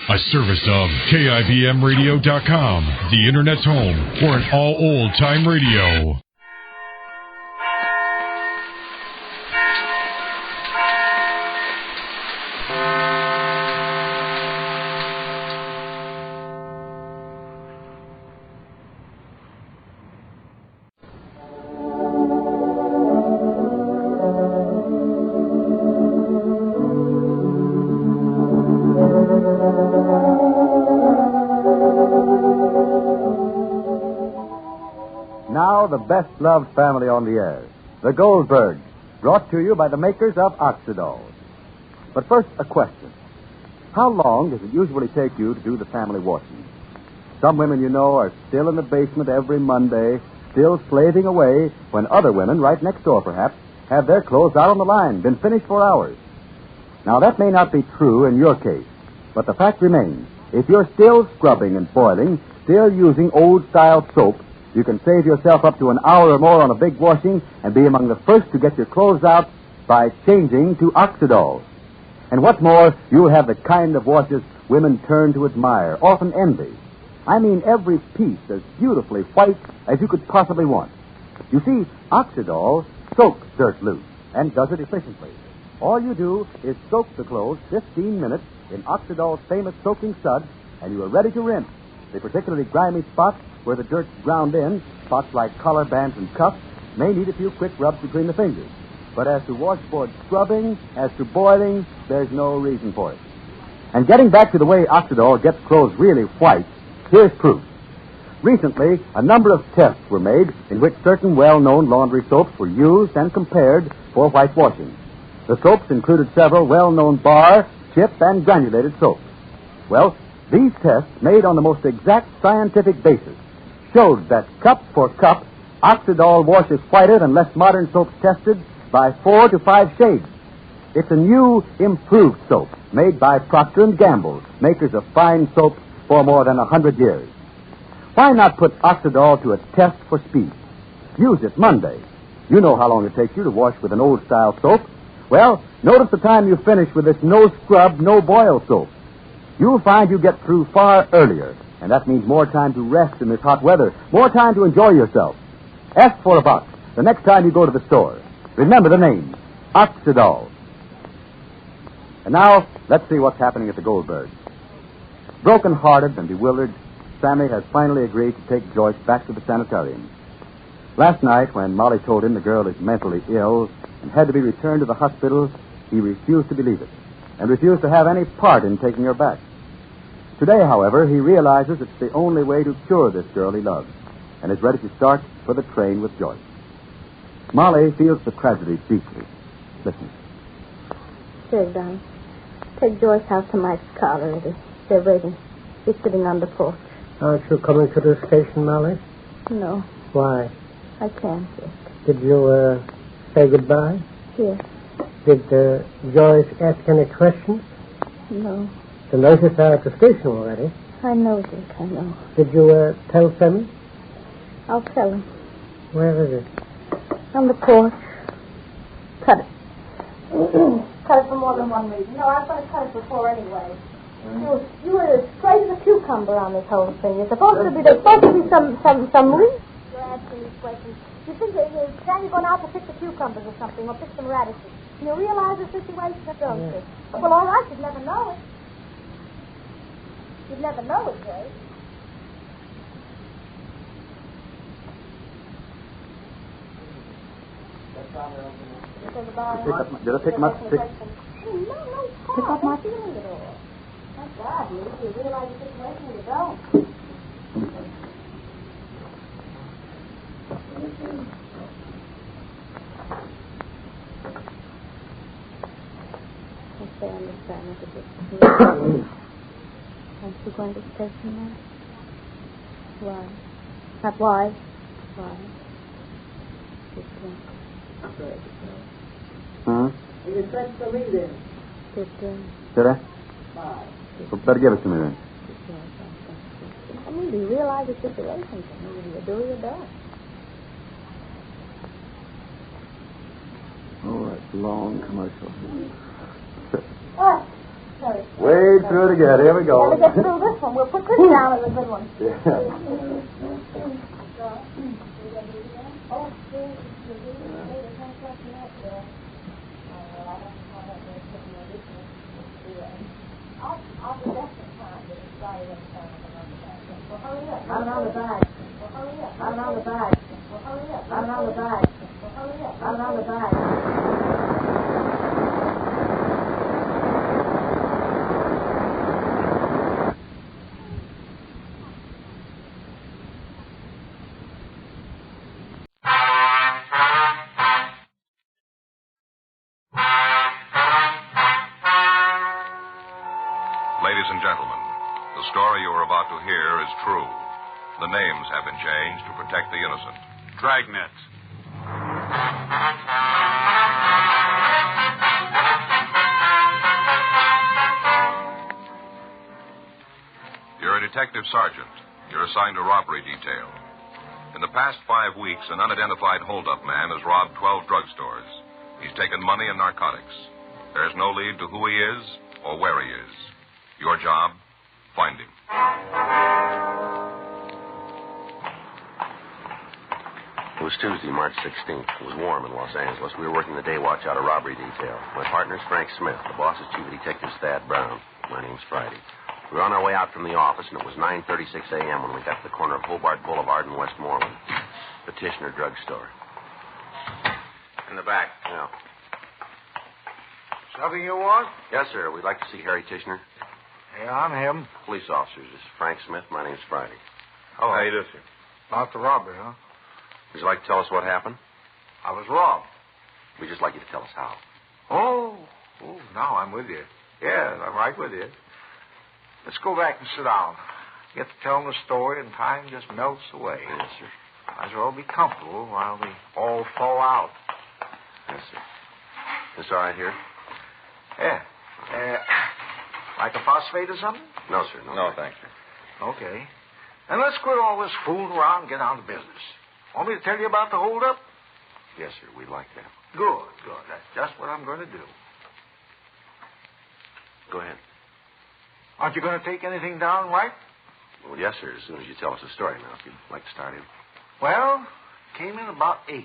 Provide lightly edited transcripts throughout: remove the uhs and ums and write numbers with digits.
A service of KIBMradio.com, the Internet's home for an all old-time radio. The best-loved family on the air, the Goldbergs, brought to you by the makers of Oxidol. But first, a question. How long does it usually take you to do the family washing? Some women you know are still in the basement every Monday, still slaving away, when other women, right next door perhaps, have their clothes out on the line, been finished for hours. Now, that may not be true in your case, but the fact remains. If you're still scrubbing and boiling, still using old-style soap, you can save yourself up to an hour or more on a big washing and be among the first to get your clothes out by changing to Oxidol. And what's more, you'll have the kind of washes women turn to admire, often envy. I mean every piece as beautifully white as you could possibly want. You see, Oxidol soaks dirt loose and does it efficiently. All you do is soak the clothes 15 minutes in Oxidol's famous soaking suds, and you are ready to rinse. The particularly grimy spots where the dirt's ground in, spots like collar bands and cuffs, may need a few quick rubs between the fingers. But as to washboard scrubbing, as to boiling, there's no reason for it. And getting back to the way Oxidol gets clothes really white, here's proof. Recently, a number of tests were made in which certain well-known laundry soaps were used and compared for whitewashing. The soaps included several well-known bar, chip, and granulated soaps. Well, these tests, made on the most exact scientific basis, showed that cup for cup, Oxidol washes whiter than less modern soaps tested by 4 to 5 shades. It's a new, improved soap made by Procter & Gamble, makers of fine soaps for more than 100 years. Why not put Oxidol to a test for speed? Use it Monday. You know how long it takes you to wash with an old-style soap. Well, notice the time you finish with this no-scrub, no-boil soap. You'll find you get through far earlier, and that means more time to rest in this hot weather, more time to enjoy yourself. Ask for a box the next time you go to the store. Remember the name, Oxidol. And now, let's see what's happening at the Goldbergs. Broken-hearted and bewildered, Sammy has finally agreed to take Joyce back to the sanitarium. Last night, when Molly told him the girl is mentally ill and had to be returned to the hospital, he refused to believe it and refused to have any part in taking her back. Today, however, he realizes it's the only way to cure this girl he loves and is ready to start for the train with Joyce. Molly feels the tragedy deeply. Listen. Here, darling. Take Joyce out to Mike's car already. They're waiting. He's sitting on the porch. Aren't you coming to the station, Molly? No. Why? I can't yet. Did you, say goodbye? Yes. Did, Joyce ask any questions? No. The nurses are at the station already. I know, Dick, I know. Did you, tell Sammy? I'll tell him. Where is it? On the porch. Cut it. Cut it for more than one reason. No, I was going to cut it before anyway. You were as straight as a cucumber on this whole thing. There's supposed to be some reason. You're asking these questions. You think you're going out to pick the cucumbers or something, or pick some radishes. You realize the situation, don't you? Well, all right, you'd never know it. You'd never know it, Jay. Did I pick my stick? No. Pick up my feeling at all. Thank God, you realize the situation, you don't. I understand what it is. Aren't you going to stay tonight? Why? Not why. Why? Huh? You sent for me then. Did I? Well, better give it to me then. I mean, do you realize the situation? Either you do or you don't. Oh, that's long commercial. What? Sorry. Wade through it again. Here we go. Never get through this one. We'll put this down as a good one. Yeah. I'm on the bag. I'm on the bag. I'm on the bag. I'm on the bag. Ladies and gentlemen, the story you are about to hear is true. The names have been changed to protect the innocent. Dragnet. You're a detective sergeant. You're assigned to robbery detail. In the past 5 weeks, an unidentified holdup man has robbed 12 drugstores. He's taken money and narcotics. There's no lead to who he is or where he is. Your job, find him. It was Tuesday, March 16th. It was warm in Los Angeles. We were working the day watch out of robbery detail. My partner's Frank Smith. The boss is Chief of Detective Thad Brown. My name's Friday. We were on our way out from the office, and it was 9:36 a.m. when we got to the corner of Hobart Boulevard and Westmoreland. Petitioner Drugstore. In the back. Yeah. Something you want? Yes, sir. We'd like to see Harry Tishner. Yeah, I'm him. Police officers. This is Frank Smith. My name's Friday. Oh, how you do, sir? Not the robbery, huh? Would you like to tell us what happened? I was robbed. We'd just like you to tell us how. Oh, now I'm with you. Yeah, I'm right with you. Let's go back and sit down. Get to telling the story, and time just melts away. Yes, sir. Might as well be comfortable while we all fall out. Yes, sir. This all right here? Yeah. Like a phosphate or something? No, sir. No, thank you. Okay. And let's quit all this fooling around and get down to business. Want me to tell you about the holdup? Yes, sir. We'd like that. Good. That's just what I'm going to do. Go ahead. Aren't you going to take anything down, right? Well, yes, sir, as soon as you tell us the story now, if you'd like to start in. Well, came in about 8.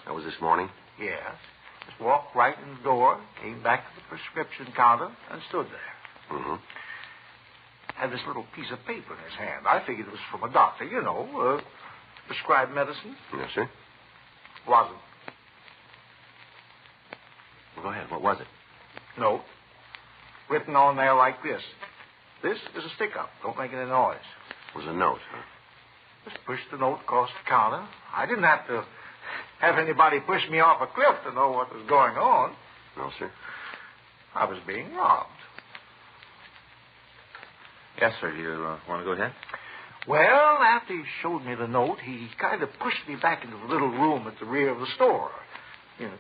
That was this morning? Yes. Just walked right in the door, came back to the prescription counter, and stood there. Mm-hmm. Had this little piece of paper in his hand. I figured it was from a doctor, prescribed medicine. Yes, sir. Wasn't. Well, go ahead. What was it? Note. Written on there like this. This is a stick-up. Don't make any noise. It was a note, huh? Just pushed the note across the counter. I didn't have to have anybody push me off a cliff to know what was going on. No, sir. I was being robbed. Yes, sir. Do you want to go ahead? Well, after he showed me the note, he kind of pushed me back into the little room at the rear of the store.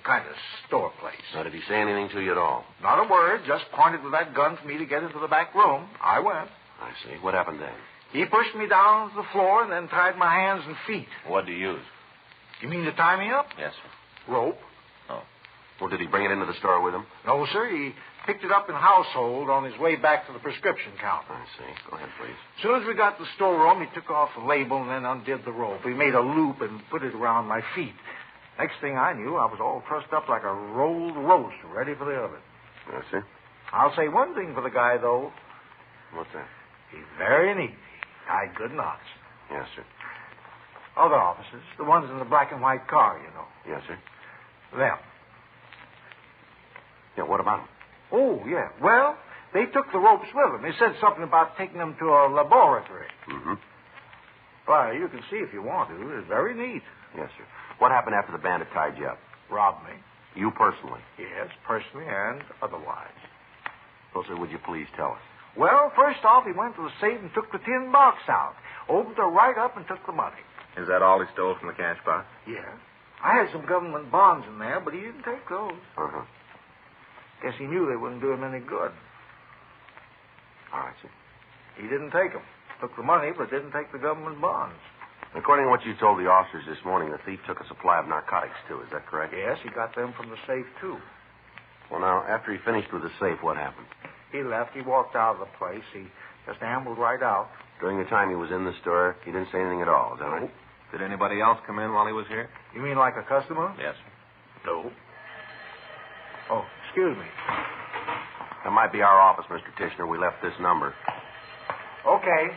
Kind of store place. Now, did he say anything to you at all? Not a word. Just pointed with that gun for me to get into the back room. I went. I see. What happened then? He pushed me down to the floor and then tied my hands and feet. What did he use? You mean to tie me up? Yes, sir. Rope. Oh. Well, did he bring it into the store with him? No, sir. He picked it up in household on his way back to the prescription counter. I see. Go ahead, please. As soon as we got to the storeroom, he took off the label and then undid the rope. He made a loop and put it around my feet. Next thing I knew, I was all trussed up like a rolled roast, ready for the oven. Yes, sir. I'll say one thing for the guy, though. What's that? He's very neat. Tied good knots. Yes, sir. Other officers, the ones in the black and white car, Yes, sir. Them. Yeah, what about him? Oh, yeah. Well, they took the ropes with them. They said something about taking them to a laboratory. Mm-hmm. Why, you can see if you want to. It's very neat. Yes, sir. What happened after the bandit tied you up? Robbed me. You personally? Yes, personally and otherwise. So, sir, would you please tell us? Well, first off, he went to the safe and took the tin box out. Opened it right up and took the money. Is that all he stole from the cash box? Yeah. I had some government bonds in there, but he didn't take those. Uh-huh. Guess he knew they wouldn't do him any good. All right, sir. He didn't take them. Took the money, but didn't take the government bonds. According to what you told the officers this morning, the thief took a supply of narcotics, too. Is that correct? Yes, he got them from the safe, too. Well, now, after he finished with the safe, what happened? He left. He walked out of the place. He just ambled right out. During the time he was in the store, he didn't say anything at all, is that right? Did anybody else come in while he was here? You mean like a customer? Yes. No. Oh, excuse me. That might be our office, Mr. Tishner. We left this number. Okay.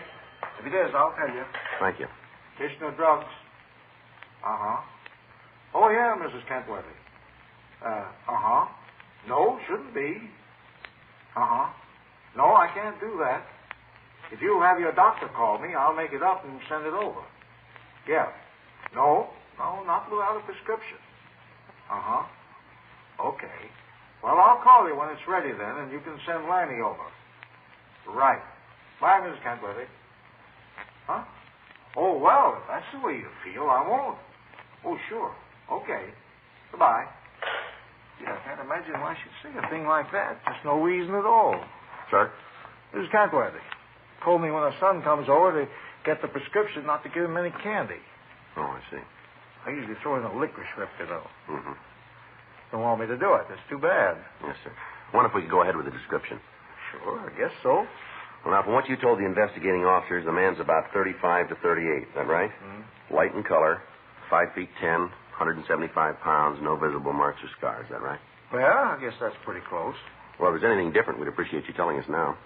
If it is, I'll tell you. Thank you. Tishner Drugs. Uh-huh. Oh, yeah, Mrs. Kentworthy. Uh-huh. No, shouldn't be. Uh-huh. No, I can't do that. If you have your doctor call me, I'll make it up and send it over. Yeah. No, not without a prescription. Uh-huh. Okay. Well, I'll call you when it's ready then, and you can send Lanny over. Right. Bye, Mrs. Kentworthy. Huh? Oh, well, if that's the way you feel, I won't. Oh, sure. Okay. Goodbye. Yeah, I can't imagine why she'd say a thing like that. Just no reason at all. Sir? Mrs. Kentworthy told me when her son comes over to get the prescription not to give him any candy. Oh, I see. I usually throw in a licorice whip, you know. Mm-hmm. Don't want me to do it. That's too bad. Yes, sir. I wonder if we could go ahead with the description. Sure, I guess so. Well, now, from what you told the investigating officers, the man's about 35 to 38. Is that right? Mm-hmm. Light in color, 5 feet 10, 175 pounds, no visible marks or scars. Is that right? Well, I guess that's pretty close. Well, if there's anything different, we'd appreciate you telling us now.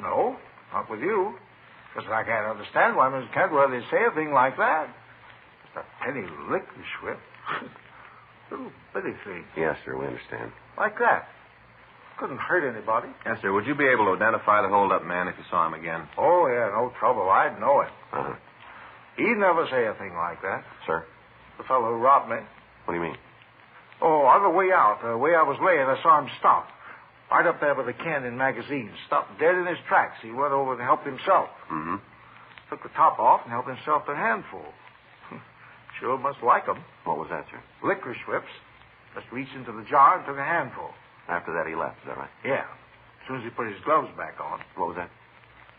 No, not with you. Because I can't understand why Mrs. Kentworthy would say a thing like that. Just a penny licorice whip. Little bitty thing. Yes, sir, we understand. Like that. Couldn't hurt anybody. Yes, sir. Would you be able to identify the hold-up man if you saw him again? Oh, yeah, no trouble. I'd know it. Uh-huh. He'd never say a thing like that. Sir? The fellow who robbed me. What do you mean? Oh, on the way out, the way I was laying, I saw him stop. Right up there with the Canyon magazine. Stopped dead in his tracks. He went over and helped himself. Mm-hmm. Took the top off and helped himself to a handful. Sure must like 'em. What was that, sir? Licorice whips. Just reached into the jar and took a handful. After that, he left. Is that right? Yeah. As soon as he put his gloves back on. What was that?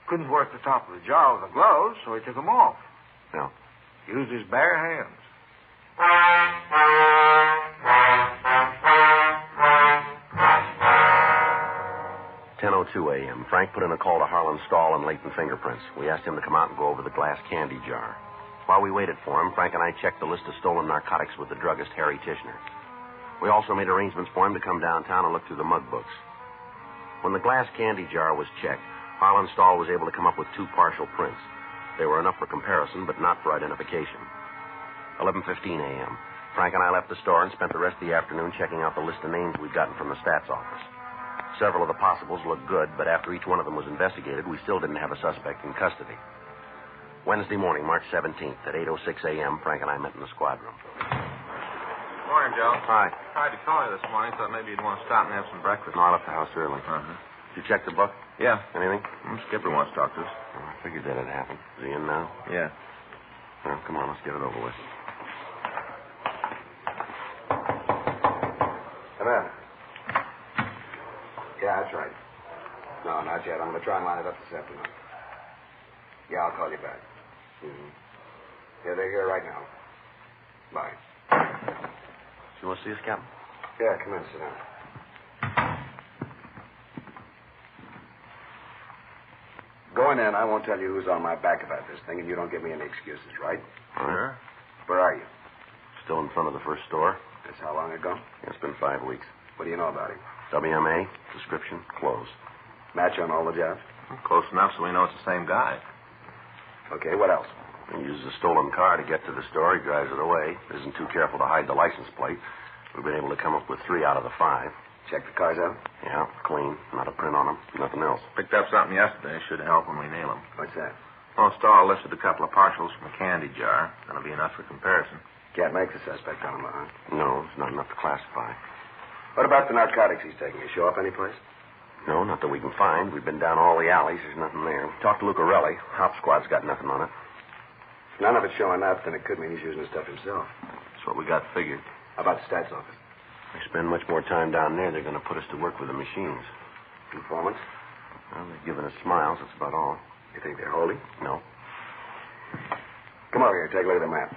Couldn't work the top of the jar with the gloves, so he took them off. No. Used his bare hands. 10:02 a.m. Frank put in a call to Harlan Stahl and Leighton Fingerprints. We asked him to come out and go over the glass candy jar. While we waited for him, Frank and I checked the list of stolen narcotics with the druggist, Harry Tishner. We also made arrangements for him to come downtown and look through the mug books. When the glass candy jar was checked, Harlan Stahl was able to come up with 2 partial prints. They were enough for comparison, but not for identification. 11:15 a.m. Frank and I left the store and spent the rest of the afternoon checking out the list of names we'd gotten from the stats office. Several of the possibles looked good, but after each one of them was investigated, we still didn't have a suspect in custody. Wednesday morning, March 17th, at 8:06 a.m., Frank and I met in the squad room. Morning, Joe. Hi. Tried to call you this morning. Thought maybe you'd want to stop and have some breakfast. No, I left the house early. Uh-huh. Did you check the book? Yeah. Anything? Skipper wants to talk to us. Oh, I figured that had happened. Is he in now? Yeah. Well, come on, let's get it over with. Come in. Yeah, that's right. No, not yet. I'm going to try and line it up this afternoon. Yeah, I'll call you back. Mm-hmm. Yeah, they're here right now. Bye. You want to see us, Captain? Yeah, come in, sit down. Going in, I won't tell you who's on my back about this thing, and you don't give me any excuses, right? Sure. Where are you? Still in front of the first store. That's how long ago? It's been 5 weeks. What do you know about him? WMA, description, closed. Match on all the jobs? Close enough so we know it's the same guy. Okay, what else? He uses a stolen car to get to the store. He drives it away. Isn't too careful to hide the license plate. We've been able to come up with 3 out of the 5. Check the cars out? Yeah, clean. Not a print on them. Nothing else. Picked up something yesterday. Should help when we nail him. What's that? Well, Stahl lifted a couple of partials from a candy jar. That'll be enough for comparison. Can't make the suspect on him, huh? No, it's not enough to classify. What about the narcotics he's taking? He show up anyplace? No, not that we can find. We've been down all the alleys. There's nothing there. Talked to Lucarelli. Hop squad's got nothing on it. If none of it's showing up, then it could mean he's using the stuff himself. That's what we got figured. How about the stats office? If we spend much more time down there, they're going to put us to work with the machines. Informants? Well, they've given us smiles. That's about all. You think they're holy? No. Come over here. Take a look at the map.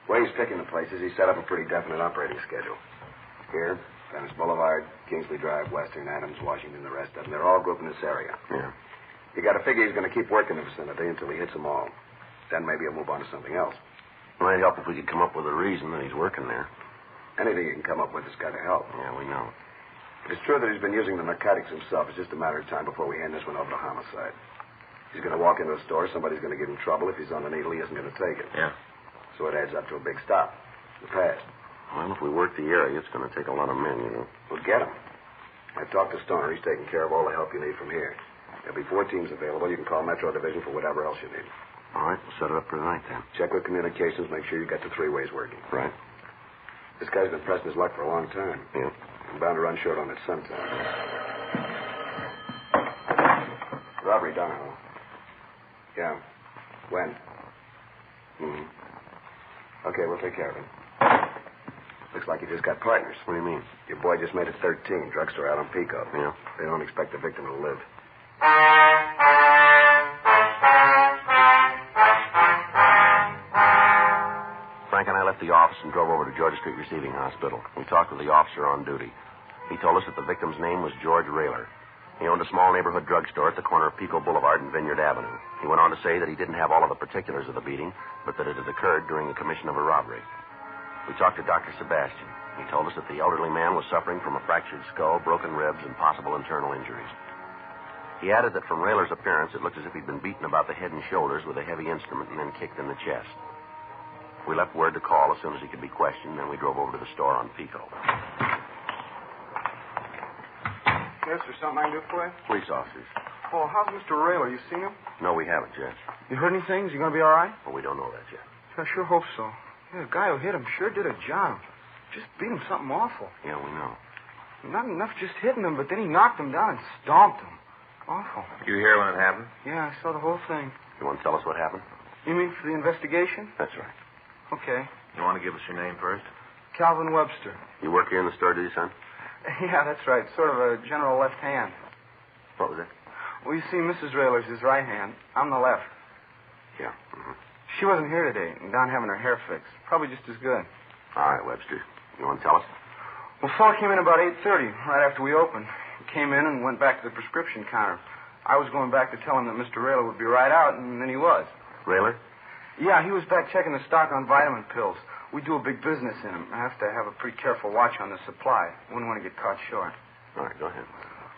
The way he's picking the places, he set up a pretty definite operating schedule. Here, Venice Boulevard, Kingsley Drive, Western, Adams, Washington, the rest of them. They're all grouped in this area. Yeah. You got to figure he's going to keep working the vicinity until he hits them all. Then maybe he'll move on to something else. It might help if we could come up with a reason that he's working there. Anything you can come up with has got to help. Yeah, we know. It's true that he's been using the narcotics himself. It's just a matter of time before we hand this one over to homicide. He's going to walk into a store. Somebody's going to give him trouble. If he's on the needle, he isn't going to take it. Yeah. So it adds up to a big stop. The past. Well, if we work the area, it's going to take a lot of men, you know. We'll get him. I've talked to Stoner. He's taking care of all the help you need from here. There'll be 4 teams available. You can call Metro Division for whatever else you need. All right, we'll set it up for tonight, then. Check with communications. Make sure you got the 3 ways working. Right. This guy's been pressing his luck for a long time. Yeah. I'm bound to run short on it sometime. Robbery, Donahoe. Yeah. When? Okay, we'll take care of him. Looks like you just got partners. What do you mean? Your boy just made it 13. Drugstore out on Pico. Yeah. They don't expect the victim to live. Frank and I left the office and drove over to Georgia Street Receiving Hospital. We talked with the officer on duty. He told us that the victim's name was George Rayler. He owned a small neighborhood drugstore at the corner of Pico Boulevard and Vineyard Avenue. He went on to say that he didn't have all of the particulars of the beating, but that it had occurred during the commission of a robbery. We talked to Dr. Sebastian. He told us that the elderly man was suffering from a fractured skull, broken ribs, and possible internal injuries. He added that from Rayler's appearance, it looked as if he'd been beaten about the head and shoulders with a heavy instrument and then kicked in the chest. We left word to call as soon as he could be questioned, then we drove over to the store on Pico. Yes, there's something I can do for you? Police officers. Oh, how's Mr. Rayler? You seen him? No, we haven't, Judge. You heard anything? Is he going to be all right? Well, we don't know that yet. I sure hope so. Yeah, the guy who hit him sure did a job. Just beat him something awful. Yeah, we know. Not enough just hitting him, but then he knocked him down and stomped him. Awful. You hear when it happened? Yeah, I saw the whole thing. You want to tell us what happened? You mean for the investigation? That's right. Okay. You want to give us your name first? Calvin Webster. You work here in the store, do you, son? Yeah, that's right. Sort of a general left hand. What was it? Well, you see, Mrs. Rayler's his right hand. I'm the left. Yeah. She wasn't here today, and Don having her hair fixed. Probably just as good. All right, Webster. You want to tell us? Well, fellow came in about 8:30, right after we opened. He came in and went back to the prescription counter. I was going back to tell him that Mr. Rayler would be right out, and then he was. Rayler? Yeah, he was back checking the stock on vitamin pills. We do a big business in them. I have to have a pretty careful watch on the supply. Wouldn't want to get caught short. All right, go ahead.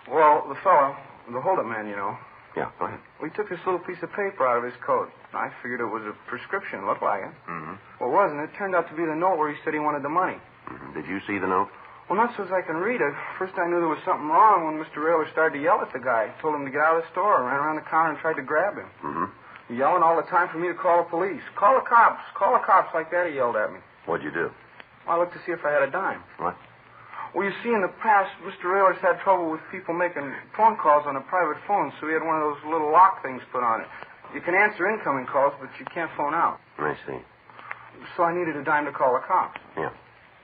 Well, the fellow, the holdup man, you know. Yeah, go ahead. We took this little piece of paper out of his coat. I figured it was a prescription. Looked like it. Mm-hmm. Well, it wasn't. It turned out to be the note where he said he wanted the money. Mm-hmm. Did you see the note? Well, not so as I can read it. First, I knew there was something wrong when Mr. Rayler started to yell at the guy. Told him to get out of the store, ran around the counter and tried to grab him. Mm-hmm. Yelling all the time for me to call the police. Call the cops. Call the cops, like that he yelled at me. What'd you do? I looked to see if I had a dime. What? Well, you see, in the past, Mr. Rayler's had trouble with people making phone calls on a private phone, so he had one of those little lock things put on it. You can answer incoming calls, but you can't phone out. I see. So I needed a dime to call the cops. Yeah.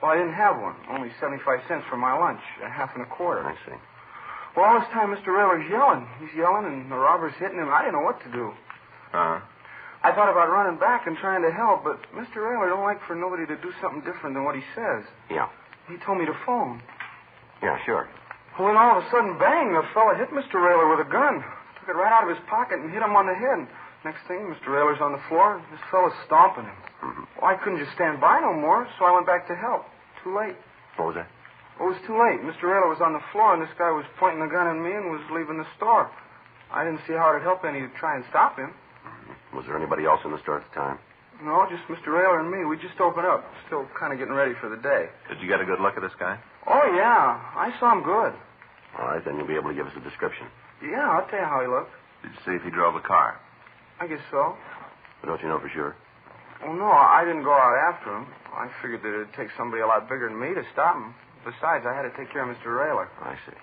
Well, I didn't have one. Only 75 cents for my lunch, a half and a quarter. I see. Well, all this time, Mr. Rayler's yelling. He's yelling, and the robber's hitting him. I didn't know what to do. Uh-huh. I thought about running back and trying to help, but Mr. Rayler don't like for nobody to do something different than what he says. Yeah. He told me to phone. Yeah, sure. Well, then all of a sudden, bang, the fella hit Mr. Rayler with a gun. Took it right out of his pocket and hit him on the head. Next thing, Mr. Rayler's on the floor. This fella's stomping him. Mm-hmm. Well, I couldn't just stand by no more, so I went back to help. Too late. What was that? Well, it was too late. Mr. Rayler was on the floor, and this guy was pointing the gun at me and was leaving the store. I didn't see how it'd help any to try and stop him. Was there anybody else in the store at the time? No, just Mr. Rayler and me. We just opened up. Still kind of getting ready for the day. Did you get a good look at this guy? Oh, yeah. I saw him good. All right, then you'll be able to give us a description. Yeah, I'll tell you how he looked. Did you see if he drove the car? I guess so. But don't you know for sure? Oh, no, I didn't go out after him. I figured that it'd take somebody a lot bigger than me to stop him. Besides, I had to take care of Mr. Rayler. I see.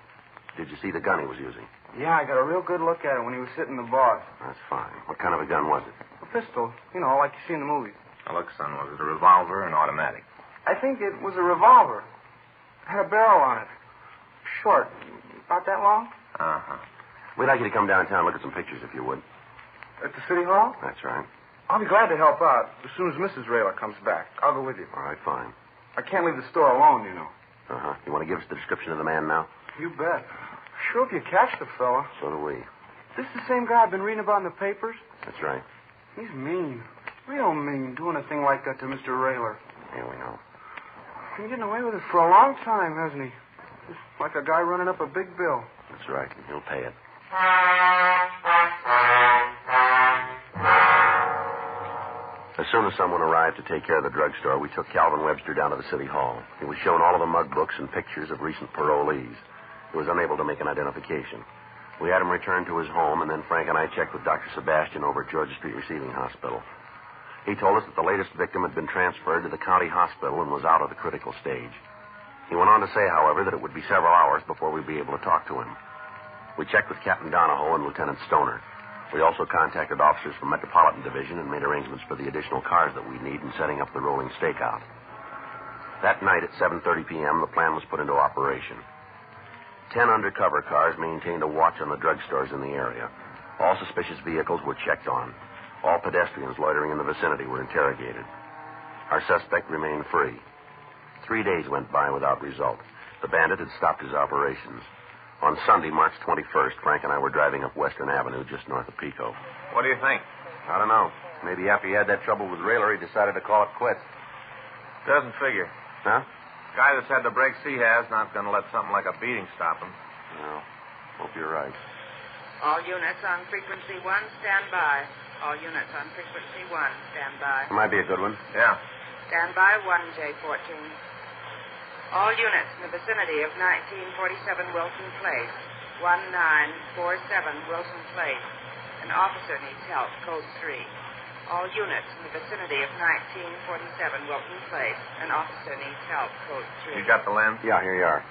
Did you see the gun he was using? Yeah, I got a real good look at it when he was hitting the boss. That's fine. What kind of a gun was it? A pistol, you know, like you see in the movies. Now, look, son, was it a revolver or an automatic? I think it was a revolver. It had a barrel on it. Short. About that long? Uh-huh. We'd like you to come downtown and look at some pictures, if you would. At the city hall? That's right. I'll be glad to help out as soon as Mrs. Rayler comes back. I'll go with you. All right, fine. I can't leave the store alone, you know. Uh-huh. You want to give us the description of the man now? You bet. Sure, if you catch the fella. So do we. This the same guy I've been reading about in the papers? That's right. He's mean. Real mean, doing a thing like that to Mr. Rayler. Here we know. He's getting away with it for a long time, hasn't he? Just like a guy running up a big bill. That's right. And he'll pay it. As soon as someone arrived to take care of the drugstore, we took Calvin Webster down to the city hall. He was shown all of the mug books and pictures of recent parolees. He was unable to make an identification. We had him returned to his home, and then Frank and I checked with Dr. Sebastian over at Georgia Street Receiving Hospital. He told us that the latest victim had been transferred to the county hospital and was out of the critical stage. He went on to say, however, that it would be several hours before we'd be able to talk to him. We checked with Captain Donahoe and Lieutenant Stoner. We also contacted officers from Metropolitan Division and made arrangements for the additional cars that we'd need in setting up the rolling stakeout. That night at 7:30 p.m., the plan was put into operation. 10 undercover cars maintained a watch on the drugstores in the area. All suspicious vehicles were checked on. All pedestrians loitering in the vicinity were interrogated. Our suspect remained free. 3 days went by without result. The bandit had stopped his operations. On Sunday, March 21st, Frank and I were driving up Western Avenue just north of Pico. What do you think? I don't know. Maybe after he had that trouble with Rayler, he decided to call it quits. Doesn't figure. Huh? Guy that's had the breaks he has not going to let something like a beating stop him. Well, hope you're right. All units on frequency 1, stand by. All units on frequency 1, stand by. It might be a good one. Yeah. Stand by 1J14. All units in the vicinity of 1947 Wilson Place. 1947 Wilson Place. An officer needs help, code 3. All units in the vicinity of 1947 Wilson Place. An officer needs help, code 3. You got the lens? Yeah, here you are.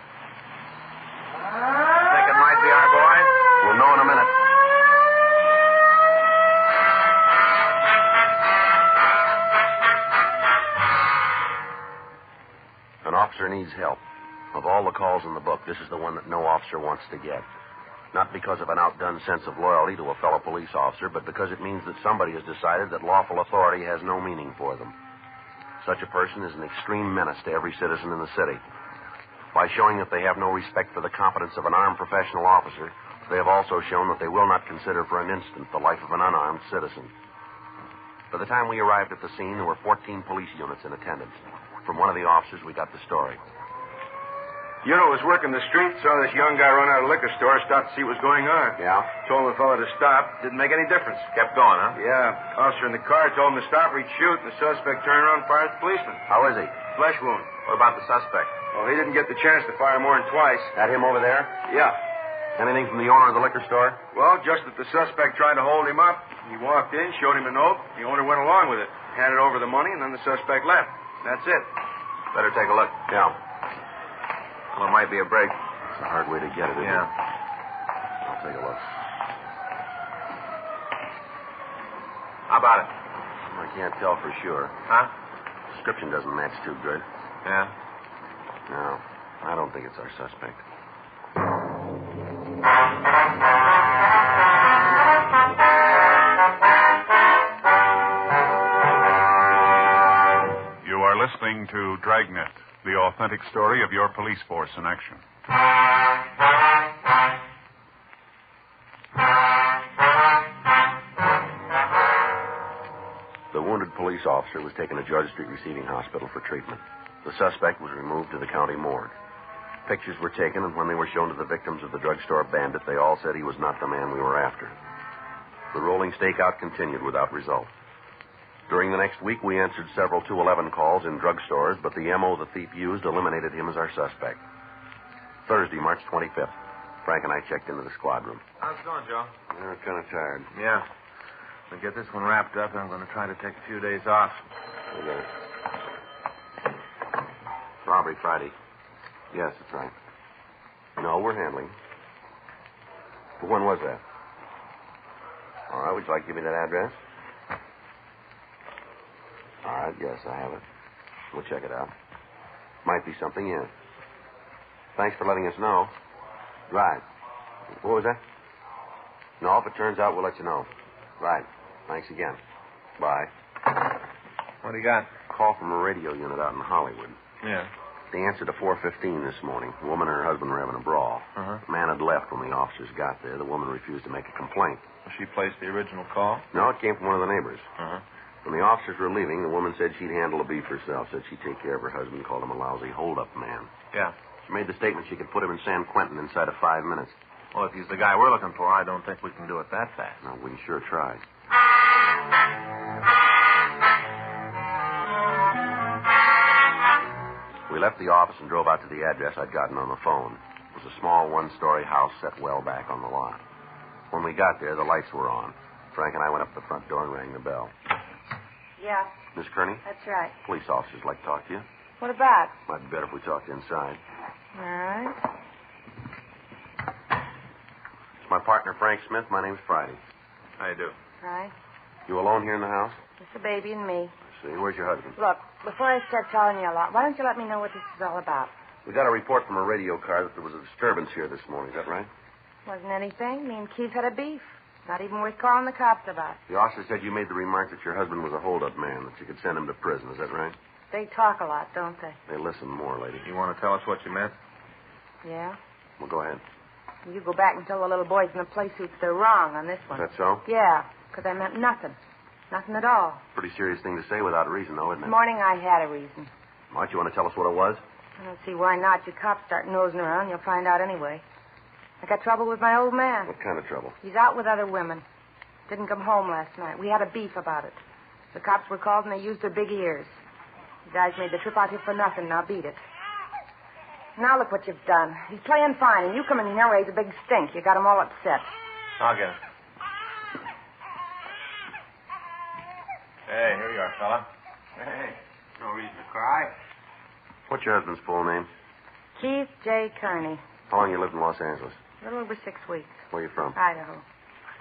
Think it might be our boy? We'll know in a minute. An officer needs help. Of all the calls in the book, this is the one that no officer wants to get. Not because of an outdone sense of loyalty to a fellow police officer, but because it means that somebody has decided that lawful authority has no meaning for them. Such a person is an extreme menace to every citizen in the city. By showing that they have no respect for the competence of an armed professional officer, they have also shown that they will not consider for an instant the life of an unarmed citizen. By the time we arrived at the scene, there were 14 police units in attendance. From one of the officers, we got the story. Unit was working the street, saw this young guy run out of the liquor store, stopped to see what was going on. Yeah? Told the fellow to stop. Didn't make any difference. Kept going, huh? Yeah. Officer in the car told him to stop or he'd shoot, and the suspect turned around and fired at the policeman. How is he? Flesh wound. What about the suspect? Well, he didn't get the chance to fire more than twice. That him over there? Yeah. Anything from the owner of the liquor store? Well, just that the suspect tried to hold him up. He walked in, showed him a note. The owner went along with it. Handed over the money, and then the suspect left. That's it. Better take a look. Yeah. Well, it might be a break. It's a hard way to get it, isn't Yeah. it? I'll take a look. How about it? I can't tell for sure. Huh? Description doesn't match too good. Yeah. No, I don't think it's our suspect. You are listening to Dragnet, the authentic story of your police force in action. The wounded police officer was taken to Georgia Street Receiving Hospital for treatment. The suspect was removed to the county morgue. Pictures were taken, and when they were shown to the victims of the drugstore bandit, they all said he was not the man we were after. The rolling stakeout continued without result. During the next week, we answered several 211 calls in drugstores, but the M.O. the thief used eliminated him as our suspect. Thursday, March 25th, Frank and I checked into the squad room. How's it going, Joe? We're kind of tired. Yeah. We'll get this one wrapped up, and I'm going to try to take a few days off. Okay. Robbery Friday. Yes, that's right. No, we're handling. But when was that? All right, would you like to give me that address? All right, yes, I have it. We'll check it out. Might be something in. Thanks for letting us know. Right. What was that? No, if it turns out, we'll let you know. Right. Thanks again. Bye. What do you got? Call from a radio unit out in Hollywood. Yeah. They answered to 415 this morning. The woman and her husband were having a brawl. Uh-huh. The man had left when the officers got there. The woman refused to make a complaint. She placed the original call? No, it came from one of the neighbors. Uh-huh. When the officers were leaving, the woman said she'd handle the beef herself, said she'd take care of her husband, called him a lousy hold-up man. Yeah. She made the statement she could put him in San Quentin inside of 5 minutes. Well, if he's the guy we're looking for, I don't think we can do it that fast. No, we can sure try. We left the office and drove out to the address I'd gotten on the phone. It was a small one-story house set well back on the lot. When we got there, the lights were on. Frank and I went up to the front door and rang the bell. Yeah, Miss Kearney? that's right. Police officers like to talk to you. What about? Might be better if we talked inside. All right. It's my partner, Frank Smith. My name's Friday. How you do? Right. You alone here in the house? Just the baby and me. See, where's your husband? Look, before I start telling you a lot, why don't you let me know what this is all about? We got a report from a radio car that there was a disturbance here this morning. Is that right? Wasn't anything. Me and Keith had a beef. Not even worth calling the cops about. The officer said you made the remark that your husband was a hold-up man, that you could send him to prison. Is that right? They talk a lot, don't they? They listen more, lady. You want to tell us what you meant? Yeah? Well, go ahead. You go back and tell the little boys in the play suits they're wrong on this one. Is that so? Yeah, because I meant nothing. Nothing at all. Pretty serious thing to say without a reason, though, isn't This it? morning I had a reason. Might you want to tell us what it was? I don't see why not. You cops start nosing around, you'll find out anyway. I got trouble with my old man. What kind of trouble? He's out with other women. Didn't come home last night. We had a beef about it. The cops were called and they used their big ears. You guys made the trip out here for nothing. Now beat it. Now look what you've done. He's playing fine, and you come in here and raise a big stink. You got him all upset. I'll get it. Hey, here you are, fella. Hey, no reason to cry. What's your husband's full name? Keith J. Kearney. How long you lived in Los Angeles? A little over 6 weeks. Where you from? Idaho.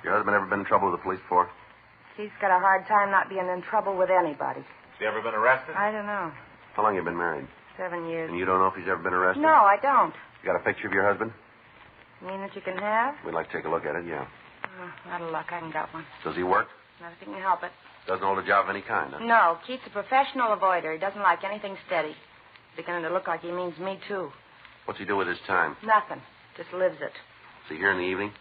Your husband ever been in trouble with the police before? Keith's got a hard time not being in trouble with anybody. Has he ever been arrested? I don't know. How long you been married? 7 years. And you don't know if he's ever been arrested? No, I don't. You got a picture of your husband? You mean that you can have? We'd like to take a look at it, yeah. Oh, out of luck, I haven't got one. Does he work? Not if you can help it. Doesn't hold a job of any kind, huh? No, Keith's a professional avoider. He doesn't like anything steady. It's beginning to look like he means me, too. What's he do with his time? Nothing. Just lives it. Is he here in the evening?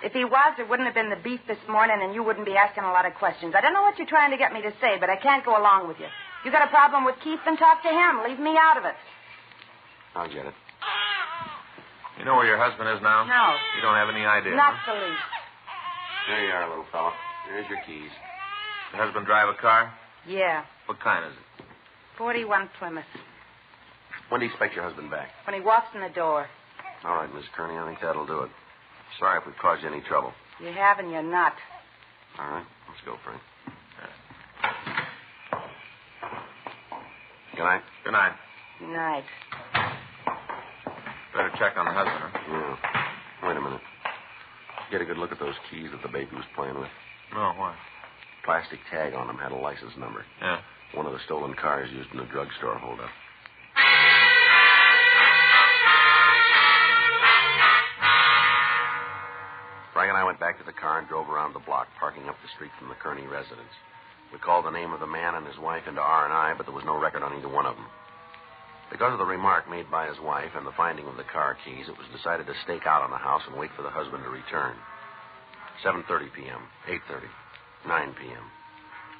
If he was, there wouldn't have been the beef this morning, and you wouldn't be asking a lot of questions. I don't know what you're trying to get me to say, but I can't go along with you. You got a problem with Keith, then talk to him. Leave me out of it. I'll get it. You know where your husband is now? No. You don't have any idea? Not huh? the least. There you are, little fella. There's your keys. Your husband drive a car? Yeah. What kind is it? 41 Plymouth. When do you expect your husband back? When he walks in the door. All right, Miss Kearney, I think that'll do it. Sorry if we've caused you any trouble. You have and you're not. All right, let's go, Frank. Good night. Good night. Good night. Better check on the husband, huh? Yeah. Wait a minute. Get a good look at those keys that the baby was playing with. No, why? Plastic tag on them had a license number. Yeah. One of the stolen cars used in the drugstore holdup. Frank and I went back to the car and drove around the block, parking up the street from the Kearney residence. We called the name of the man and his wife into R&I, but there was no record on either one of them. Because of the remark made by his wife and the finding of the car keys, it was decided to stake out on the house and wait for the husband to return. 7:30 p.m., 8:30, 9 p.m.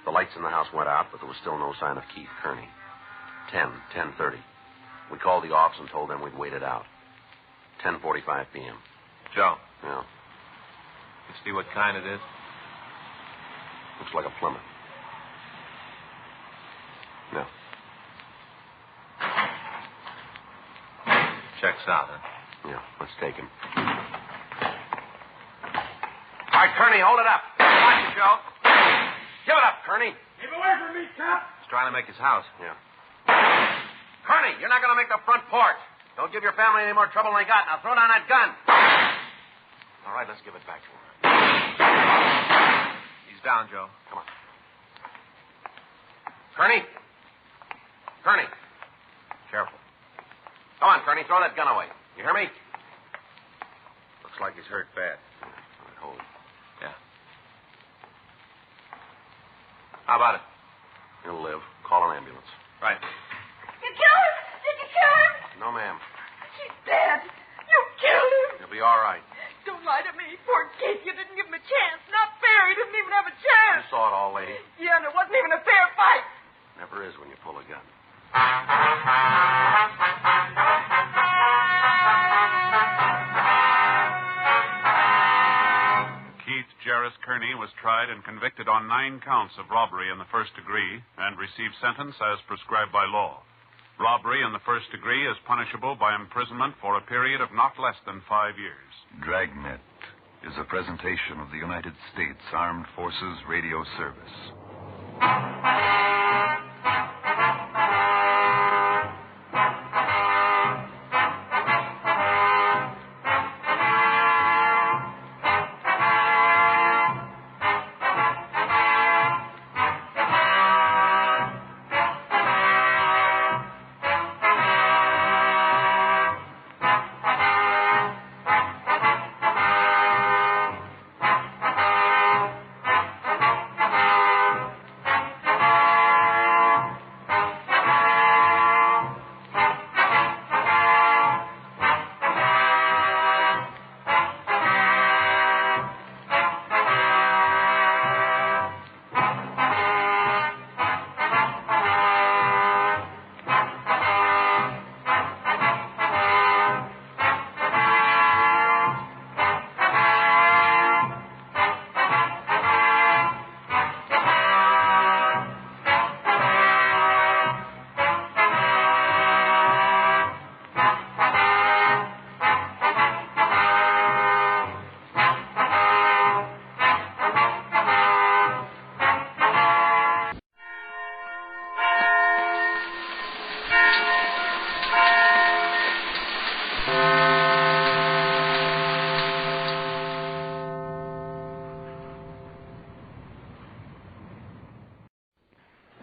The lights in the house went out, but there was still no sign of Keith Kearney. 10:30. We called the office and told them we'd wait it out. 10:45 p.m. Joe. Yeah. You see what kind it is? Looks like a Plymouth. No. Checks out, huh? Yeah, let's take him. All right, Kearney, hold it up. Watch it, Joe. Give it up, Kearney. Keep away from me, cop. He's trying to make his house. Yeah. Kearney, you're not going to make the front porch. Don't give your family any more trouble than they got. Now throw down that gun. All right, let's give it back to him. He's down, Joe. Come on. Kearney. Kearney. Careful. Come on, Kearney, throw that gun away. You hear me? Looks like he's hurt bad. All right, hold it. Yeah. How about it? He'll live. Call an ambulance. Right. You killed him? Did you kill him? No, ma'am. He's dead. You killed him. He'll be all right. Don't lie to me. Poor kid. You didn't give him a chance. Not fair. He didn't even have a chance. You saw it all, lady. Yeah, and it wasn't even a fair fight. Never is when you pull a gun. Keith Jarris Kearney was tried and convicted on 9 counts of robbery in the first degree and received sentence as prescribed by law. Robbery in the first degree is punishable by imprisonment for a period of not less than 5 years. Dragnet is a presentation of the United States Armed Forces Radio Service.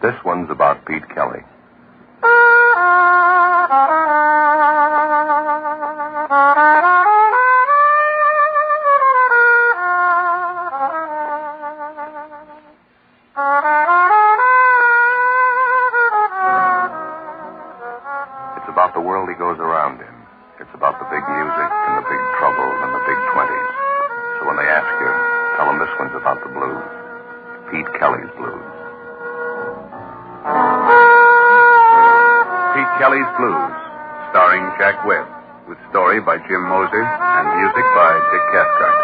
This one's about Pete Kelly. It's about the world he goes around in. It's about the big music and the big troubles and the big 20s. So when they ask you, tell them this one's about the blues. Pete Kelly's blues. Pete Kelly's Blues, starring Jack Webb, with story by Jim Moser and music by Dick Cathcart.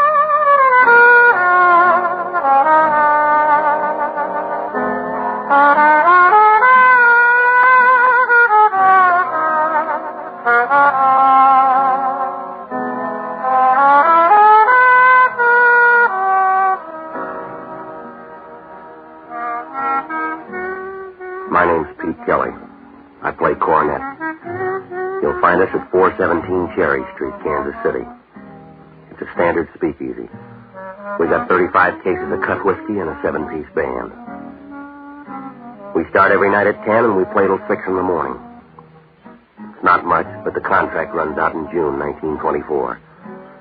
My name's Pete Kelly. I play cornet. You'll find us at 417 Cherry Street, Kansas City. It's a standard speakeasy. We got 35 cases of cut whiskey and a 7-piece band. We start every night at 10 and we play till 6 in the morning. It's not much, but the contract runs out in June 1924.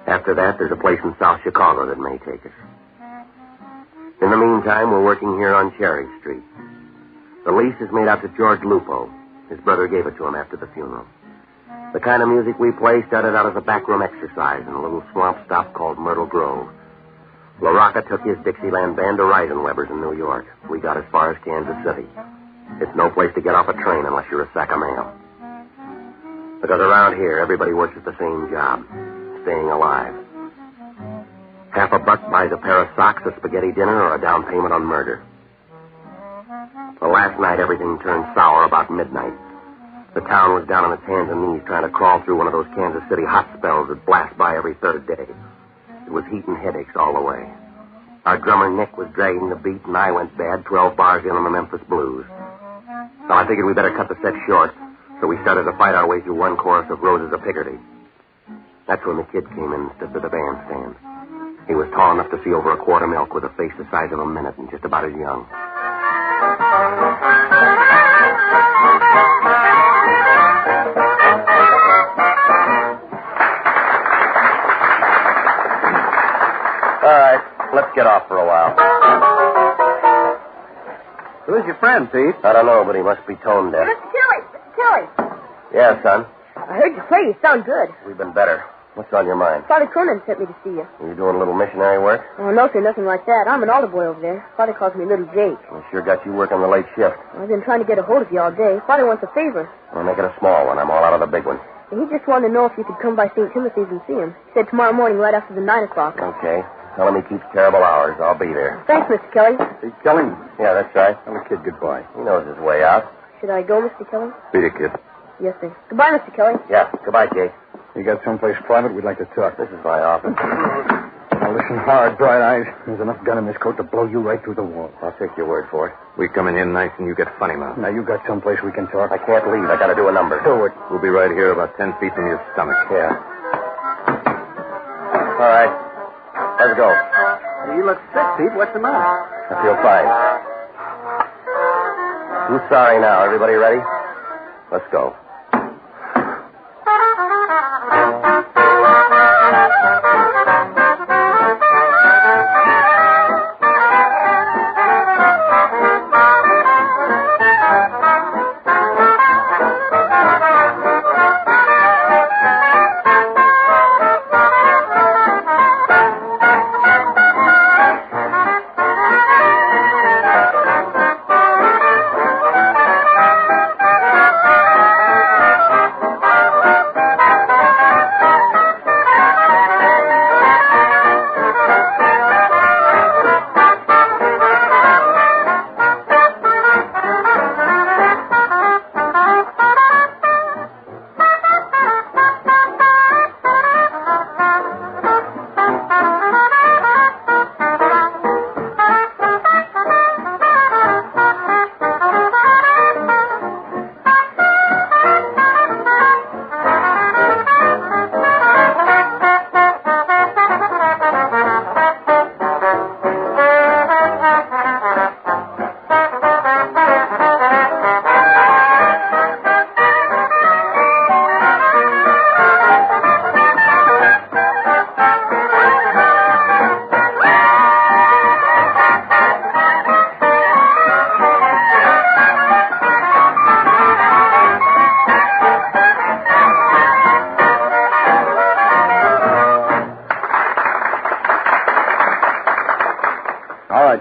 After that, there's a place in South Chicago that may take us. In the meantime, we're working here on Cherry Street. The lease is made out to George Lupo. His brother gave it to him after the funeral. The kind of music we play started out as a backroom exercise in a little swamp stop called Myrtle Grove. LaRocca took his Dixieland band to Reisenweber's in New York. We got as far as Kansas City. It's no place to get off a train unless you're a sack of mail. Because around here, everybody works at the same job, staying alive. $5 buys a pair of socks, a spaghetti dinner, or a down payment on murder. The last night, everything turned sour about midnight. The town was down on its hands and knees trying to crawl through one of those Kansas City hot spells that blast by every third day. It was heat and headaches all the way. Our drummer, Nick, was dragging the beat, and I went bad 12 bars in on the Memphis Blues. So I figured we better cut the set short, so we started to fight our way through one chorus of Roses of Picardy. That's when the kid came in and stood to the bandstand. He was tall enough to see over a quart of milk with a face the size of a minute and just about as young. All right, let's get off for a while. Who's your friend, Pete? I don't know, but he must be tone deaf. Mr. Kelly. Yeah, son. I heard you play. You sound good. We've been better. What's on your mind? Father Cronin sent me to see you. Are you doing a little missionary work? Oh, no, sir, nothing like that. I'm an altar boy over there. Father calls me Little Jake. We sure got you working the late shift. I've been trying to get a hold of you all day. Father wants a favor. We'll make it a small one. I'm all out of the big one. And he just wanted to know if you could come by St. Timothy's and see him. He said tomorrow morning right after the 9 o'clock. Okay. Tell him he keeps terrible hours. I'll be there. Thanks, Mr. Kelly. Hey, Kelly. Yeah, that's right. Tell the kid goodbye. He knows his way out. Should I go, Mr. Kelly? Beat it, kid. Yes, sir. Goodbye, Mr. Kelly. Yeah, goodbye, Jake. You got someplace private? We'd like to talk. This is my office. Now listen hard, Bright Eyes. There's enough gun in this coat to blow you right through the wall. I'll take your word for it. We coming in nice and you get funny mouth. Now you got someplace we can talk? I can't leave. I got to do a number. Do it. We'll be right here about 10 feet from your stomach. Yeah. All right. Let's go. You look sick, Pete. What's the matter? I feel fine. Who's sorry now? Everybody ready? Let's go.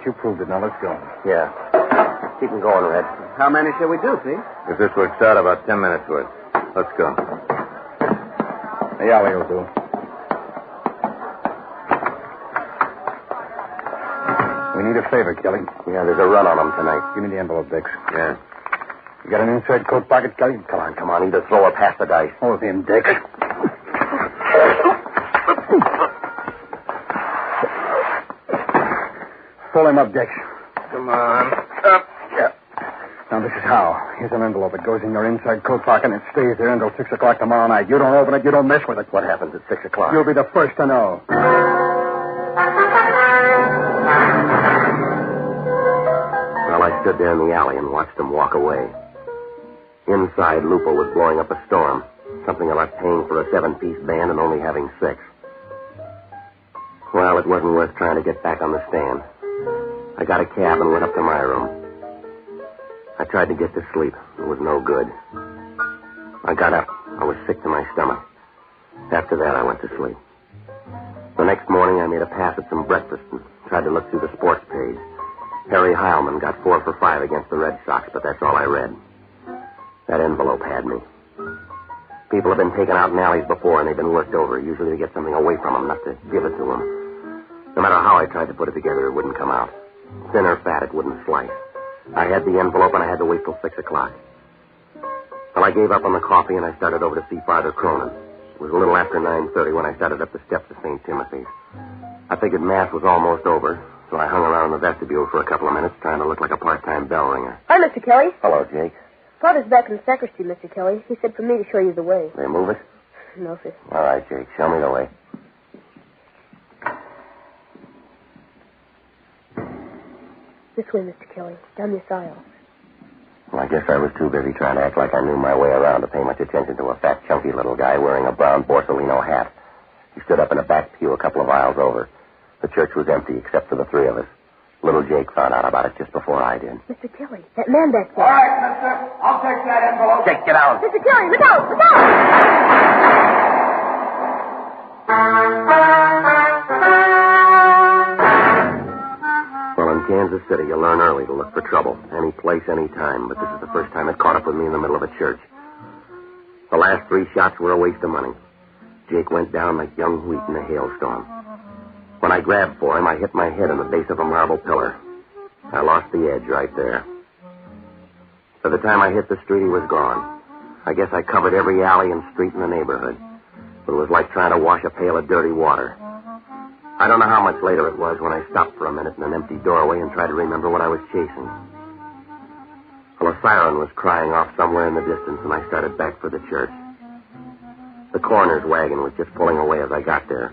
You proved it. Now let's go. Yeah. Keep them going, Red. How many shall we do, Pete? If this works out, about 10 minutes worth. Let's go. The alley will do. We need a favor, Kelly. Yeah, there's a run on them tonight. Give me the envelope, Dix. Yeah. You got an inside coat pocket, Kelly? Come on. Either throw or pass the dice. Hold him, Dix. Pull him up, Dix. Come on. Up. Yeah. Now, this is how. Here's an envelope. It goes in your inside coat pocket, and it stays there until 6 o'clock tomorrow night. You don't open it, you don't mess with it. What happens at 6 o'clock? You'll be the first to know. Well, I stood there in the alley and watched them walk away. Inside, Lupo was blowing up a storm. Something about paying for a 7-piece band and only having 6. Well, it wasn't worth trying to get back on the stand. I got a cab and went up to my room. I tried to get to sleep. It was no good. I got up. I was sick to my stomach. After that, I went to sleep. The next morning, I made a pass at some breakfast and tried to look through the sports page. Harry Heilman got 4 for 5 against the Red Sox, but that's all I read. That envelope had me. People have been taken out in alleys before, and they've been worked over, usually to get something away from them, not to give it to them. No matter how I tried to put it together, it wouldn't come out. Thin or fat, it wouldn't slice. I had the envelope, and I had to wait till 6 o'clock. Well, I gave up on the coffee, and I started over to see Father Cronin. It was a little after 9:30 when I started up the steps of St. Timothy's. I figured Mass was almost over, so I hung around in the vestibule for a couple of minutes, trying to look like a part-time bell ringer. Hi, Mr. Kelly. Hello, Jake. Father's back in the sacristy, Mr. Kelly. He said for me to show you the way. They move it? No, sir. All right, Jake. Show me the way. This way, Mr. Kelly. Down this aisle. Well, I guess I was too busy trying to act like I knew my way around to pay much attention to a fat, chunky little guy wearing a brown Borsalino hat. He stood up in a back pew a couple of aisles over. The church was empty except for the 3 of us. Little Jake found out about it just before I did. Mr. Kelly, that man back there. All right, mister. I'll take that envelope. Jake, get out. Mr. Kelly, look out! Look out! Well, in Kansas City, you learn early to look for trouble. Any place, any time. But this is the first time it caught up with me in the middle of a church. The last 3 shots were a waste of money. Jake went down like young wheat in a hailstorm. When I grabbed for him, I hit my head on the base of a marble pillar. I lost the edge right there. By the time I hit the street, he was gone. I guess I covered every alley and street in the neighborhood. But it was like trying to wash a pail of dirty water. I don't know how much later it was when I stopped for a minute in an empty doorway and tried to remember what I was chasing. Well, a siren was crying off somewhere in the distance, and I started back for the church. The coroner's wagon was just pulling away as I got there.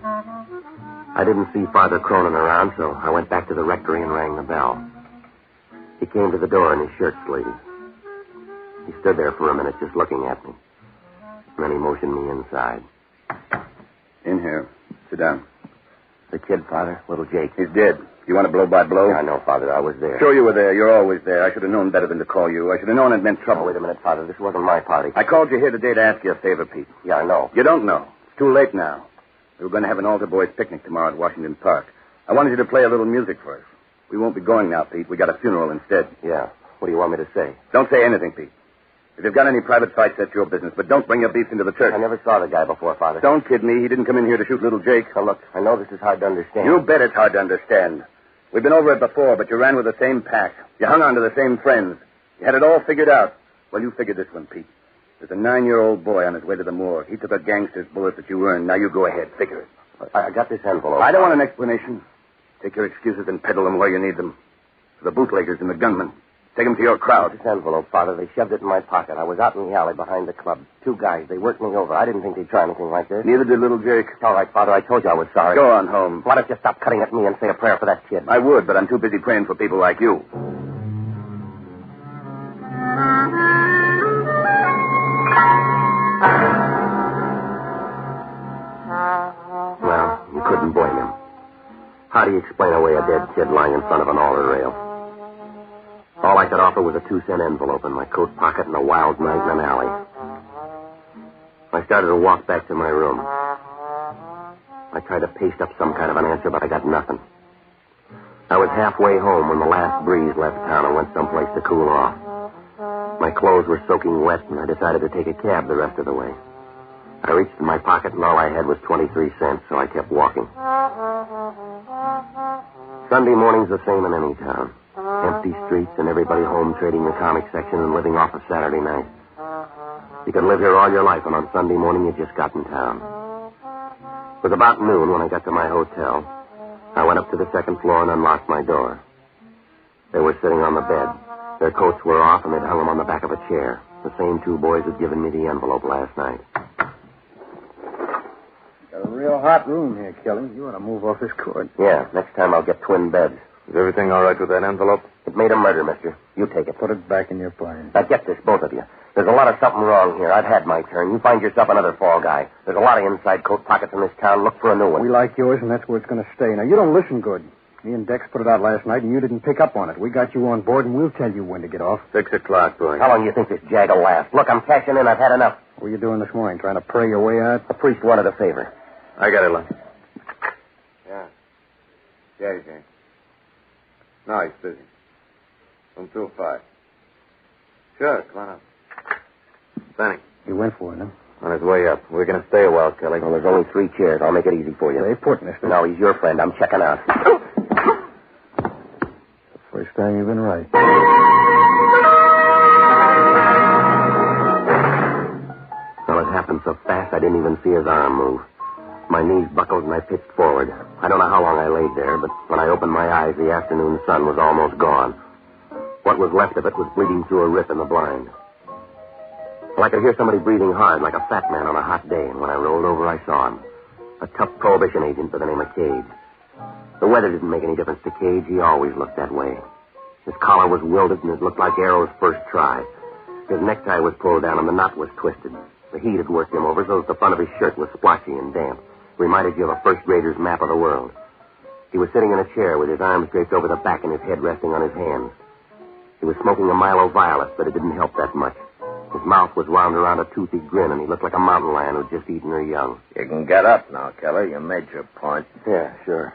I didn't see Father Cronin around, so I went back to the rectory and rang the bell. He came to the door in his shirt sleeves. He stood there for a minute just looking at me. And then he motioned me inside. In here. Sit down. The kid, Father, little Jake. He's dead. You want a blow-by-blow? Yeah, I know, Father. I was there. Sure you were there. You're always there. I should have known better than to call you. I should have known it meant trouble. Oh, wait a minute, Father. This wasn't my party. I called you here today to ask you a favor, Pete. Yeah, I know. You don't know. It's too late now. We were going to have an altar boys picnic tomorrow at Washington Park. I wanted you to play a little music for us. We won't be going now, Pete. We got a funeral instead. Yeah. What do you want me to say? Don't say anything, Pete. If you've got any private fights, that's your business. But don't bring your beef into the church. I never saw the guy before, Father. Don't kid me. He didn't come in here to shoot little Jake. Now, look, I know this is hard to understand. You bet it's hard to understand. We've been over it before, but you ran with the same pack. You hung on to the same friends. You had it all figured out. Well, you figured this one, Pete. There's a 9-year-old boy on his way to the morgue. He took a gangster's bullet that you earned. Now you go ahead. Figure it. I got this envelope. I don't want an explanation. Take your excuses and peddle them where you need them. For the bootleggers and the gunmen. Take them to your crowd. This envelope, Father, they shoved it in my pocket. I was out in the alley behind the club. 2 guys, they worked me over. I didn't think they'd try anything like this. Neither did little Jake. It's all right, Father. I told you I was sorry. Go on home. Why don't you stop cutting at me and say a prayer for that kid? I would, but I'm too busy praying for people like you. Well, you couldn't blame him. How do you explain away a dead kid lying in front of an altar rail? All I could offer was a 2-cent envelope in my coat pocket and a wild night in an alley. I started to walk back to my room. I tried to paste up some kind of an answer, but I got nothing. I was halfway home when the last breeze left town and went someplace to cool off. My clothes were soaking wet, and I decided to take a cab the rest of the way. I reached in my pocket, and all I had was 23 cents, so I kept walking. Sunday morning's the same in any town. Empty streets and everybody home trading the comic section and living off of Saturday night. You could live here all your life, and on Sunday morning you just got in town. It was about noon when I got to my hotel. I went up to the second floor and unlocked my door. They were sitting on the bed. Their coats were off, and they'd hung them on the back of a chair. The same 2 boys had given me the envelope last night. Got a real hot room here, Kelly. You ought to move off this cord. Yeah, next time I'll get twin beds. Is everything all right with that envelope? It made a murder, mister. You take it. Put it back in your plane. Now get this, both of you. There's a lot of something wrong here. I've had my turn. You find yourself another fall guy. There's a lot of inside coat pockets in this town. Look for a new one. We like yours, and that's where it's going to stay. Now, you don't listen good. Me and Dex put it out last night, and you didn't pick up on it. We got you on board, and we'll tell you when to get off. 6 o'clock, boy. How long do you think this jag will last? Look, I'm cashing in. I've had enough. What were you doing this morning, trying to pray your way out? The priest wanted a favor. I got it, Lon. Yeah. Yeah, he's in. No, he's busy. From 2 to 5. Sure, come on up. Benny. You went for it, huh? On his way up. We're going to stay a while, Kelly. Well, there's only 3 chairs. I'll make it easy for you. Stay put, mister. No, he's your friend. I'm checking out. First time you've been right. Well, it happened so fast I didn't even see his arm move. My knees buckled and I pitched forward. I don't know how long I laid there, but when I opened my eyes, the afternoon sun was almost gone. What was left of it was bleeding through a rip in the blind. Well, I could hear somebody breathing hard like a fat man on a hot day, and when I rolled over, I saw him. A tough prohibition agent by the name of Cage. The weather didn't make any difference to Cage. He always looked that way. His collar was wilted, and it looked like Arrow's first try. His necktie was pulled down, and the knot was twisted. The heat had worked him over so that the front of his shirt was splotchy and damp. Reminded you of a first grader's map of the world. He was sitting in a chair with his arms draped over the back and his head resting on his hands. He was smoking a Milo Violet, but it didn't help that much. His mouth was wound around a toothy grin, and he looked like a mountain lion who'd just eaten her young. You can get up now, Kelly. You made your point. Yeah, sure.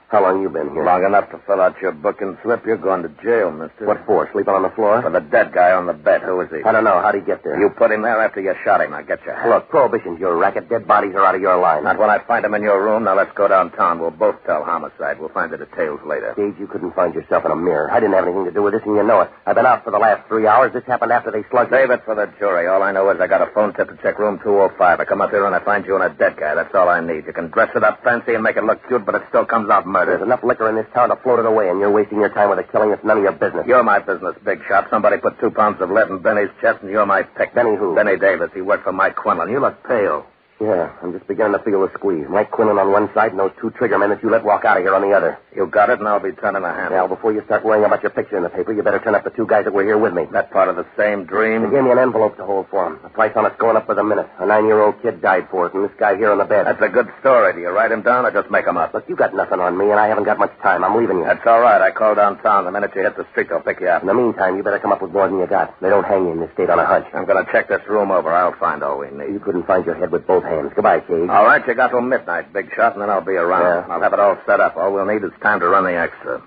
How long you been here? Long enough to fill out your booking slip. You're going to jail, mister. What for? Sleeping on the floor? For the dead guy on the bed. Who is he? I don't know. How'd he get there? You put him there after you shot him. Now get your hat. Look, Prohibition's your racket. Dead bodies are out of your line. Not when I find him in your room. Now let's go downtown. We'll both tell homicide. We'll find the details later. Gage, you couldn't find yourself in a mirror. I didn't have anything to do with this, and you know it. I've been out for the last 3 hours. This happened after they slugged me. Save it for the jury. All I know is I got a phone tip to check room 205. I come up here and I find you and a dead guy. That's all I need. You can dress it up fancy and make it look cute, but it still comes out murder. There's enough liquor in this town to float it away, and you're wasting your time with a killing that's none of your business. You're my business, big shot. Somebody put 2 pounds of lead in Benny's chest, and you're my pick. Benny who? Benny Davis. He worked for Mike Quinlan. You look pale. Yeah, I'm just beginning to feel the squeeze. Mike Quinlan on one side and those 2 trigger men that you let walk out of here on the other. You got it, and I'll be turning a handle. Now, before you start worrying about your picture in the paper, you better turn up the 2 guys that were here with me. That part of the same dream? They gave me an envelope to hold for them. The price on it's going up by the minute. A 9-year-old kid died for it, and this guy here on the bed. That's a good story. Do you write him down or just make him up? Look, you got nothing on me, and I haven't got much time. I'm leaving you. That's all right. I call downtown. The minute you hit the street, they'll pick you up. In the meantime, you better come up with more than you got. They don't hang you in this state on a hunch. I'm going to check this room over. I'll find all we need. You couldn't find your head with both hands. Goodbye, Cage. All right, you got till midnight, big shot, and then I'll be around. Yeah. I'll have it all set up. All we'll need is time to run the extra.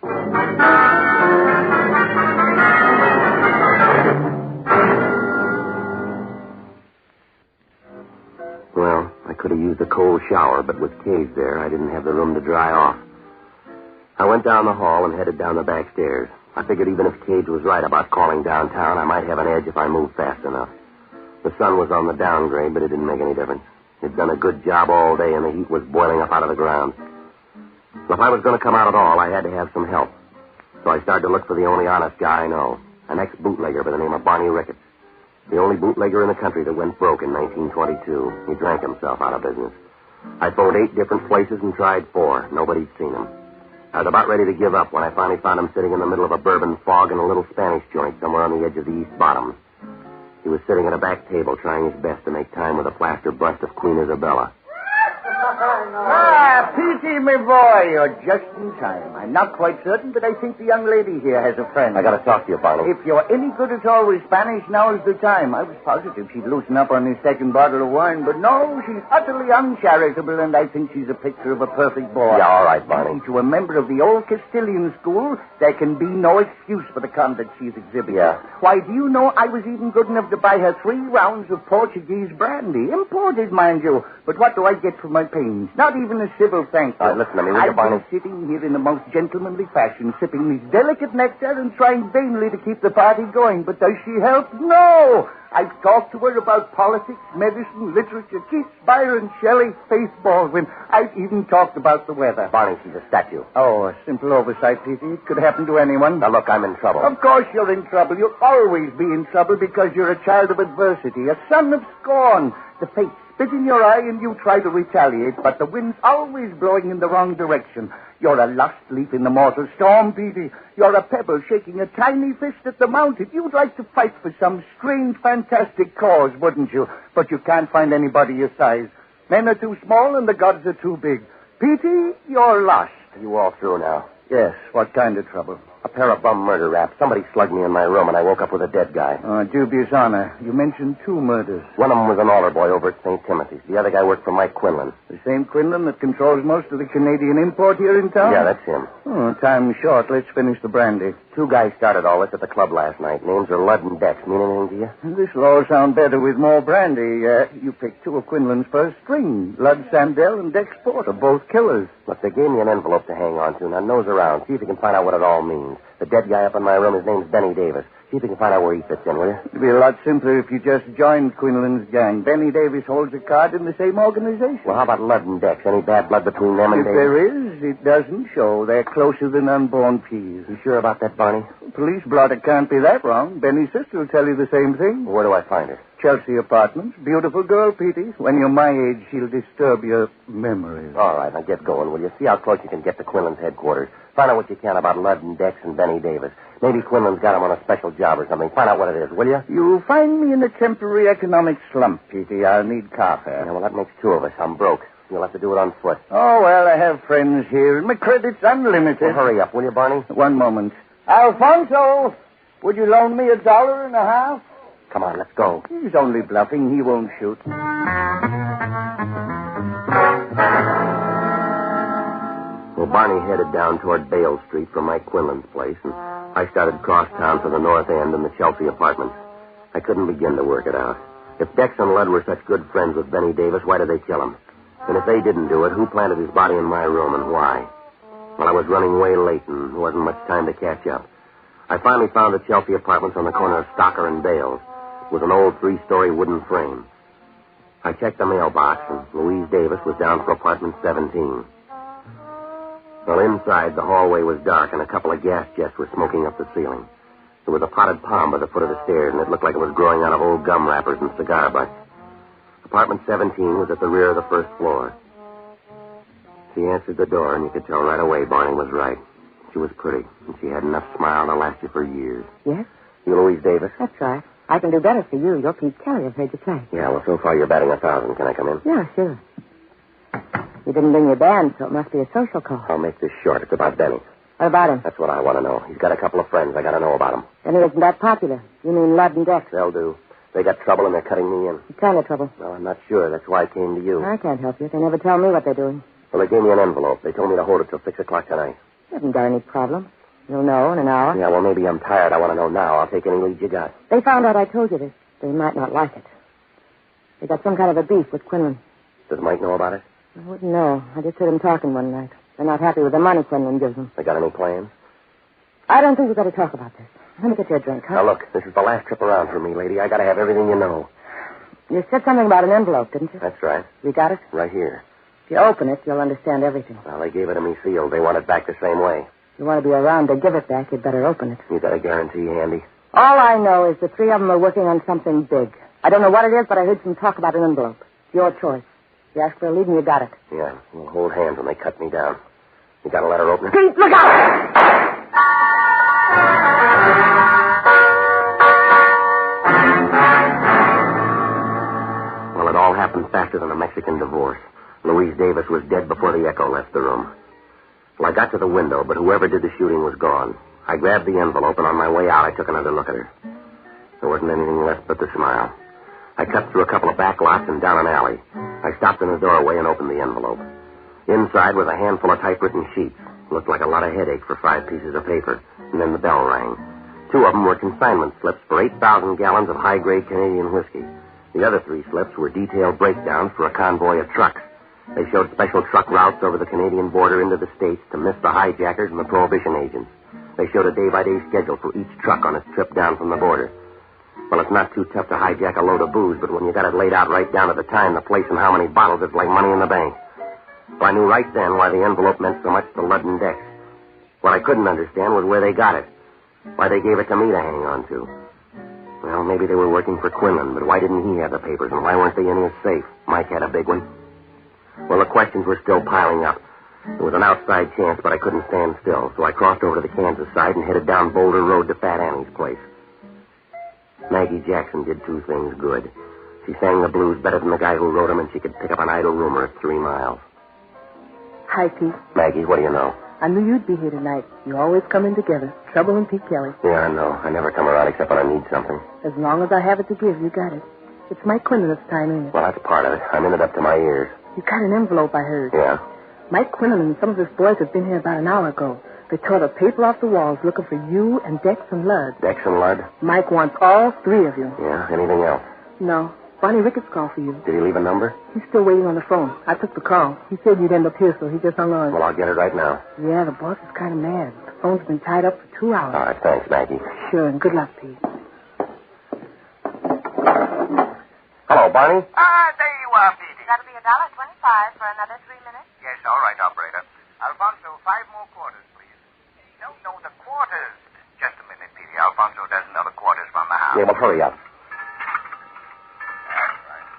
Well, I could have used a cold shower, but with Cage there, I didn't have the room to dry off. I went down the hall and headed down the back stairs. I figured even if Cage was right about calling downtown, I might have an edge if I moved fast enough. The sun was on the downgrade, but it didn't make any difference. It'd done a good job all day, and the heat was boiling up out of the ground. If I was going to come out at all, I had to have some help. So I started to look for the only honest guy I know, an ex-bootlegger by the name of Barney Ricketts. The only bootlegger in the country that went broke in 1922. He drank himself out of business. I phoned 8 different places and tried 4. Nobody'd seen him. I was about ready to give up when I finally found him sitting in the middle of a bourbon fog in a little Spanish joint somewhere on the edge of the East Bottoms. He was sitting at a back table trying his best to make time with a plaster bust of Queen Isabella. P.T., my boy, you're just in time. I'm not quite certain, but I think the young lady here has a friend. I got to talk to you, Barney. If you're any good at all with Spanish, now's the time. I was positive she'd loosen up on this second bottle of wine, but no, she's utterly uncharitable, and I think she's a picture of a perfect boy. Yeah, all right, Barney. To a member of the old Castilian school, there can be no excuse for the conduct she's exhibiting. Yeah. Why, do you know I was even good enough to buy her 3 rounds of Portuguese brandy, imported, mind you. But what do I get for my pains? Not even a civil thank you. All right, listen to me, will you, I've Barney? been sitting here in the most gentlemanly fashion, sipping this delicate nectar and trying vainly to keep the party going. But does she help? No! I've talked to her about politics, medicine, literature, Keats, Byron, Shelley, Faith Baldwin. I've even talked about the weather. Barney, she's a statue. Oh, a simple oversight, P.T. It could happen to anyone. Now, look, I'm in trouble. Of course you're in trouble. You'll always be in trouble because you're a child of adversity, a son of scorn. The fates spit in your eye and you try to retaliate, but the wind's always blowing in the wrong direction. You're a lost leaf in the mortal storm, Petey. You're a pebble shaking a tiny fist at the mountain. You'd like to fight for some strange, fantastic cause, wouldn't you? But you can't find anybody your size. Men are too small and the gods are too big. Petey, you're lost. Are you all through now? Yes, what kind of trouble? A pair of bum murder raps. Somebody slugged me in my room, and I woke up with a dead guy. Dubious honor. You mentioned 2 murders. One of them was an altar boy over at St. Timothy's. The other guy worked for Mike Quinlan. The same Quinlan that controls most of the Canadian import here in town? Yeah, that's him. Time's short. Let's finish the brandy. 2 guys started all this at the club last night. Names are Ludd and Dex. Mean anything to you? This'll all sound better with more brandy. You picked 2 of Quinlan's first string. Ludd Sandell and Dex Porter, both killers. Look, they gave me an envelope to hang on to. Now, nose around. See if you can find out what it all means. The dead guy up in my room, his name's Benny Davis. See if you can find out where he fits in, will you? It'd be a lot simpler if you just joined Quinlan's gang. Benny Davis holds a card in the same organization. Well, how about Ludd and Dex? Any bad blood between them and If Davis? there is, it doesn't show. They're closer than unborn peas. You sure about that, Barney? Police blotter can't be that wrong. Benny's sister will tell you the same thing. Where do I find her? Chelsea Apartments. Beautiful girl, Petey. When you're my age, she'll disturb your memories. All right, now get going, will you? See how close you can get to Quinlan's headquarters. Find out what you can about Ludd and Dex and Benny Davis. Maybe Quinlan's got him on a special job or something. Find out what it is, will you? You'll find me in a temporary economic slump, Petey. I'll need car fare. Yeah, well, that makes 2 of us. I'm broke. You'll have to do it on foot. Oh, well, I have friends here, and my credit's unlimited. Well, hurry up, will you, Barney? One moment. Alfonso, would you loan me $1.50? Come on, let's go. He's only bluffing. He won't shoot. Well, Barney headed down toward Bale Street from Mike Quinlan's place, and I started cross town for the North End and the Chelsea apartments. I couldn't begin to work it out. If Dex and Ludd were such good friends with Benny Davis, why did they kill him? And if they didn't do it, who planted his body in my room and why? Well, I was running way late, and there wasn't much time to catch up. I finally found the Chelsea apartments on the corner of Stocker and Bales, with an old 3-story wooden frame. I checked the mailbox, and Louise Davis was down for apartment 17. Well, inside, the hallway was dark, and a couple of gas jets were smoking up the ceiling. There was a potted palm by the foot of the stairs, and it looked like it was growing out of old gum wrappers and cigar butts. Apartment 17 was at the rear of the first floor. She answered the door, and you could tell right away Barney was right. She was pretty, and she had enough smile to last you for years. Yes? You Louise Davis? That's right. I can do better for you. You're Pete Kelly. I've heard you play. Yeah, well, so far you're batting 1,000. Can I come in? Yeah, sure. You didn't bring your band, so it must be a social call. I'll make this short. It's about Benny. What about him? That's what I want to know. He's got a couple of friends. I got to know about him. Benny isn't that popular. You mean Ludd and Dex? They'll do. They got trouble, and they're cutting me in. What kind of trouble? Well, I'm not sure. That's why I came to you. I can't help you. They never tell me what they're doing. Well, they gave me an envelope. They told me to hold it till 6 o'clock tonight. You haven't got any problem. You'll know in an hour. Yeah, well, maybe I'm tired. I want to know now. I'll take any lead you got. They found out I told you this. They might not like it. They got some kind of a beef with Quinlan. Does Mike know about it? I wouldn't know. I just heard him talking one night. They're not happy with the money Quinlan gives them. They got any plans? I don't think we've got to talk about this. Let me get you a drink, huh? Now, look, this is the last trip around for me, lady. I got to have everything you know. You said something about an envelope, didn't you? That's right. You got it? Right here. If you open it, you'll understand everything. Well, they gave it to me sealed. They want it back the same way. If you want to be around to give it back, you'd better open it. You got a guarantee handy? All I know is the three of them are working on something big. I don't know what it is, but I heard some talk about an envelope. It's your choice. You asked for a lead and you got it. Yeah, we'll hold hands when they cut me down. You got a letter opener? Pete, look out! Well, it all happened faster than a Mexican divorce. Louise Davis was dead before the echo left the room. Well, I got to the window, but whoever did the shooting was gone. I grabbed the envelope, and on my way out, I took another look at her. There wasn't anything left but the smile. I cut through a couple of back lots and down an alley. I stopped in the doorway and opened the envelope. Inside was a handful of typewritten sheets. Looked like a lot of headache for 5 pieces of paper. And then the bell rang. 2 of them were consignment slips for 8,000 gallons of high-grade Canadian whiskey. The other 3 slips were detailed breakdowns for a convoy of trucks. They showed special truck routes over the Canadian border into the States to miss the hijackers and the prohibition agents. They showed a day-by-day schedule for each truck on its trip down from the border. Well, it's not too tough to hijack a load of booze, but when you got it laid out right down to the time, the place, and how many bottles, it's like money in the bank. So I knew right then why the envelope meant so much to Ludd and Dex. What I couldn't understand was where they got it. Why they gave it to me to hang on to. Well, maybe they were working for Quinlan, but why didn't he have the papers, and why weren't they in his safe? Mike had a big one. Well, the questions were still piling up. There was an outside chance, but I couldn't stand still, so I crossed over to the Kansas side and headed down Boulder Road to Fat Annie's place. Maggie Jackson did 2 things good. She sang the blues better than the guy who wrote them, and she could pick up an idle rumor at 3 miles. Hi, Pete. Maggie, what do you know? I knew you'd be here tonight. You always come in together. Trouble and Pete Kelly. Yeah, I know. I never come around except when I need something. As long as I have it to give, you got it. It's Mike Quinlan that's time in. Well, that's part of it. I'm in it up to my ears. You got an envelope, I heard. Yeah? Mike Quinlan and some of his boys have been here about an hour ago. They tore the paper off the walls looking for you and Dex and Ludd. Dex and Ludd? Mike wants all 3 of you. Yeah? Anything else? No. Bonnie Ricketts called for you. Did he leave a number? He's still waiting on the phone. I took the call. He said you'd end up here, so he just hung on. Well, I'll get it right now. Yeah, the boss is kind of mad. The phone's been tied up for 2 hours. All right, thanks, Maggie. Sure, and good luck, Pete. Hello, Barney? There you are, Petey. That'll be $1.25 for another 3 minutes. Yes, all right, operator. Alfonso, 5 more quarters, please. No, the quarters. Just a minute, Petey. Alfonso doesn't know the quarters from the house. Yeah, well, hurry up. That's right.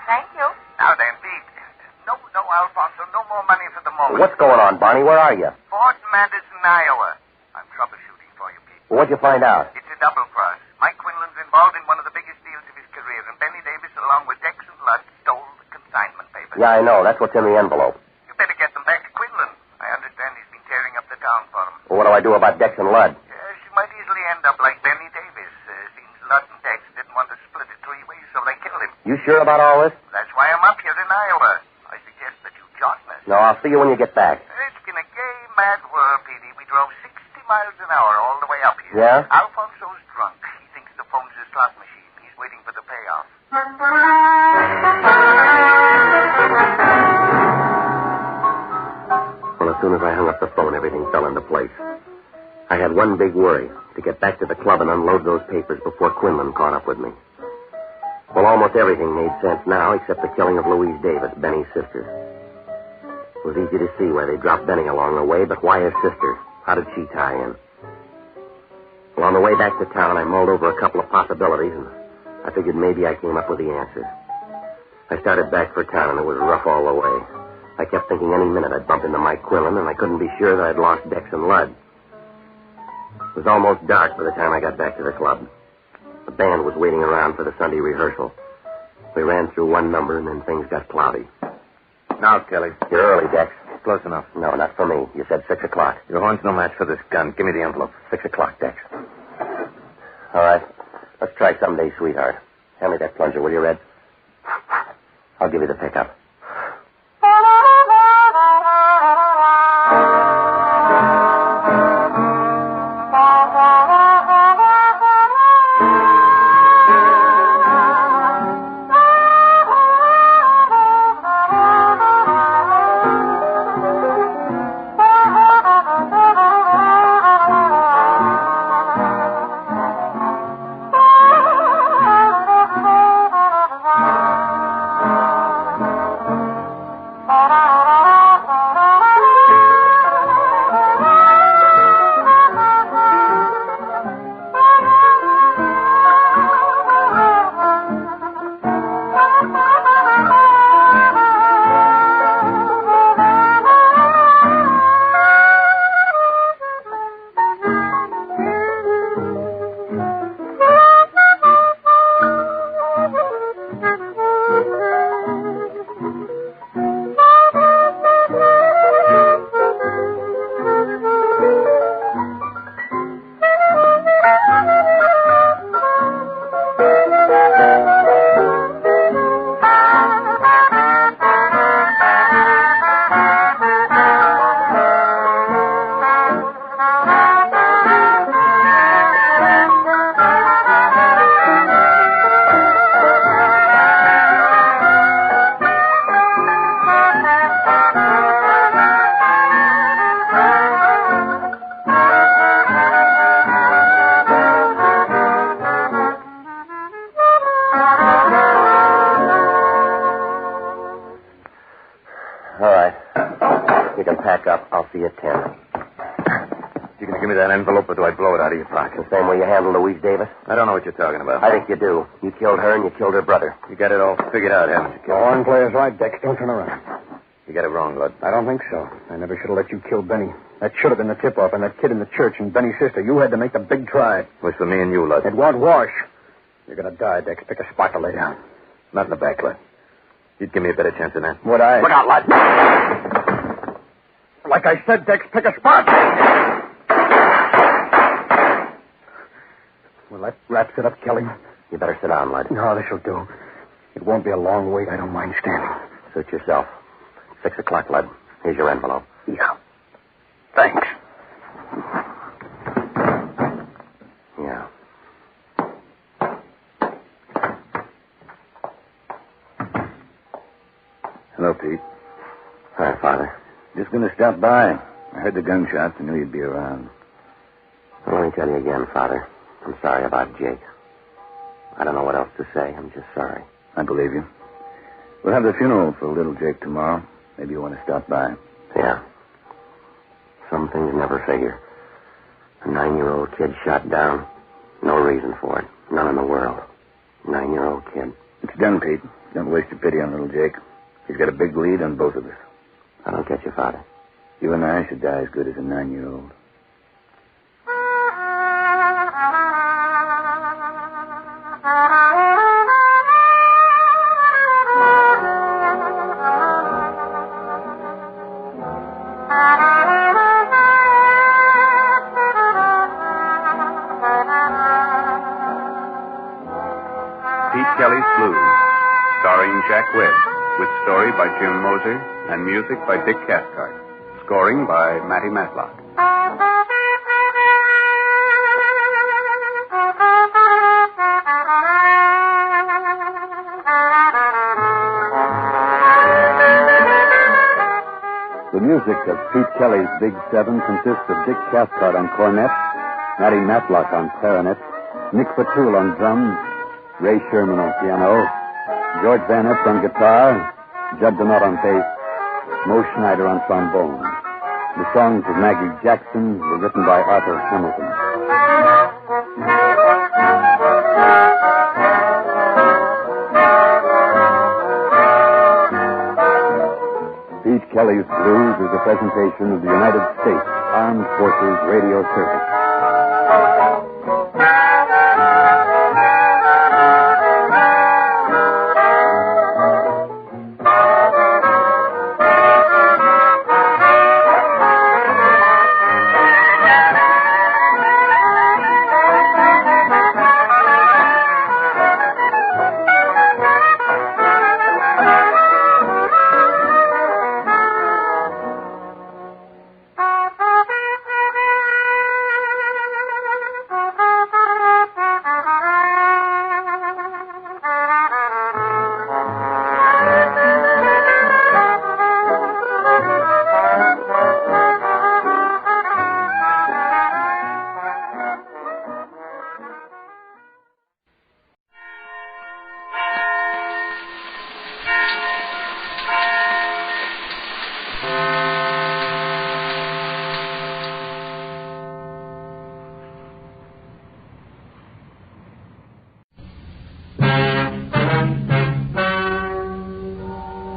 Thank you. Now then, Pete. No, Alfonso, no more money for the moment. What's going on, Barney? Where are you? Fort Madison, Iowa. I'm troubleshooting for you, Pete. Well, what'd you find out? It's a double cross. Mike Quinlan's involved in one of the biggest deals of his career, and Benny Davis, along with Dex and Yeah, I know. That's what's in the envelope. You better get them back to Quinlan. I understand he's been tearing up the town for them. Well, what do I do about Dex and Ludd? She might easily end up like Benny Davis. Seems Ludd and Dex didn't want to split it 3 ways, so they killed him. You sure about all this? That's why I'm up here in Iowa. I suggest that you join us. No, I'll see you when you get back. It's been a gay, mad world, Petey. We drove 60 miles an hour all the way up here. Yeah? Alfonso's drunk. He thinks the phone's a slot machine. He's waiting for the payoff. Well, as soon as I hung up the phone, everything fell into place. I had one big worry, to get back to the club and unload those papers before Quinlan caught up with me. Well, almost everything made sense now, except the killing of Louise Davis, Benny's sister. It was easy to see why they dropped Benny along the way, but why his sister? How did she tie in? Well, on the way back to town, I mulled over a couple of possibilities, and I figured maybe I came up with the answer. I started back for town, and it was rough all the way. I kept thinking any minute I'd bump into Mike Quinlan, and I couldn't be sure that I'd lost Dex and Ludd. It was almost dark by the time I got back to the club. The band was waiting around for the Sunday rehearsal. We ran through one number, and then things got cloudy. Now, Kelly. You're early, Dex. Close enough. No, not for me. You said 6 o'clock. Your horn's no match for this gun. Give me the envelope. 6 o'clock, Dex. All right. Let's try someday, sweetheart. Hand me that plunger, will you, Red? I'll give you the pickup. Pack up. I'll see you at 10. You gonna give me that envelope, or do I blow it out of your pocket? The same way you handled Louise Davis? I don't know what you're talking about. I think you do. You killed her and you killed her brother. You got it all figured out, haven't you, The horn player's right, Dex. Don't turn around. You got it wrong, Lud. I don't think so. I never should have let you kill Benny. That should have been the tip-off, and that kid in the church and Benny's sister. You had to make the big try. It was for me and you, Lud. It won't wash. You're gonna die, Dex. Pick a spot to lay down. Not in the back, Lud. You'd give me a better chance than that. Would I? Look out, Lud. Like I said, Dex, pick a spot. Well, that wraps it up, Kelly. You better sit down, Lud. No, this'll do. It won't be a long wait. I don't mind standing. Suit yourself. 6 o'clock, Lud. Here's your envelope. Yeah. Thanks. Yeah. Hello, Pete. Hi, Father. Just going to stop by. I heard the gunshots and knew you'd be around. Well, let me tell you again, Father. I'm sorry about Jake. I don't know what else to say. I'm just sorry. I believe you. We'll have the funeral for little Jake tomorrow. Maybe you want to stop by. Yeah. Some things never figure. A 9-year-old kid shot down. No reason for it. None in the world. 9-year-old kid. It's done, Pete. Don't waste your pity on little Jake. He's got a big lead on both of us. I don't get you, Father. You and I should die as good as a 9-year-old. with story by Jim Moser and music by Dick Cathcart. Scoring by Matty Matlock. The music of Pete Kelly's Big Seven consists of Dick Cathcart on cornet, Matty Matlock on clarinet, Nick Fatul on drums, Ray Sherman on piano, George Van Epps on guitar, Judd Donat on bass, Mo Schneider on trombone. The songs of Maggie Jackson were written by Arthur Hamilton. Pete Kelly's Blues is a presentation of the United States Armed Forces Radio Service.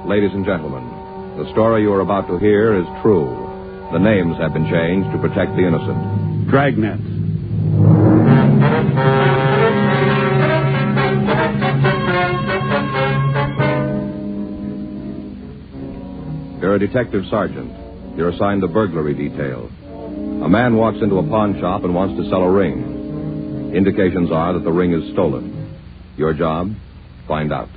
Ladies and gentlemen, the story you are about to hear is true. The names have been changed to protect the innocent. Dragnet. You're a detective sergeant. You're assigned the burglary detail. A man walks into a pawn shop and wants to sell a ring. Indications are that the ring is stolen. Your job? Find out.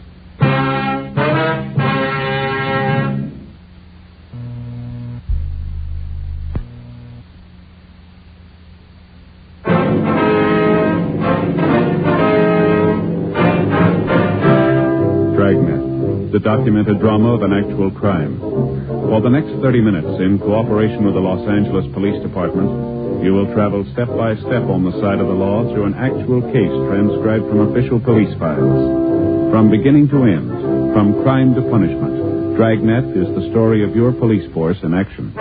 The documented drama of an actual crime. For the next 30 minutes, in cooperation with the Los Angeles Police Department, you will travel step by step on the side of the law through an actual case transcribed from official police files. From beginning to end, from crime to punishment, Dragnet is the story of your police force in action.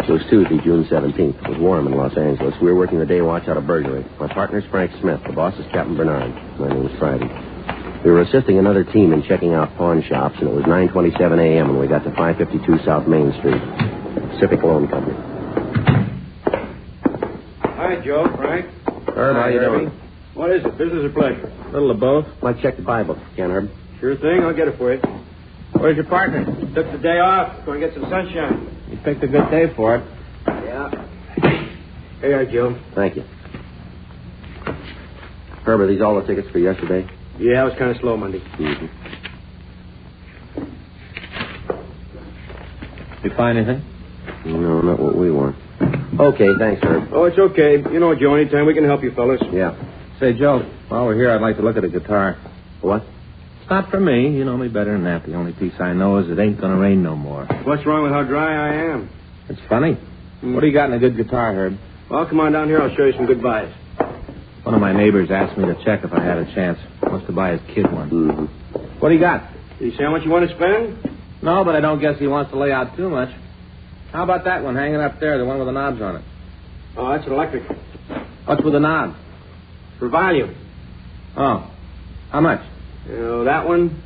It was Tuesday, June 17th. It was warm in Los Angeles. We were working the day watch out of burglary. My partner's Frank Smith. The boss is Captain Bernard. My name is Friday. We were assisting another team in checking out pawn shops, and it was 9:27 a.m. when we got to 552 South Main Street. Pacific Loan Company. Hi, Joe, Frank. Herb, how you doing? What is it, business or pleasure? A little of both. Might check the Bible, can Herb? Sure thing, I'll get it for you. Where's your partner? Took the day off, going to get some sunshine. You picked a good day for it. Yeah. Here you are, Joe. Thank you. Herb, are these all the tickets for yesterday? Yeah, it was kind of slow Monday. Mm-hmm. You find anything? No, not what we want. Okay, thanks, Herb. Oh, it's okay. You know, Joe, anytime we can help you fellas. Yeah. Say, Joe, while we're here, I'd like to look at a guitar. What? It's not for me. You know me better than that. The only piece I know is it ain't gonna rain no more. What's wrong with how dry I am? It's funny. What do you got in a good guitar, Herb? Well, come on down here. I'll show you some good buys. One of my neighbors asked me to check if I had a chance. Wants to buy his kid one. Mm-hmm. What do you got? Did he say how much you want to spend? No, but I don't guess he wants to lay out too much. How about that one hanging up there, the one with the knobs on it? Oh, that's an electric. What's with the knobs? For volume. Oh. How much? You know, that one,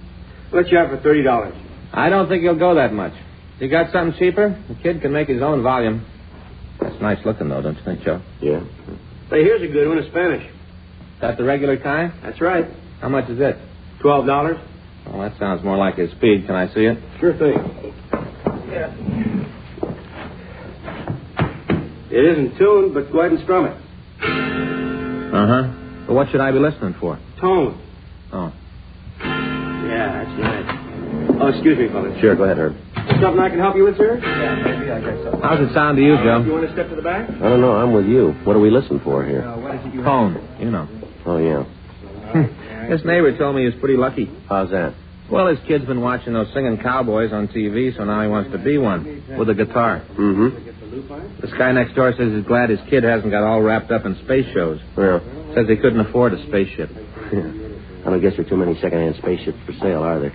I'll let you have for $30. I don't think he'll go that much. You got something cheaper? The kid can make his own volume. That's nice looking, though, don't you think, Joe? Yeah. Hey, here's a good one in Spanish. That the regular kind? That's right. How much is it? $12. Oh, that sounds more like his speed. Can I see it? Sure thing. Yeah. It isn't tuned, but go ahead and strum it. Uh-huh. But what should I be listening for? Tone. Oh. Yeah, that's nice. Oh, excuse me, fellas. Sure, go ahead, Herb. Something I can help you with, sir? Yeah, maybe. I guess so. How's it sound to you, Joe? You want to step to the back? I don't know. I'm with you. What do we listen for here? What is it you Phone, you know. Oh, yeah. This neighbor told me he was pretty lucky. How's that? Well, his kid's been watching those singing cowboys on TV, so now he wants to be one with a guitar. Mm-hmm. This guy next door says he's glad his kid hasn't got all wrapped up in space shows. Yeah. Says he couldn't afford a spaceship. I don't guess there are too many second-hand spaceships for sale, are there?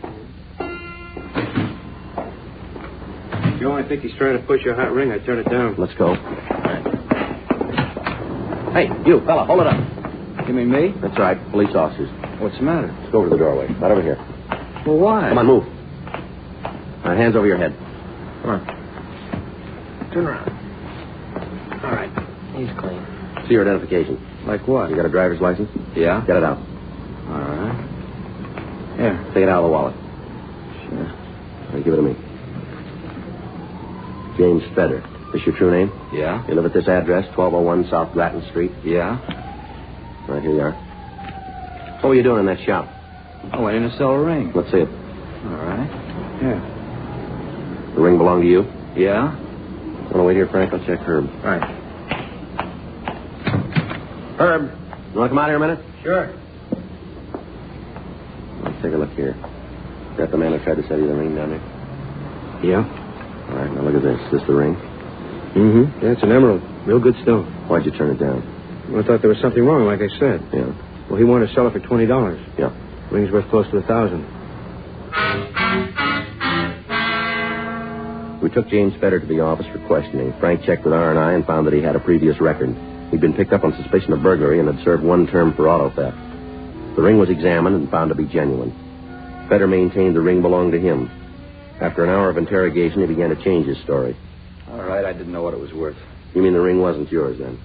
Joe, I think he's trying to push your hot ring. I turn it down. Let's go. Hey, you, fella, hold it up. You mean me? That's right. Police officers. What's the matter? Let's go over to the doorway. Right over here. Well, why? Come on, move. All right, hands over your head. Come on. Turn around. All right. He's clean. See your identification. Like what? You got a driver's license? Yeah. Get it out. All right. Here. Take it out of the wallet. Sure. All right, give it to me. James Feder. This your true name? Yeah. You live at this address, 1201 South Grattan Street? Yeah. Right, here you are. What were you doing in that shop? I went in to sell a ring. Let's see it. All right. Here. The ring belong to you? Yeah. Want to wait here, Frank? I'll check Herb. Right. Herb, you want to come out here a minute? Sure. Let's take a look here. Is that the man who tried to sell you the ring down there? Yeah. All right, now look at this. Is this the ring? Mm-hmm. Yeah, it's an emerald. Real good stone. Why'd you turn it down? Well, I thought there was something wrong, like I said. Yeah. Well, he wanted to sell it for $20. Yeah. Ring's worth close to $1,000. We took James Feder to the office for questioning. Frank checked with R&I and found that he had a previous record. He'd been picked up on suspicion of burglary and had served one term for auto theft. The ring was examined and found to be genuine. Feder maintained the ring belonged to him. After an hour of interrogation, he began to change his story. All right, I didn't know what it was worth. You mean the ring wasn't yours, then?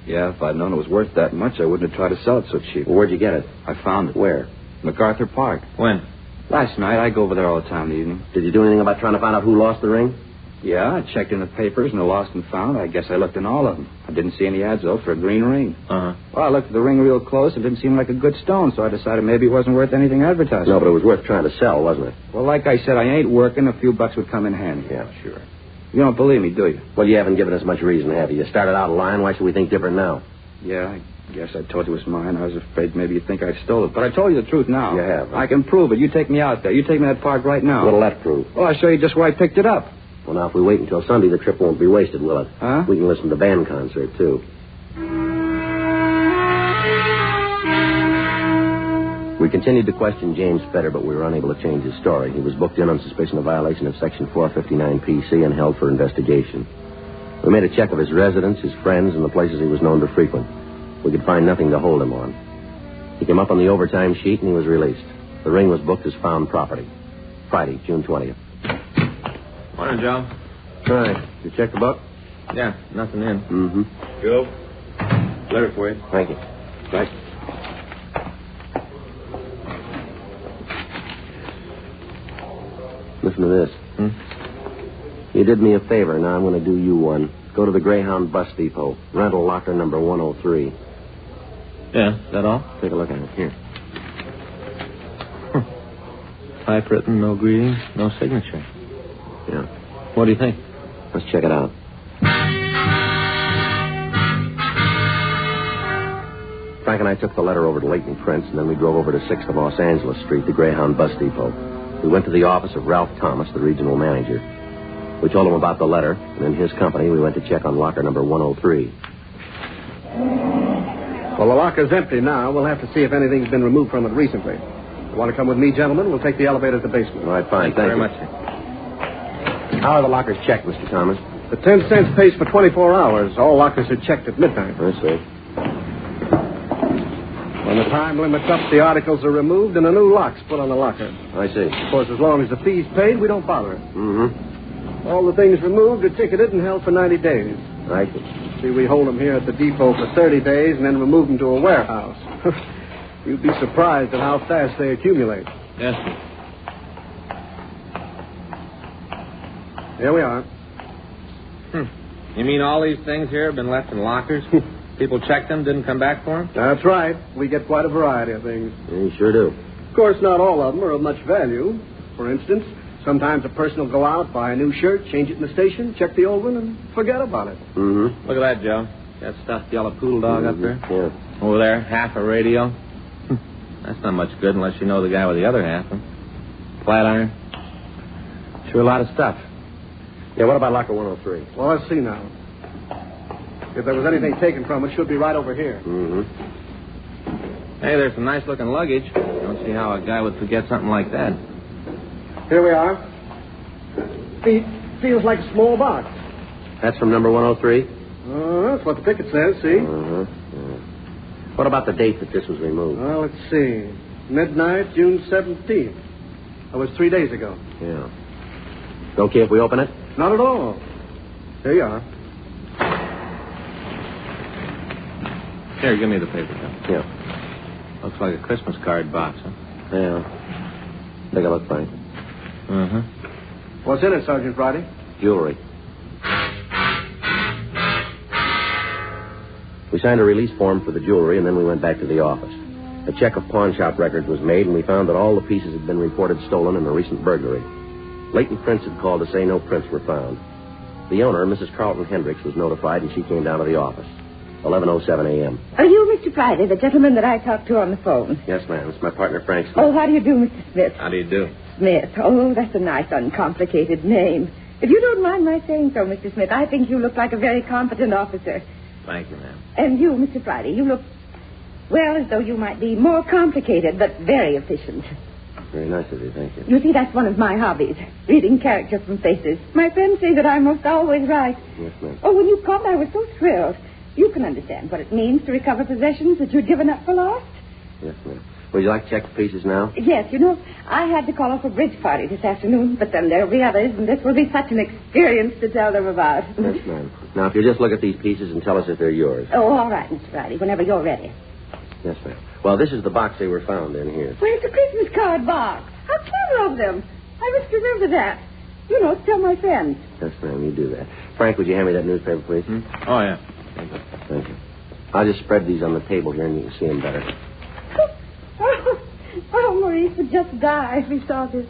Yeah, if I'd known it was worth that much, I wouldn't have tried to sell it so cheap. Well, where'd you get it? I found it. Where? MacArthur Park. When? Last night. I go over there all the time in the evening. Did you do anything about trying to find out who lost the ring? Yeah, I checked in the papers and the lost and found. I guess I looked in all of them. I didn't see any ads, though, for a green ring. Uh-huh. Well, I looked at the ring real close. It didn't seem like a good stone, so I decided maybe it wasn't worth anything advertised. No, but it was worth trying to sell, wasn't it? Well, like I said, I ain't working. A few bucks would come in handy. Yeah, sure. You don't believe me, do you? Well, you haven't given us much reason, have you? You started out lying. Why should we think different now? Yeah, I guess I told you it was mine. I was afraid maybe you'd think I stole it. But I told you the truth now. You have. Huh? I can prove it. You take me out there. You take me to that park right now. What'll that prove? Well, I'll show you just where I picked it up. Well, now, if we wait until Sunday, the trip won't be wasted, will it? Huh? We can listen to the band concert, too. We continued to question James Feder, but we were unable to change his story. He was booked in on suspicion of violation of Section 459 PC and held for investigation. We made a check of his residence, his friends, and the places he was known to frequent. We could find nothing to hold him on. He came up on the overtime sheet, and he was released. The ring was booked as found property. Friday, June 20th. Morning, Joe. All right. You check the book? Yeah, nothing in. Mm-hmm. Joe, letter for you. Thank you. Right. Listen to this. You did me a favor. Now I'm going to do you one. Go to the Greyhound bus depot. Rental locker number 103. Yeah, is that all? Take a look at it. Here. Typewritten, no greeting, no signature. Yeah. What do you think? Let's check it out. Frank and I took the letter over to Leighton Prince, and then we drove over to 6th of Los Angeles Street, the Greyhound bus depot. We went to the office of Ralph Thomas, the regional manager. We told him about the letter, and in his company, we went to check on locker number 103. Well, the locker's empty now. We'll have to see if anything's been removed from it recently. You want to come with me, gentlemen? We'll take the elevator to the basement. All right, fine. Thank you very much, sir. How are the lockers checked, Mr. Thomas? The 10 cents pays for 24 hours. All lockers are checked at midnight. I see. When the time limit's up, the articles are removed and a new lock's put on the locker. I see. Of course, as long as the fee's paid, we don't bother it. Mm-hmm. All the things removed are ticketed and held for 90 days. I see. See, we hold them here at the depot for 30 days and then remove them to a warehouse. You'd be surprised at how fast they accumulate. Yes, sir. Here we are. You mean all these things here have been left in lockers? People checked them, didn't come back for them? That's right. We get quite a variety of things. Yeah, you sure do. Of course, not all of them are of much value. For instance, sometimes a person will go out, buy a new shirt, change it in the station, check the old one, and forget about it. Mm-hmm. Look at that, Joe. That stuffed yellow poodle dog up there. Yeah. Over there, half a radio. That's not much good unless you know the guy with the other half. Huh? Flat iron. Sure a lot of stuff. Yeah, what about locker 103? Well, let's see now. If there was anything taken from it, it should be right over here. Mm-hmm. Hey, there's some nice-looking luggage. Don't see how a guy would forget something like that. Here we are. Feels like a small box. That's from number 103? That's what the ticket says, see? Uh-huh. Yeah. What about the date that this was removed? Well, let's see. Midnight, June 17th. That was 3 days ago. Yeah. It's okay if we open it? Not at all. Here you are. Here, give me the paper, Joe. Yeah. Looks like a Christmas card box, huh? Yeah. Take a look, Frank. Uh-huh. What's in it, Sergeant Friday? Jewelry. We signed a release form for the jewelry, and then we went back to the office. A check of pawn shop records was made, and we found that all the pieces had been reported stolen in a recent burglary. Leighton Prince had called to say no prints were found. The owner, Mrs. Carlton Hendricks, was notified, and she came down to the office. 11:07 a.m. Are you Mr. Friday, the gentleman that I talked to on the phone? Yes, ma'am. It's my partner, Frank Smith. Oh, how do you do, Mr. Smith? How do you do? Smith. Oh, that's a nice, uncomplicated name. If you don't mind my saying so, Mr. Smith, I think you look like a very competent officer. Thank you, ma'am. And you, Mr. Friday, you look, well, as though you might be more complicated, but very efficient. Very nice of you, thank you. You see, that's one of my hobbies, reading character from faces. My friends say that I'm most always right. Yes, ma'am. Oh, when you called, I was so thrilled. You can understand what it means to recover possessions that you'd given up for lost? Yes, ma'am. Would you like to check the pieces now? Yes, you know, I had to call off a bridge party this afternoon, but then there'll be others, and this will be such an experience to tell them about. Yes, ma'am. Now, if you just look at these pieces and tell us if they're yours. Oh, all right, Mr. Friday, whenever you're ready. Yes, ma'am. Well, this is the box they were found in here. Well, it's a Christmas card box. How clever of them. I must remember that. You know, tell my friends. Yes, ma'am, you do that. Frank, would you hand me that newspaper, please? Oh, yeah. Thank you. I'll just spread these on the table here and you can see them better. Oh, Maurice would just die if he saw this.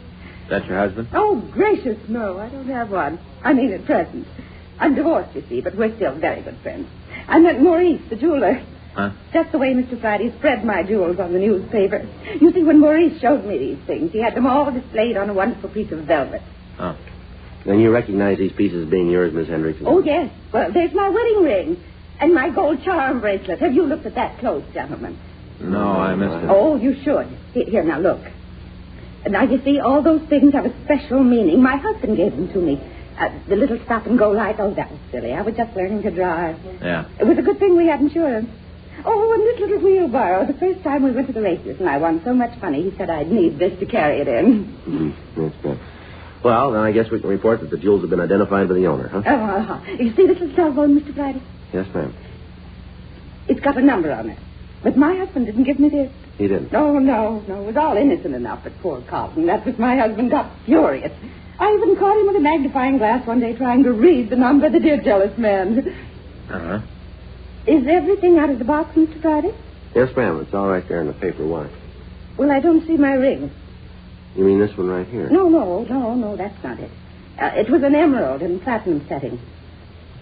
That's your husband? Oh, gracious, no, I don't have one. I mean, at present. I'm divorced, you see, but we're still very good friends. I met Maurice, the jeweler. Huh? Just the way Mr. Friday spread my jewels on the newspaper. You see, when Maurice showed me these things, he had them all displayed on a wonderful piece of velvet. Oh. Then you recognize these pieces as being yours, Miss Hendricks? Oh, yes. Well, there's my wedding ring and my gold charm bracelet. Have you looked at that close, gentlemen? No, I missed it. Oh, you should. Here, now, look. Now, you see, all those things have a special meaning. My husband gave them to me. The little stop-and-go light. Oh, that was silly. I was just learning to drive. Yeah. It was a good thing we had insurance. Oh, and this little wheelbarrow. The first time we went to the races and I won so much money, he said I'd need this to carry it in. Yes, ma'am. Well, then I guess we can report that the jewels have been identified by the owner, huh? Oh, you see this little cell phone, Mr. Friday? Yes, ma'am. It's got a number on it. But my husband didn't give me this. He didn't? No. It was all innocent enough, but poor Carlton. That's what my husband got furious. I even caught him with a magnifying glass one day trying to read the number, the dear jealous man. Uh-huh. Is everything out of the box, Mr. Friday? Yes, ma'am. It's all right there in the paper. Why? Well, I don't see my ring. You mean this one right here? No, that's not it. It was an emerald in platinum setting.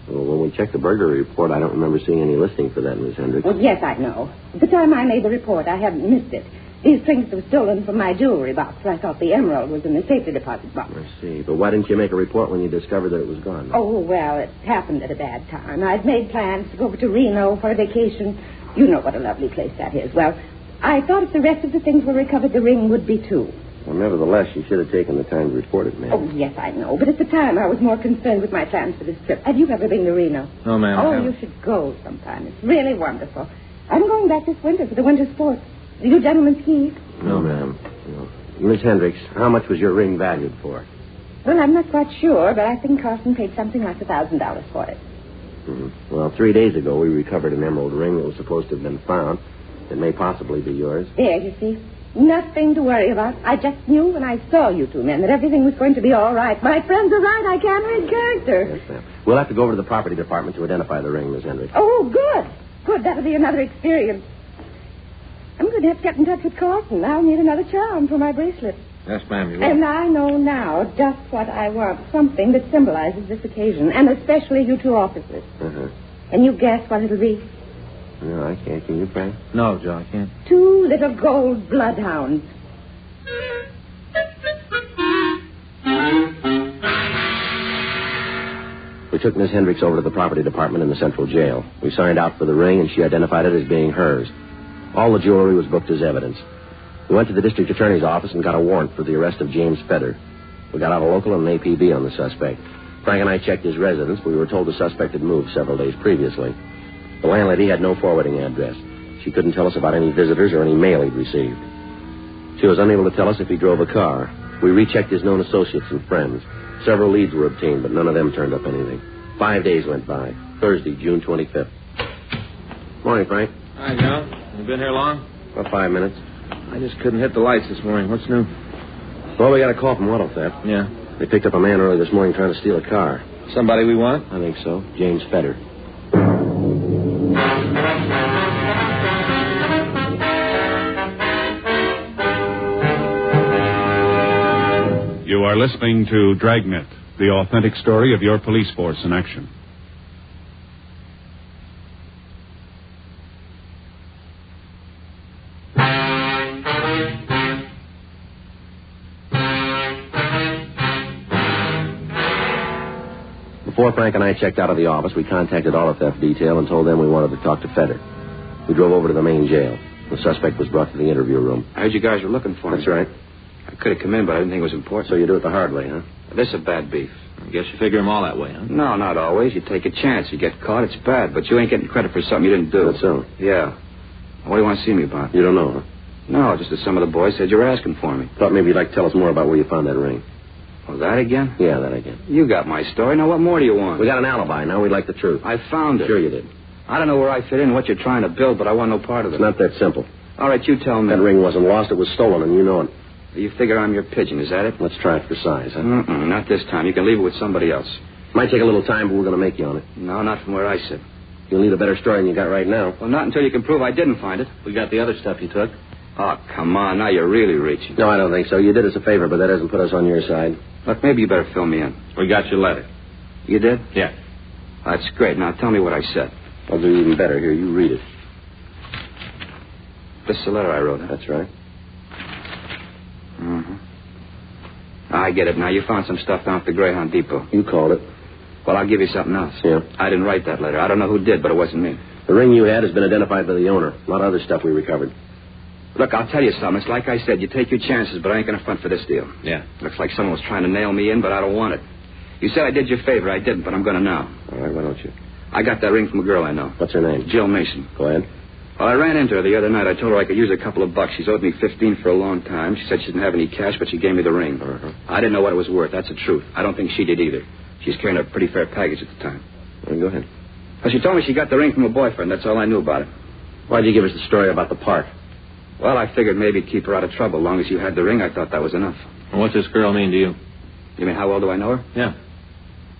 Well, when we checked the burglary report, I don't remember seeing any listing for that, Miss Hendricks. Well, yes, I know. The time I made the report, I hadn't missed it. These trinkets were stolen from my jewelry box. I thought the emerald was in the safety deposit box. I see. But why didn't you make a report when you discovered that it was gone? Oh, well, it happened at a bad time. I'd made plans to go over to Reno for a vacation. You know what a lovely place that is. Well, I thought if the rest of the things were recovered, the ring would be too. Well, nevertheless, you should have taken the time to report it, ma'am. Oh, yes, I know. But at the time, I was more concerned with my plans for this trip. Have you ever been to Reno? No, ma'am. Oh, you should go sometime. It's really wonderful. I'm going back this winter for the winter sports. Do you gentlemen ski? No, ma'am. No. Miss Hendricks, how much was your ring valued for? Well, I'm not quite sure, but I think Carson paid something like $1,000 for it. Mm-hmm. Well, 3 days ago, we recovered an emerald ring that was supposed to have been found. It may possibly be yours. There, you see. Nothing to worry about. I just knew when I saw you two men that everything was going to be all right. My friends are right. I can read character. Yes, ma'am. We'll have to go over to the property department to identify the ring, Miss Hendricks. Oh, good. Good. That'll be another experience. I'm going to have to get in touch with Carson. I'll need another charm for my bracelet. Yes, ma'am, you will. And I know now just what I want. Something that symbolizes this occasion, and especially you two officers. Uh-huh. Can you guess what it'll be? No, I can't. Can you, Frank? No, Joe, I can't. 2 little gold bloodhounds. We took Miss Hendricks over to the property department in the central jail. We signed out for the ring, and she identified it as being hers. All the jewelry was booked as evidence. We went to the district attorney's office and got a warrant for the arrest of James Feder. We got out a local and an APB on the suspect. Frank and I checked his residence. We were told the suspect had moved several days previously. The landlady had no forwarding address. She couldn't tell us about any visitors or any mail he'd received. She was unable to tell us if he drove a car. We rechecked his known associates and friends. Several leads were obtained, but none of them turned up anything. 5 days went by. Thursday, June 25th. Morning, Frank. Hi, Joe. You been here long? About 5 minutes. I just couldn't hit the lights this morning. What's new? Well, we got a call from auto theft. Yeah. They picked up a man early this morning trying to steal a car. Somebody we want? I think so. James Feder. You are listening to Dragnet, the authentic story of your police force in action. Before Frank and I checked out of the office, we contacted auto theft detail and told them we wanted to talk to Feder. We drove over to the main jail. The suspect was brought to the interview room. I heard you guys were looking for me. That's right. I could have come in, but I didn't think it was important. So you do it the hard way, huh? This is a bad beef. I guess you figure them all that way, huh? No, not always. You take a chance. You get caught, it's bad. But you ain't getting credit for something you didn't do. That's so. Yeah. What do you want to see me about? You don't know, huh? No, just that some of the boys said you were asking for me. Thought maybe you'd like to tell us more about where you found that ring. Oh, that again? Yeah, that again. You got my story. Now, what more do you want? We got an alibi. Now we'd like the truth. I found it. Sure you did. I don't know where I fit in, what you're trying to build, but I want no part of it. It's not that simple. All right, you tell me. That ring wasn't lost. It was stolen, and you know it. You figure I'm your pigeon, is that it? Let's try it for size, huh? Not this time. You can leave it with somebody else. Might take a little time, but we're going to make you on it. No, not from where I sit. You'll need a better story than you got right now. Well, not until you can prove I didn't find it. We got the other stuff you took. Oh, come on. Now you're really reaching. No, I don't think so. You did us a favor, but that doesn't put us on your side. Look, maybe you better fill me in. We got your letter. You did? Yeah. That's great. Now tell me what I said. I'll do even better. Here, you read it. This is the letter I wrote. Huh? That's right. Mm-hmm. I get it now. You found some stuff down at the Greyhound Depot. You called it. Well, I'll give you something else. Yeah? I didn't write that letter. I don't know who did, but it wasn't me. The ring you had has been identified by the owner. A lot of other stuff we recovered. Look, I'll tell you something. It's like I said, you take your chances, but I ain't going to front for this deal. Yeah. Looks like someone was trying to nail me in, but I don't want it. You said I did you a favor. I didn't, but I'm going to now. All right, why don't you? I got that ring from a girl I know. What's her name? Jill Mason. Go ahead. Well, I ran into her the other night. I told her I could use a couple of bucks. She's owed me $15 for a long time. She said she didn't have any cash, but she gave me the ring. Uh-huh. I didn't know what it was worth. That's the truth. I don't think she did either. She was carrying a pretty fair package at the time. Well, go ahead. Well, she told me she got the ring from a boyfriend. That's all I knew about it. Why'd you give us the story about the park? Well, I figured maybe it'd keep her out of trouble. As long as you had the ring, I thought that was enough. And what's this girl mean to you? You mean how well do I know her? Yeah.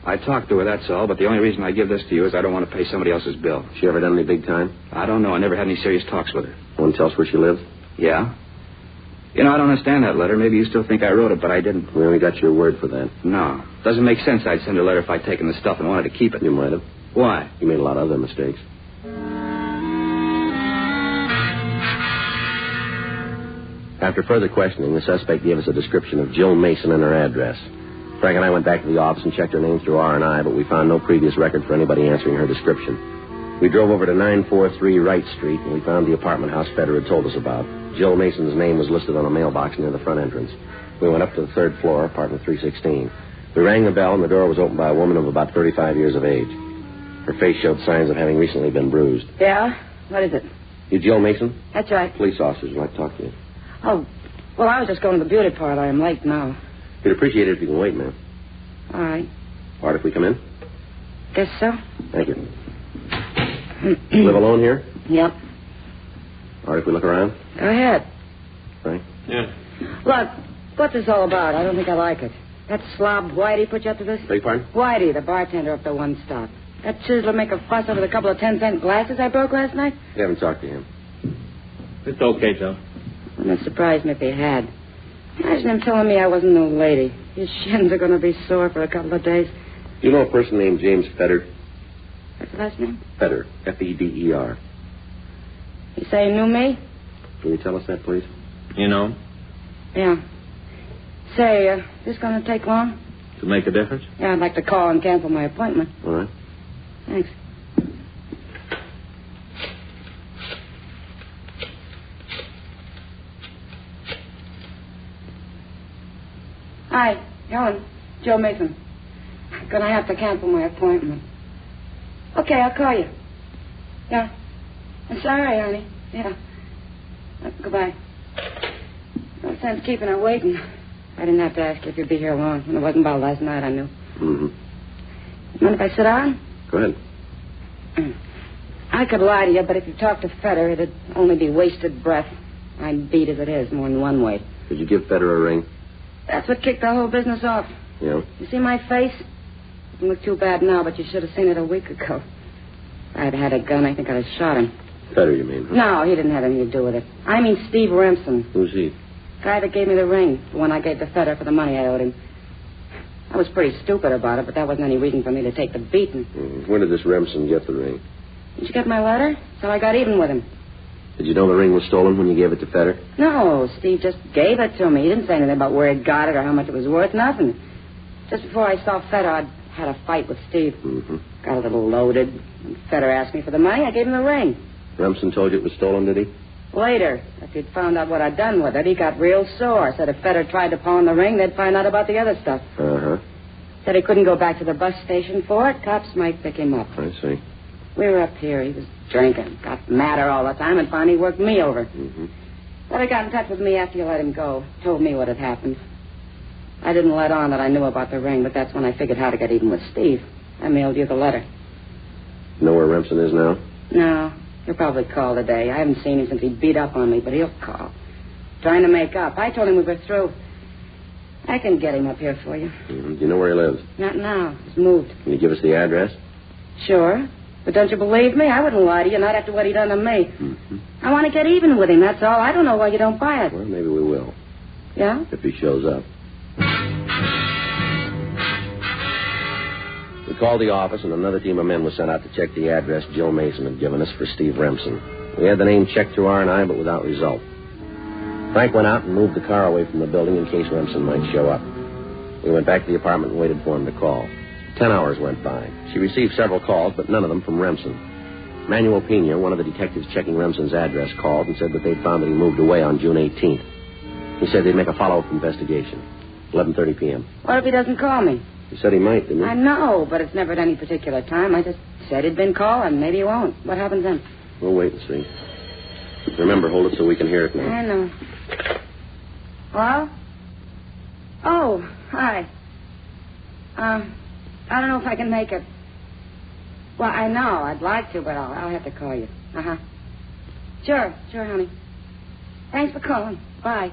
I talked to her, that's all, but the only reason I give this to you is I don't want to pay somebody else's bill. She ever done any big time? I don't know. I never had any serious talks with her. Want to tell us where she lives? Yeah. You know, I don't understand that letter. Maybe you still think I wrote it, but I didn't. We only got your word for that. No. Doesn't make sense I'd send a letter if I'd taken the stuff and wanted to keep it. You might have. Why? You made a lot of other mistakes. After further questioning, the suspect gave us a description of Jill Mason and her address. Frank and I went back to the office and checked her name through R&I, but we found no previous record for anybody answering her description. We drove over to 943 Wright Street, and we found the apartment house Feder had told us about. Jill Mason's name was listed on a mailbox near the front entrance. We went up to the third floor, apartment 316. We rang the bell, and the door was opened by a woman of about 35 years of age. Her face showed signs of having recently been bruised. Yeah? What is it? You Jill Mason? That's right. Police officers would like to talk to you. Oh, well, I was just going to the beauty parlor. I'm late now. We'd appreciate it if you can wait, ma'am. All right. All right, if we come in? Guess so. Thank you. Live alone here? Yep. All right, if we look around? Go ahead. Frank? Yeah. Look, what's this all about? I don't think I like it. That slob Whitey put you up to this? Beg your pardon? Whitey, the bartender up the One Stop. That chiseler make a fuss over the couple of 10-cent glasses I broke last night? You haven't talked to him. It's okay, Joe. Wouldn't have surprised me if he had. Imagine him telling me I wasn't no lady. His shins are going to be sore for a couple of days. Do you know a person named James Feder? What's the last name? Feder. F-E-D-E-R. You say he knew me? Can you tell us that, please? You know? Yeah. Say, this going to take long? To make a difference? Yeah, I'd like to call and cancel my appointment. All right. Thanks. Hi, Helen. Joe Mason. Gonna have to cancel my appointment. Okay, I'll call you. Yeah. I'm sorry, honey. Yeah. Goodbye. No sense keeping her waiting. I didn't have to ask you if you'd be here long. And it wasn't about last night, I knew. Mm-hmm. Mind if I sit down? Go ahead. I could lie to you, but if you talk to Feder, it'd only be wasted breath. I'm beat as it is, more than one way. Did you give Feder a ring? That's what kicked the whole business off. Yeah? You see my face? It doesn't look too bad now, but you should have seen it a week ago. If I'd had a gun, I think I'd have shot him. Feder, you mean? Huh? No, he didn't have anything to do with it. I mean Steve Remsen. Who's he? Guy that gave me the ring, the one I gave to Feder for the money I owed him. I was pretty stupid about it, but that wasn't any reason for me to take the beating. When did this Remsen get the ring? Did you get my letter? So I got even with him. Did you know the ring was stolen when you gave it to Feder? No, Steve just gave it to me. He didn't say anything about where he got it or how much it was worth. Nothing. Just before I saw Feder, I'd had a fight with Steve. Mm-hmm. Got a little loaded. And Feder asked me for the money. I gave him the ring. Remsen told you it was stolen, did he? Later, after he'd found out what I'd done with it, he got real sore. Said if Feder tried to pawn the ring, they'd find out about the other stuff. Uh-huh. Said he couldn't go back to the bus station for it. Cops might pick him up. I see. We were up here. He was drinking. Got madder all the time and finally worked me over. Mm-hmm. Feder got in touch with me after you let him go. Told me what had happened. I didn't let on that I knew about the ring, but that's when I figured how to get even with Steve. I mailed you the letter. Know where Remsen is now? No. He'll probably call today. I haven't seen him since he beat up on me, but he'll call. Trying to make up. I told him we were through. I can get him up here for you. Mm-hmm. Do you know where he lives? Not now. He's moved. Can you give us the address? Sure. But don't you believe me? I wouldn't lie to you, not after what he done to me. Mm-hmm. I want to get even with him, that's all. I don't know why you don't buy it. Well, maybe we will. Yeah? If he shows up. We called the office, and another team of men was sent out to check the address Joe Mason had given us for Steve Remsen. We had the name checked through R&I, but without result. Frank went out and moved the car away from the building in case Remsen might show up. We went back to the apartment and waited for him to call. 10 hours went by. She received several calls, but none of them from Remsen. Manuel Pena, one of the detectives checking Remsen's address, called and said that they'd found that he moved away on June 18th. He said they'd make a follow-up investigation. 11:30 p.m. What if he doesn't call me? He said he might, didn't he? I know, but it's never at any particular time. I just said he'd been calling. Maybe he won't. What happens then? We'll wait and see. Remember, hold it so we can hear it now. I know. Hello? Oh, hi. I don't know if I can make it. Well, I know. I'd like to, but I'll have to call you. Uh-huh. Sure, honey. Thanks for calling. Bye.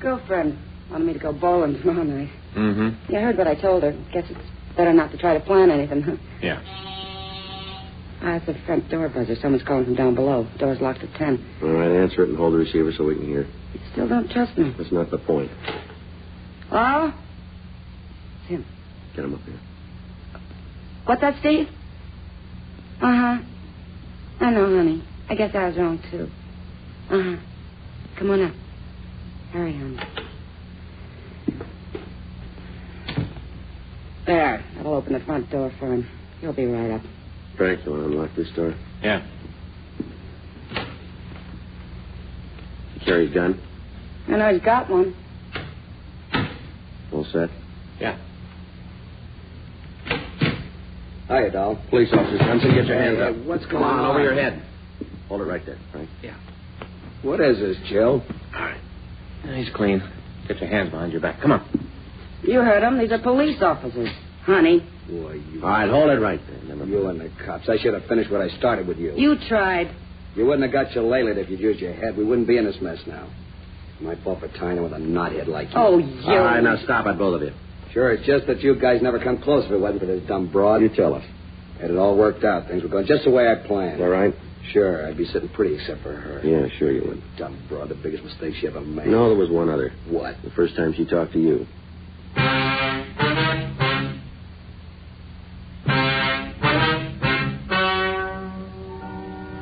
Girlfriend wanted me to go bowling tomorrow night. Mm-hmm. You heard what I told her. Guess it's better not to try to plan anything, huh? Yeah. It's the front door buzzer. Someone's calling from down below. Door's locked at 10. All right, answer it and hold the receiver so we can hear. You still don't trust me. That's not the point. Hello? It's him. Get him up here. What's that, Steve? Uh-huh. I know, honey. I guess I was wrong, too. Uh-huh. Come on up. Hurry, honey. There. That'll open the front door for him. He'll be right up. Frank, you want to unlock this door? Yeah. You carry a gun? I know he's got one. All set? Yeah. Hiya, doll. Police officers, Remsen, get your hands up. What's Come going on? over your head. Hold it right there, Frank. Yeah. What is this, Joe? All right. He's clean. Get your hands behind your back. Come on. You heard him. These are police officers. Honey. Boy, you... All right, hold it right there. Never mind. You and the cops. I should have finished what I started with you. You tried. You wouldn't have got your laylet if you'd used your head. We wouldn't be in this mess now. My fault for tying her with a knothead like you. Oh, you... All right, now stop it, both of you. Sure, it's just that you guys never come close if it wasn't for this dumb broad. You tell us. Had it all worked out. Things were going just the way I planned. All right. Sure, I'd be sitting pretty except for her. Yeah, sure you would. Dumb broad, the biggest mistake she ever made. No, there was one other. What? The first time she talked to you.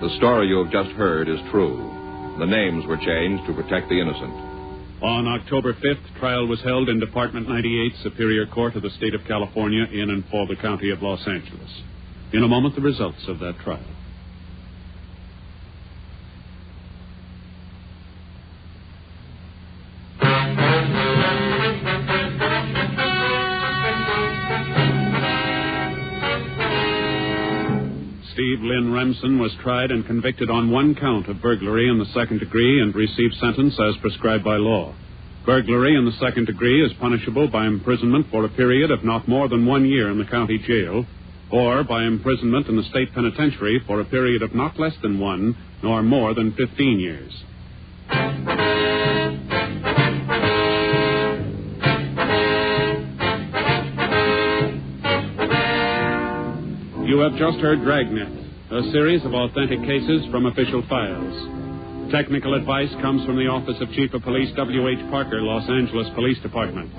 The story you have just heard is true. The names were changed to protect the innocent. On October 5th, trial was held in Department 98, Superior Court of the State of California, in and for the County of Los Angeles. In a moment, the results of that trial. Steve Lynn Remsen was tried and convicted on one count of burglary in the second degree and received sentence as prescribed by law. Burglary in the second degree is punishable by imprisonment for a period of not more than 1 year in the county jail, or by imprisonment in the state penitentiary for a period of not less than 1 nor more than 15 years. You have just heard Dragnet, a series of authentic cases from official files. Technical advice comes from the Office of Chief of Police W.H. Parker, Los Angeles Police Department.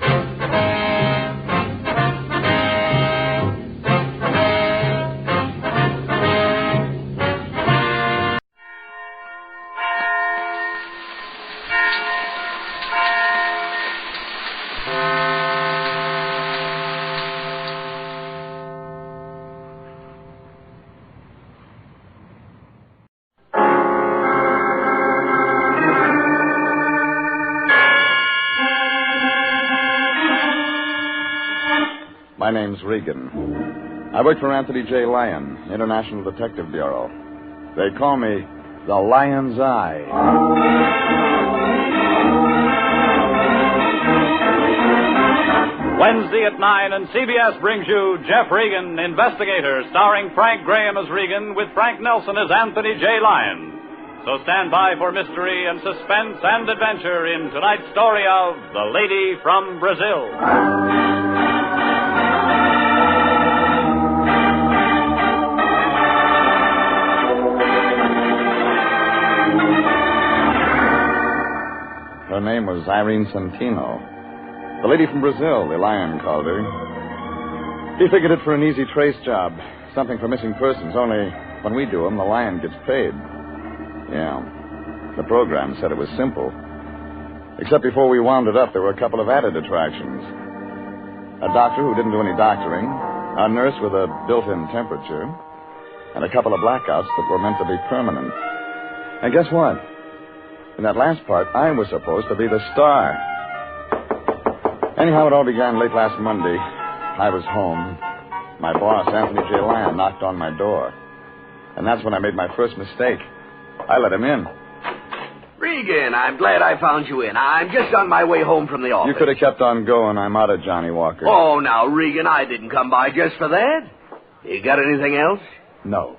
My name's Regan. I work for Anthony J. Lyon, International Detective Bureau. They call me the Lion's Eye. Wednesday at 9, and CBS brings you Jeff Regan, Investigator, starring Frank Graham as Regan with Frank Nelson as Anthony J. Lyon. So stand by for mystery and suspense and adventure in tonight's story of The Lady from Brazil. Her name was Irene Santino. The lady from Brazil, the Lion called her. He figured it for an easy trace job. Something for missing persons, only when we do them, the Lion gets paid. Yeah. The program said it was simple. Except before we wound it up, there were a couple of added attractions. A doctor who didn't do any doctoring, a nurse with a built-in temperature, and a couple of blackouts that were meant to be permanent. And guess what? In that last part, I was supposed to be the star. Anyhow, it all began late last Monday. I was home. My boss, Anthony J. Lyon, knocked on my door. And that's when I made my first mistake. I let him in. Regan, I'm glad I found you in. I'm just on my way home from the office. You could have kept on going. I'm out of Johnny Walker. Oh, now, Regan, I didn't come by just for that. You got anything else? No.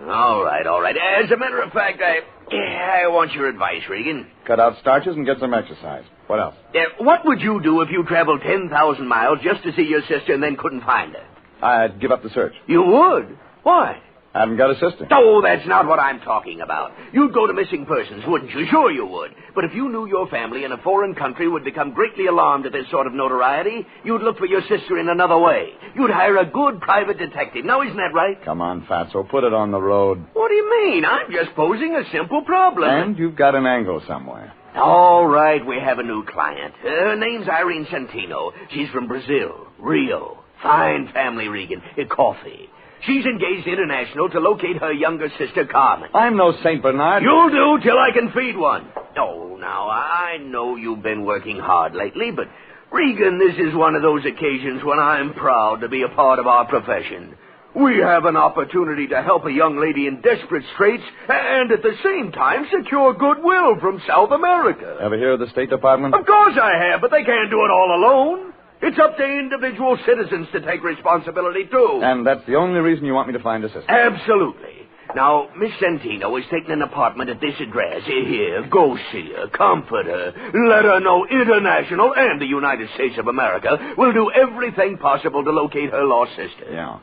All right. As a matter of fact, I want your advice, Regan. Cut out starches and get some exercise. What else? What would you do if you traveled 10,000 miles just to see your sister and then couldn't find her? I'd give up the search. You would? Why? I haven't got a sister. Oh, that's not what I'm talking about. You'd go to missing persons, wouldn't you? Sure you would. But if you knew your family in a foreign country would become greatly alarmed at this sort of notoriety, you'd look for your sister in another way. You'd hire a good private detective. Now, isn't that right? Come on, Fatso, put it on the road. What do you mean? I'm just posing a simple problem. And you've got an angle somewhere. All right, we have a new client. Her name's Irene Santino. She's from Brazil, Rio. Fine family, Regan. Coffee. She's engaged international to locate her younger sister, Carmen. I'm no St. Bernard. You'll do till I can feed one. Oh, now, I know you've been working hard lately, but, Regan, this is one of those occasions when I'm proud to be a part of our profession. We have an opportunity to help a young lady in desperate straits and at the same time secure goodwill from South America. Ever hear of the State Department? Of course I have, but they can't do it all alone. It's up to individual citizens to take responsibility, too. And that's the only reason you want me to find a sister? Absolutely. Now, Miss Santino is taking an apartment at this address. Here, go see her, comfort her, let her know International and the United States of America will do everything possible to locate her lost sister. Yeah.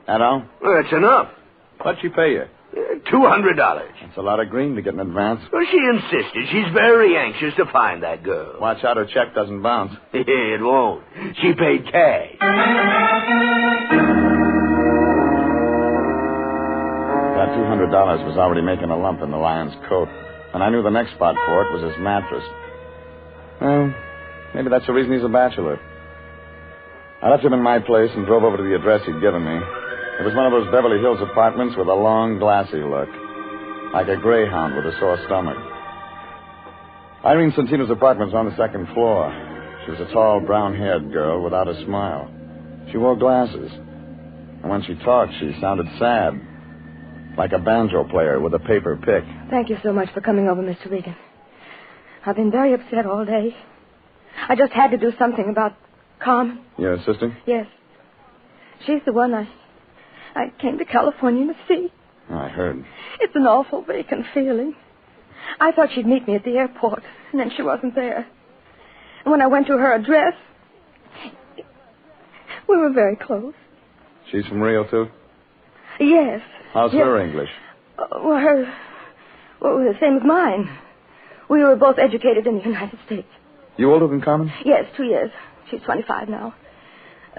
That all? Well, that's enough. What'd she pay you? $200. That's a lot of green to get in advance. Well, she insisted. She's very anxious to find that girl. Watch out her check doesn't bounce. It won't. She paid cash. That $200 was already making a lump in the lion's coat. And I knew the next spot for it was his mattress. Well, maybe that's the reason he's a bachelor. I left him in my place and drove over to the address he'd given me. It was one of those Beverly Hills apartments with a long, glassy look. Like a greyhound with a sore stomach. Irene Santino's apartment was on the second floor. She was a tall, brown-haired girl without a smile. She wore glasses. And when she talked, she sounded sad. Like a banjo player with a paper pick. Thank you so much for coming over, Mr. Regan. I've been very upset all day. I just had to do something about Carmen. Your assistant? Yes. She's the one I came to California to see. I heard. It's an awful vacant feeling. I thought she'd meet me at the airport, and then she wasn't there. And when I went to her address, we were very close. She's from Rio, too? Yes. How's her English? Well, the same as mine. We were both educated in the United States. You older than Carmen? Yes, 2 years. She's 25 now.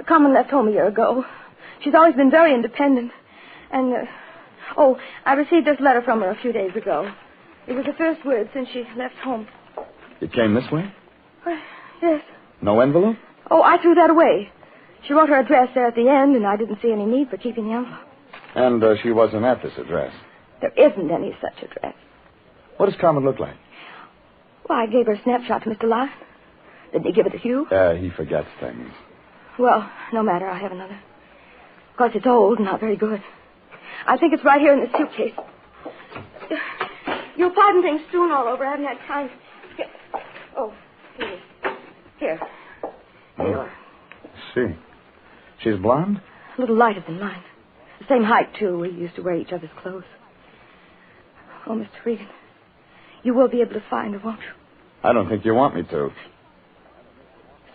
Carmen left home a year ago. She's always been very independent. And, I received this letter from her a few days ago. It was the first word since she left home. It came this way? Yes. No envelope? Oh, I threw that away. She wrote her address there at the end, and I didn't see any need for keeping the envelope. And she wasn't at this address? There isn't any such address. What does Carmen look like? Well, I gave her a snapshot to Mr. Lyon. Didn't he give it to you? He forgets things. Well, no matter. I have another. Of course, it's old and not very good. I think it's right here in the suitcase. You'll pardon things strewn all over. I haven't had time to get... Oh, here it is. Here. There you are. See. She's blonde? A little lighter than mine. The same height, too. We used to wear each other's clothes. Oh, Mr. Regan, you will be able to find her, won't you? I don't think you want me to.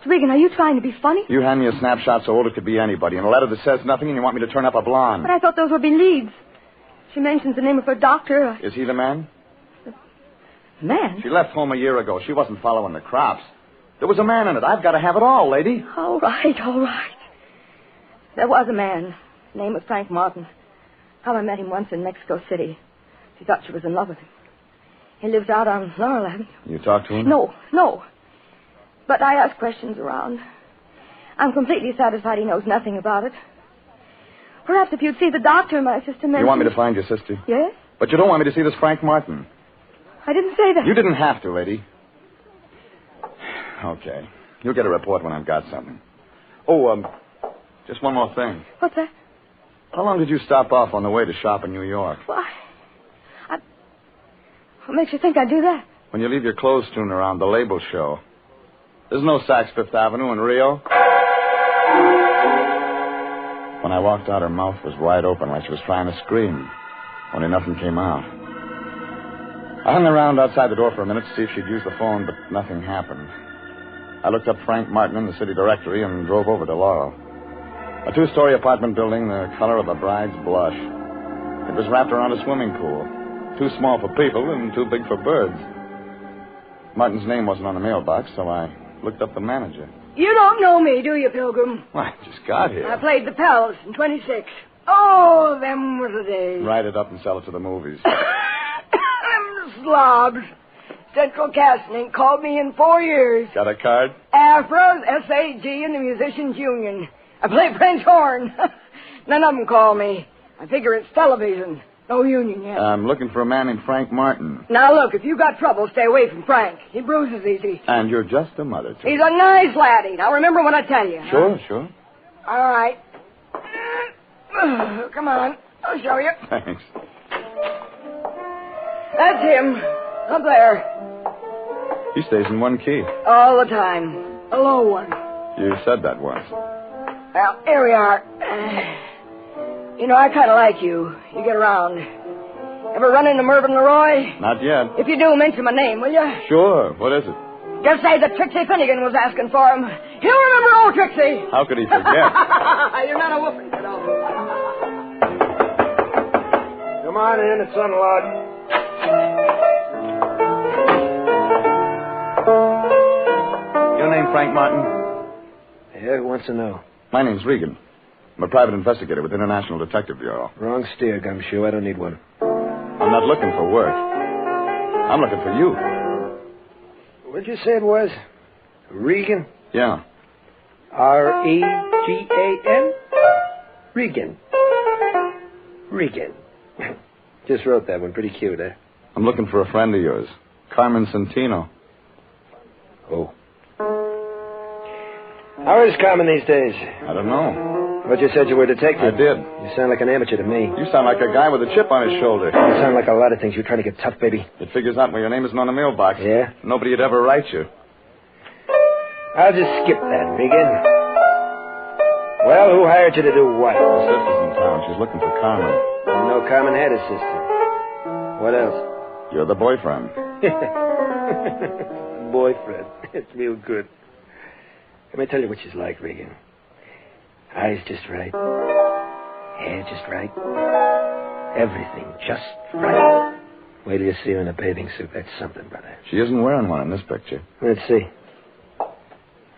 Mr. Regan, are you trying to be funny? You hand me a snapshot so old it could be anybody, and a letter that says nothing, and you want me to turn up a blonde. But I thought those would be leads. She mentions the name of her doctor. Is he the man? Man? She left home a year ago. She wasn't following the crops. There was a man in it. I've got to have it all, lady. All right. There was a man. His name was Frank Martin. I met him once in Mexico City. She thought she was in love with him. He lives out on Laurel Avenue. You talked to him? No. But I asked questions around. I'm completely satisfied he knows nothing about it. Perhaps if you'd see the doctor, my sister mentioned... You want me to find your sister? Yes? But you don't want me to see this Frank Martin. I didn't say that. You didn't have to, lady. Okay. You'll get a report when I've got something. Oh, just one more thing. What's that? How long did you stop off on the way to shop in New York? Why? What makes you think I'd do that? When you leave your clothes strewn around the label show. There's no Saks Fifth Avenue in Rio. When I walked out, her mouth was wide open like she was trying to scream. Only nothing came out. I hung around outside the door for a minute to see if she'd use the phone, but nothing happened. I looked up Frank Martin in the city directory and drove over to Laurel. A 2-story apartment building the color of a bride's blush. It was wrapped around a swimming pool. Too small for people and too big for birds. Martin's name wasn't on the mailbox, so I looked up the manager. You don't know me, do you, Pilgrim? Well, I just got here. I played the Palace in 26. Oh, them were the days. Write it up and sell it to the movies. Them slobs. Central Casting ain't called me in 4 years. Got a card? Afros, SAG, and the Musicians Union. I play French horn. None of them call me. I figure it's television. No union yet. I'm looking for a man named Frank Martin. Now, look, if you got trouble, stay away from Frank. He bruises easy. And you're just a mother, too. He's a nice laddie. Now, remember what I tell you. Sure. All right. Come on. I'll show you. Thanks. That's him. Up there. He stays in one key. All the time. A low one. You said that once. Well, here we are. You know, I kind of like you. You get around. Ever run into Mervyn Leroy? Not yet. If you do, mention my name, will you? Sure. What is it? Just say that Trixie Finnegan was asking for him. He'll remember old Trixie. How could he forget? You're not a whooping, you know. Come on in. It's unlocked. Your name Frank Martin? Yeah, who wants to know? My name's Regan. I'm a private investigator with the International Detective Bureau. Wrong steer, Gumshoe. I don't need one. I'm not looking for work. I'm looking for you. What'd you say it was? Regan? Yeah. R-E-G-A-N? Regan. Regan. Just wrote that one. Pretty cute, eh? I'm looking for a friend of yours, Carmen Centino. Oh. How is Carmen these days? I don't know. But you said you were a detective. I did. You sound like an amateur to me. You sound like a guy with a chip on his shoulder. You sound like a lot of things. You're trying to get tough, baby. It figures out when your name isn't on the mailbox. Yeah? Nobody would ever write you. I'll just skip that, Regan. Well, who hired you to do what? My sister's in town. She's looking for Carmen. No, Carmen had a sister. What else? You're the boyfriend. Boyfriend. It's real good. Let me tell you what she's like, Regan. Eyes just right. Hair just right. Everything just right. Wait till you see her in a bathing suit. That's something, brother. She isn't wearing one in this picture. Let's see.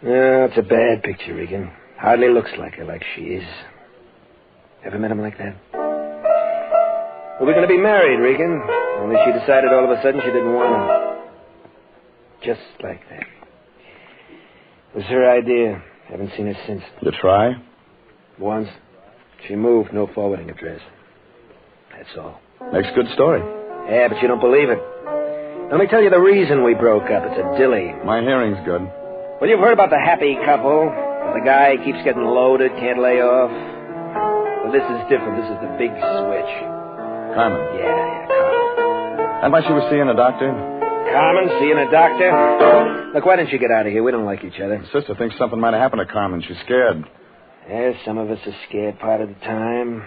No, it's a bad picture, Regan. Hardly looks like her, like she is. Ever met him like that? Well, we're going to be married, Regan. Only she decided all of a sudden she didn't want to. Just like that. It was her idea. Haven't seen her since. You try? Once. She moved, no forwarding address. That's all. Makes good story. Yeah, but you don't believe it. Let me tell you the reason we broke up. It's a dilly. My hearing's good. Well, you've heard about the happy couple. The guy keeps getting loaded, can't lay off. Well, this is different. This is the big switch. Carmen. Yeah, Carmen. And why she was seeing a doctor? Carmen, seeing a doctor? Look, why don't you get out of here? We don't like each other. My sister thinks something might have happened to Carmen. She's scared. Yeah, some of us are scared part of the time.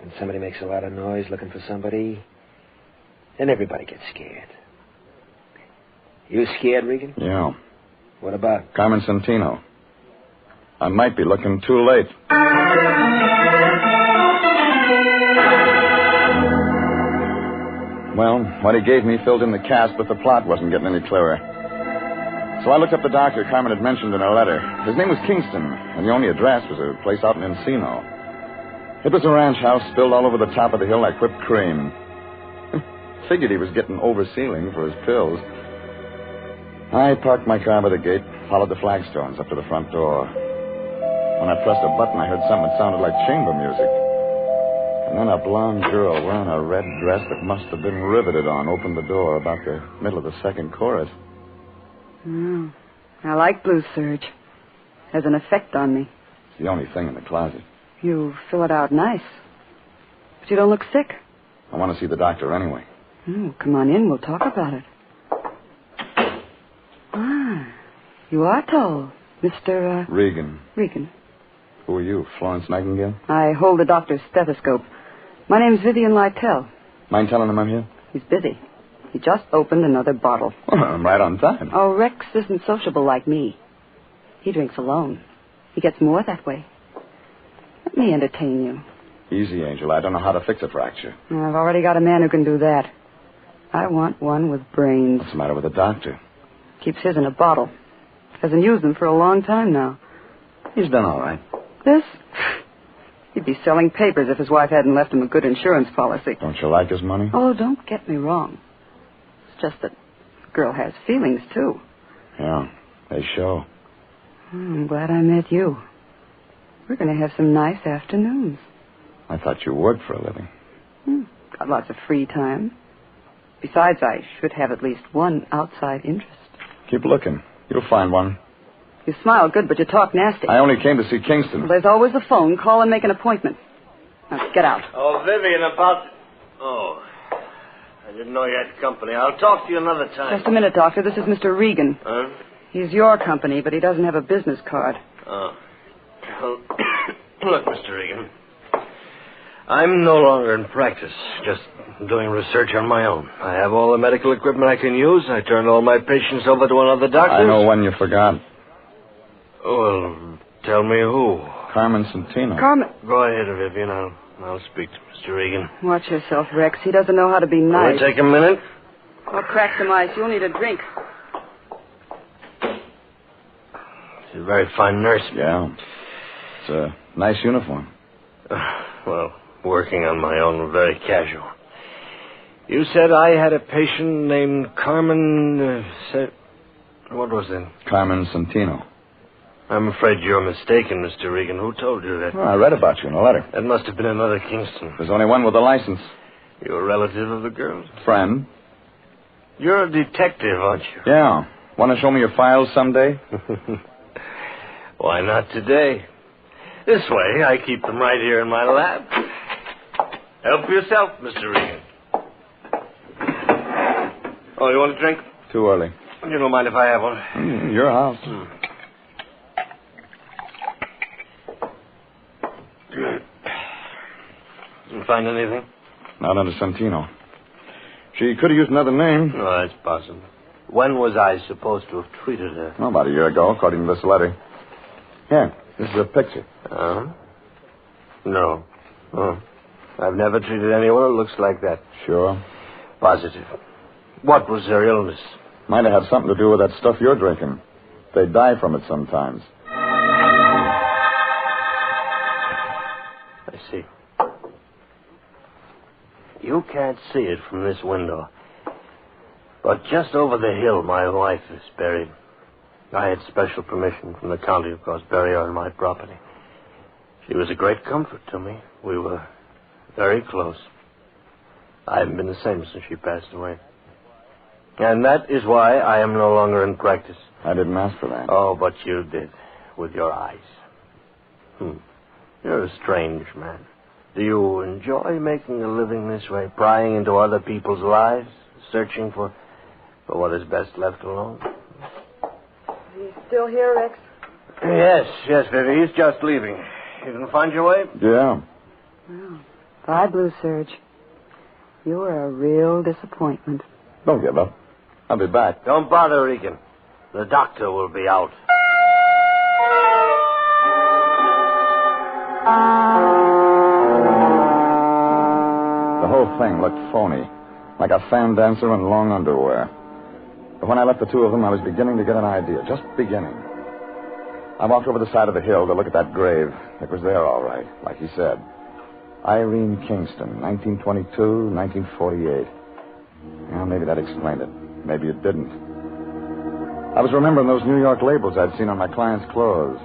When somebody makes a lot of noise looking for somebody, then everybody gets scared. You scared, Regan? Yeah. What about? Carmen Centino. I might be looking too late. Well, what he gave me filled in the cast, but the plot wasn't getting any clearer. So I looked up the doctor Carmen had mentioned in her letter. His name was Kingston, and the only address was a place out in Encino. It was a ranch house built all over the top of the hill like whipped cream. Figured he was getting oversealing for his pills. I parked my car by the gate, followed the flagstones up to the front door. When I pressed a button, I heard something that sounded like chamber music. And then a blonde girl wearing a red dress that must have been riveted on opened the door about the middle of the second chorus. Oh, I like blue serge. Has an effect on me. It's the only thing in the closet. You fill it out nice. But you don't look sick. I want to see the doctor anyway. Oh, come on in. We'll talk about it. Ah, you are tall, Mr. Regan. Regan. Who are you, Florence Nightingale? I hold the doctor's stethoscope. My name's Vivian Lytell. Mind telling him I'm here? He's busy. He just opened another bottle. Well, I'm right on time. Oh, Rex isn't sociable like me. He drinks alone. He gets more that way. Let me entertain you. Easy, Angel. I don't know how to fix a fracture. I've already got a man who can do that. I want one with brains. What's the matter with the doctor? Keeps his in a bottle. Hasn't used them for a long time now. He's done all right. This? He'd be selling papers if his wife hadn't left him a good insurance policy. Don't you like his money? Oh, don't get me wrong. It's just that the girl has feelings, too. Yeah, they show. I'm glad I met you. We're going to have some nice afternoons. I thought you worked for a living. Got lots of free time. Besides, I should have at least one outside interest. Keep looking. You'll find one. You smile good, but you talk nasty. I only came to see Kingston. Well, there's always the phone. Call and make an appointment. Now, get out. Oh, Vivian, about... Oh, I didn't know you had company. I'll talk to you another time. Just a minute, Doctor. This is Mr. Regan. Huh? He's your company, but he doesn't have a business card. Oh. Well, look, Mr. Regan, I'm no longer in practice, just doing research on my own. I have all the medical equipment I can use. I turned all my patients over to another doctor. I know one you forgot. Well, tell me who. Carmen Santino. Carmen. Go ahead, Vivian. I'll speak to Mr. Regan. Watch yourself, Rex. He doesn't know how to be nice. Will it take a minute? I'll crack some ice. You'll need a drink. She's a very fine nurse. Yeah. It's a nice uniform. Well, working on my own, very casual. You said I had a patient named Carmen... What was it? Carmen Santino. I'm afraid you're mistaken, Mr. Regan. Who told you that? Well, I read about you in a letter. That must have been another Kingston. There's only one with a license. You're a relative of the girl's? Friend. You're a detective, aren't you? Yeah. Want to show me your files someday? Why not today? This way, I keep them right here in my lab. Help yourself, Mr. Regan. Oh, you want a drink? Too early. You don't mind if I have one? Your house. Didn't find anything? Not under Santino. She could have used another name. No, that's possible. When was I supposed to have treated her? Oh, about a year ago, according to this letter. Here, this is a picture. No. Oh. I've never treated anyone who looks like that. Sure. Positive. What was her illness? Might have had something to do with that stuff you're drinking. They die from it sometimes. I see. You can't see it from this window. But just over the hill, my wife is buried. I had special permission from the county, of course, bury her on my property. She was a great comfort to me. We were very close. I haven't been the same since she passed away. And that is why I am no longer in practice. I didn't ask for that. Oh, but you did, with your eyes. You're a strange man. Do you enjoy making a living this way, prying into other people's lives, searching for what is best left alone? Are you still here, Rex? Yes, Vivi. He's just leaving. You didn't find your way? Yeah. Well, bye, Blue Surge. You were a real disappointment. Don't give up. I'll be back. Don't bother, Regan. The doctor will be out. The whole thing looked phony, like a fan dancer in long underwear. But when I left the two of them, I was beginning to get an idea, just beginning. I walked over the side of the hill to look at that grave. It was there, all right, like he said. Irene Kingston, 1922, 1948. Well, maybe that explained it. Maybe it didn't. I was remembering those New York labels I'd seen on my client's clothes.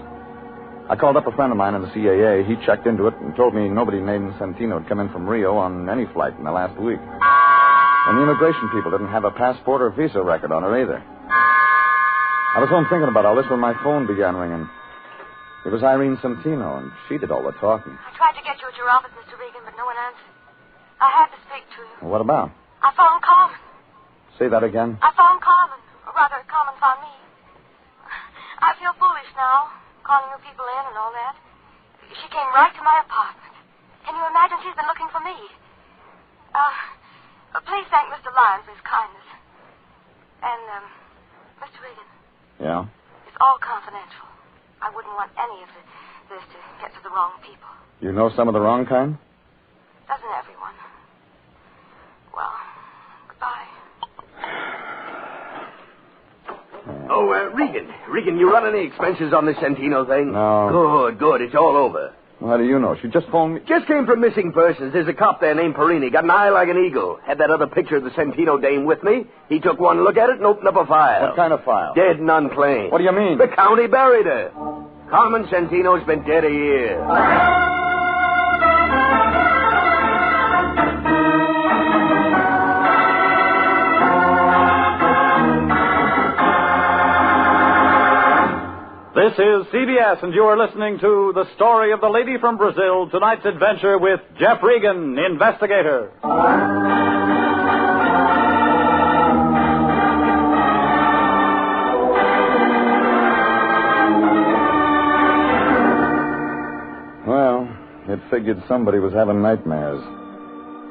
I called up a friend of mine in the CAA. He checked into it and told me nobody named Santino had come in from Rio on any flight in the last week. And the immigration people didn't have a passport or visa record on her either. I was home thinking about all this when my phone began ringing. It was Irene Santino, and she did all the talking. I tried to get you at your office, Mr. Regan, but no one answered. I had to speak to you. Well, what about? I phoned Carmen. Say that again. I phoned Carmen. Or rather, Carmen found me. I feel foolish now, calling you people in and all that. She came right to my apartment. Can you imagine she's been looking for me? Please thank Mr. Lyons for his kindness. And, Mr. Regan. Yeah? It's all confidential. I wouldn't want any of this to get to the wrong people. You know some of the wrong kind? Doesn't everyone? Well, goodbye. Oh, Regan, you run any expenses on this Santino thing? No. Good. It's all over. Well, how do you know? She just phoned me. Just came from missing persons. There's a cop there named Perini. Got an eye like an eagle. Had that other picture of the Santino dame with me. He took one look at it and opened up a file. What kind of file? Dead and unclaimed. What do you mean? The county buried her. Carmen Santino's been dead a year. This is CBS, and you are listening to The Story of the Lady from Brazil, tonight's adventure with Jeff Regan, Investigator. Well, it figured somebody was having nightmares.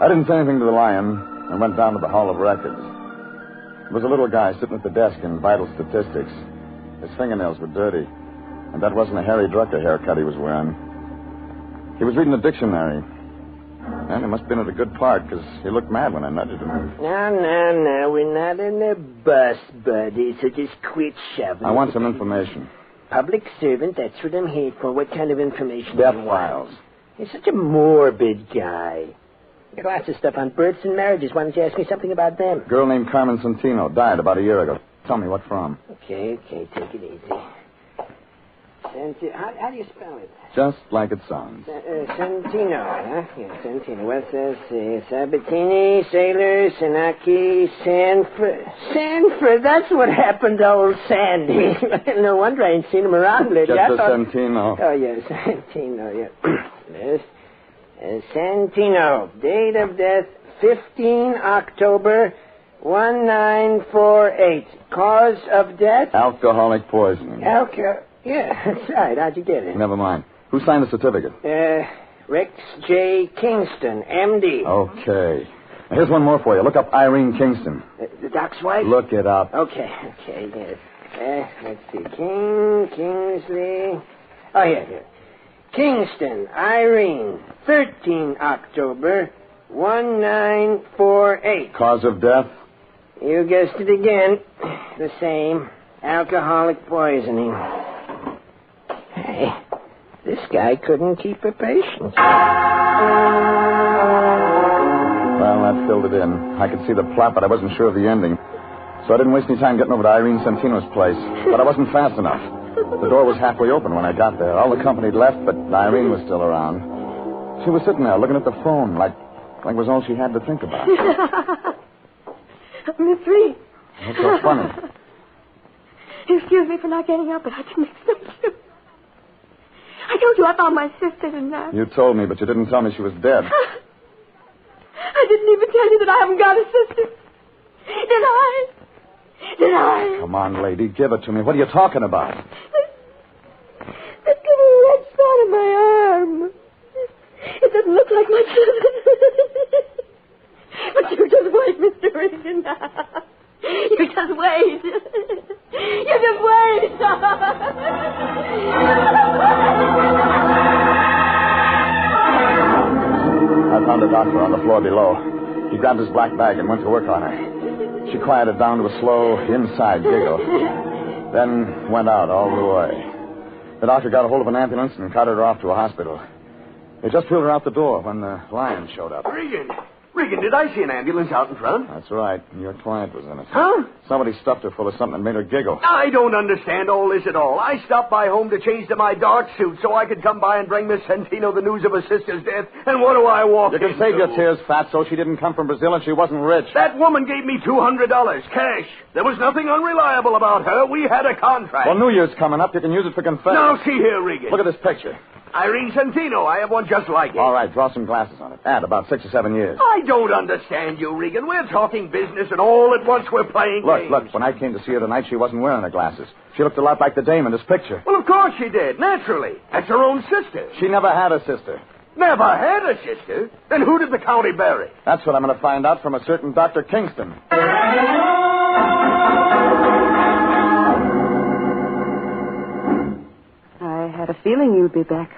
I didn't say anything to the lion and went down to the Hall of Records. There was a little guy sitting at the desk in vital statistics. His fingernails were dirty, and that wasn't a Harry Drucker haircut he was wearing. He was reading a dictionary. And he must have been at a good part, because he looked mad when I nudged him. No. We're not in a bus, buddy, so just quit shoving. I want some information. Public servant, that's what I'm here for. What kind of information? Death do you files. want? You're such a morbid guy. You got lots of stuff on births and marriages. Why don't you ask me something about them? Girl named Carmen Santino died about a year ago. Tell me what from. Okay, take it easy. How do you spell it? Just like it sounds. Santino, huh? Yeah, Santino. What's this? Sabatini, Sailor, Senaki, Sanford. That's what happened to old Sandy. No wonder I ain't seen him around lately. Just Santino. Oh, yes, Santino, yeah. Yes. Santino. Date of death, 15 October, 1948. Cause of death? Alcoholic poisoning. Yeah, that's right. How'd you get it? Never mind. Who signed the certificate? Rex J. Kingston, M.D. Okay. Now, here's one more for you. Look up Irene Kingston. The doc's wife? Look it up. Okay, yes. Let's see. Kingsley. Oh, yeah. Kingston, Irene, 13 October, 1948. Cause of death? You guessed it again. The same. Alcoholic poisoning. Hey, this guy couldn't keep a patient. Well, that filled it in. I could see the plot, but I wasn't sure of the ending. So I didn't waste any time getting over to Irene Santino's place. But I wasn't fast enough. The door was halfway open when I got there. All the company had left, but Irene was still around. She was sitting there looking at the phone like it was all she had to think about. Miss Reed. What's so funny? Excuse me for not getting up, but I didn't expect you. I told you I found my sister, didn't I? You told me, but you didn't tell me she was dead. I didn't even tell you that I haven't got a sister. Did I? Come on, lady, give it to me. What are you talking about? That little red spot on my arm. It doesn't look like much. But you just wait, Mr. Regan. You just wait. You just wait. I found a doctor on the floor below. He grabbed his black bag and went to work on her. She quieted down to a slow, inside giggle. Then went out all the way. The doctor got a hold of an ambulance and carted her off to a hospital. They just wheeled her out the door when the lion showed up. Regan, did I see an ambulance out in front? That's right. Your client was in it. Huh? Somebody stuffed her full of something and made her giggle. I don't understand all this at all. I stopped by home to change to my dark suit so I could come by and bring Miss Santino the news of her sister's death. And what do I walk You can into? save your tears, Fatso. She didn't come from Brazil and she wasn't rich. That woman gave me $200 cash. There was nothing unreliable about her. We had a contract. Well, New Year's coming up. You can use it for confetti. Now, see here, Regan. Look at this picture. Irene Santino. I have one just like it. All right, draw some glasses on it. Add about 6 or 7 years. I don't understand you, Regan. We're talking business, and all at once we're playing games. Look, when I came to see her tonight, she wasn't wearing her glasses. She looked a lot like the dame in this picture. Well, of course she did, naturally. That's her own sister. She never had a sister. Never had a sister? Then who did the county bury? That's what I'm going to find out from a certain Dr. Kingston. I had a feeling you'd be back.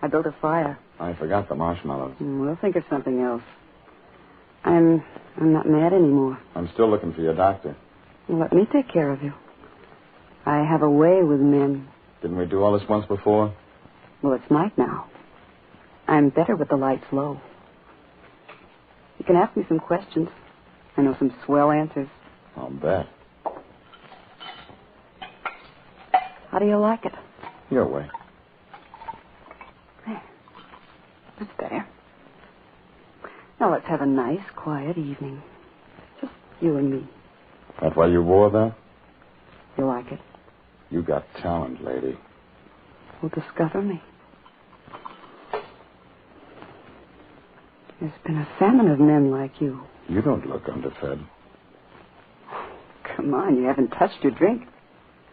I built a fire. I forgot the marshmallows. We'll think of something else. I'm not mad anymore. I'm still looking for your doctor. Well, let me take care of you. I have a way with men. Didn't we do all this once before? Well, it's night now. I'm better with the lights low. You can ask me some questions. I know some swell answers. I'll bet. How do you like it? Your way. That's better. Now let's have a nice, quiet evening. Just you and me. That why you wore that? You like it? You got talent, lady. Well, discover me. There's been a famine of men like you. You don't look underfed. Come on, you haven't touched your drink.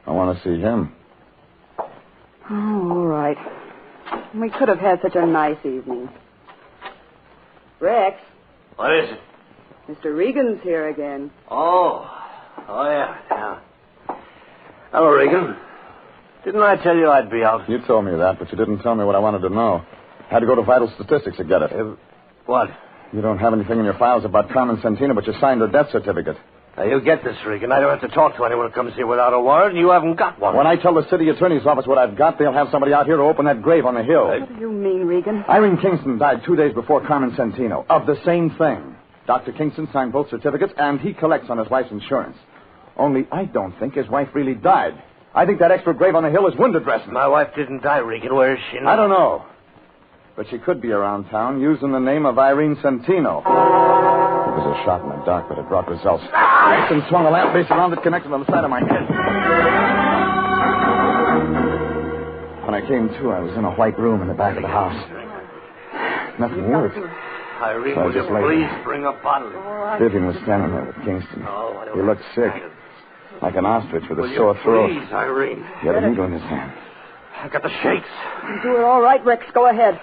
I want to see him. Oh, all right. We could have had such a nice evening. Rex. What is it? Mr. Regan's here again. Oh, yeah. Hello, Regan. Didn't I tell you I'd be out? You told me that, but you didn't tell me what I wanted to know. Had to go to vital statistics to get it. What? You don't have anything in your files about Carmen Santino, but you signed her death certificate. Now, you get this, Regan. I don't have to talk to anyone who comes here without a warrant, and you haven't got one. When I tell the city attorney's office what I've got, they'll have somebody out here to open that grave on the hill. What do you mean, Regan? Irene Kingston died 2 days before Carmen Santino of the same thing. Dr. Kingston signed both certificates, and he collects on his wife's insurance. Only I don't think his wife really died. I think that extra grave on the hill is window dressing. My wife didn't die, Regan. Where is she now? I don't know. But she could be around town using the name of Irene Santino. It was a shot in the dark, but it brought results. Kingston swung the lamp base around it, connected on the side of my head. When I came to, I was in a white room in the back of the house. Nothing worked. Irene, So I would you just lay please there. bring a bottle? Vivian was standing there with Kingston. He looked sick, like an ostrich with a sore throat. Please, Irene. He had a needle in his hand. I got the shakes. You do it all right, Rex. Go ahead.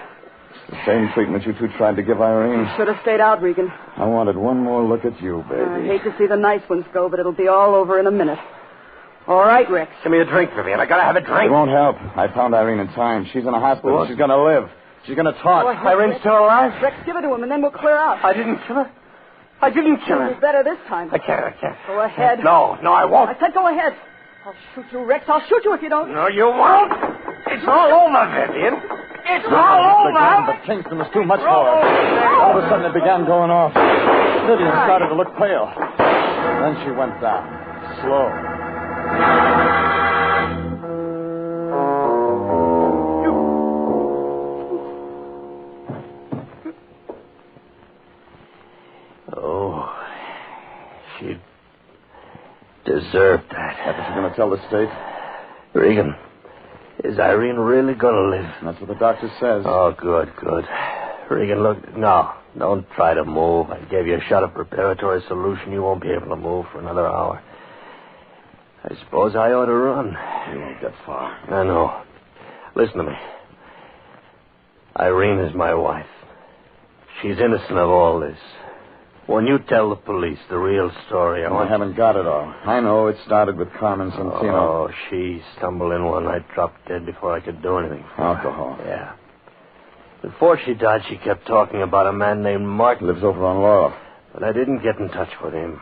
The same treatment you two tried to give Irene. Should have stayed out, Regan. I wanted one more look at you, I baby. hate to see the nice ones go, but it'll be all over in a minute. All right, Rex. Give me a drink, Vivian. I gotta have a It drink. won't help. I found Irene in time. She's in a hospital. What? She's going to live. She's going to talk. Go ahead, Irene's Rex. still alive? Rex, give it to him, and then we'll clear out. I didn't kill her. I didn't kill It'll her. be better this time. I can't. Go ahead. No, I won't. I said go ahead. I'll shoot you, Rex. I'll shoot you if you don't. No, you won't. It's all over, Vivian. It's all over. But Kingston was too much for her. All of a sudden, it began going off. Vivian started to look pale. Then she went down. Slow. Oh, she deserved that. That's what you're going to tell the state? Regan, is Irene really going to live? That's what the doctor says. Oh, good. Regan, look, no, don't try to move. I gave you a shot of preparatory solution. You won't be able to move for another hour. I suppose I ought to run. You won't get far. I know. Listen to me. Irene is my wife. She's innocent of all this. When you tell the police the real story, I haven't got it all. I know it started with Carmen Santino. Oh, she stumbled in one night, dropped dead before I could do anything for her. Alcohol. Yeah. Before she died, she kept talking about a man named Martin. Lives over on Laurel. But I didn't get in touch with him.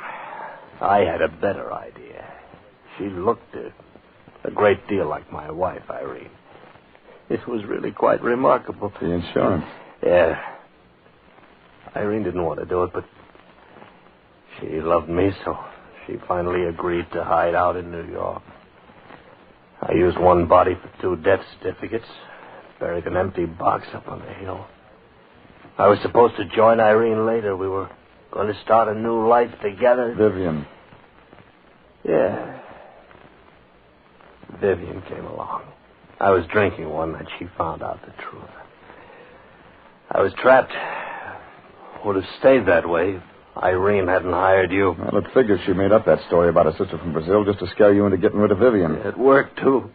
I had a better idea. She looked a great deal like my wife, Irene. It was really quite remarkable. The insurance. Yeah. Irene didn't want to do it, but she loved me, so she finally agreed to hide out in New York. I used one body for 2 death certificates, buried an empty box up on the hill. I was supposed to join Irene later. We were going to start a new life together. Vivian. Yeah. Vivian came along. I was drinking one night. She found out the truth. I was trapped. Would have stayed that way if Irene hadn't hired you. Well, it figures she made up that story about her sister from Brazil just to scare you into getting rid of Vivian. It worked, too.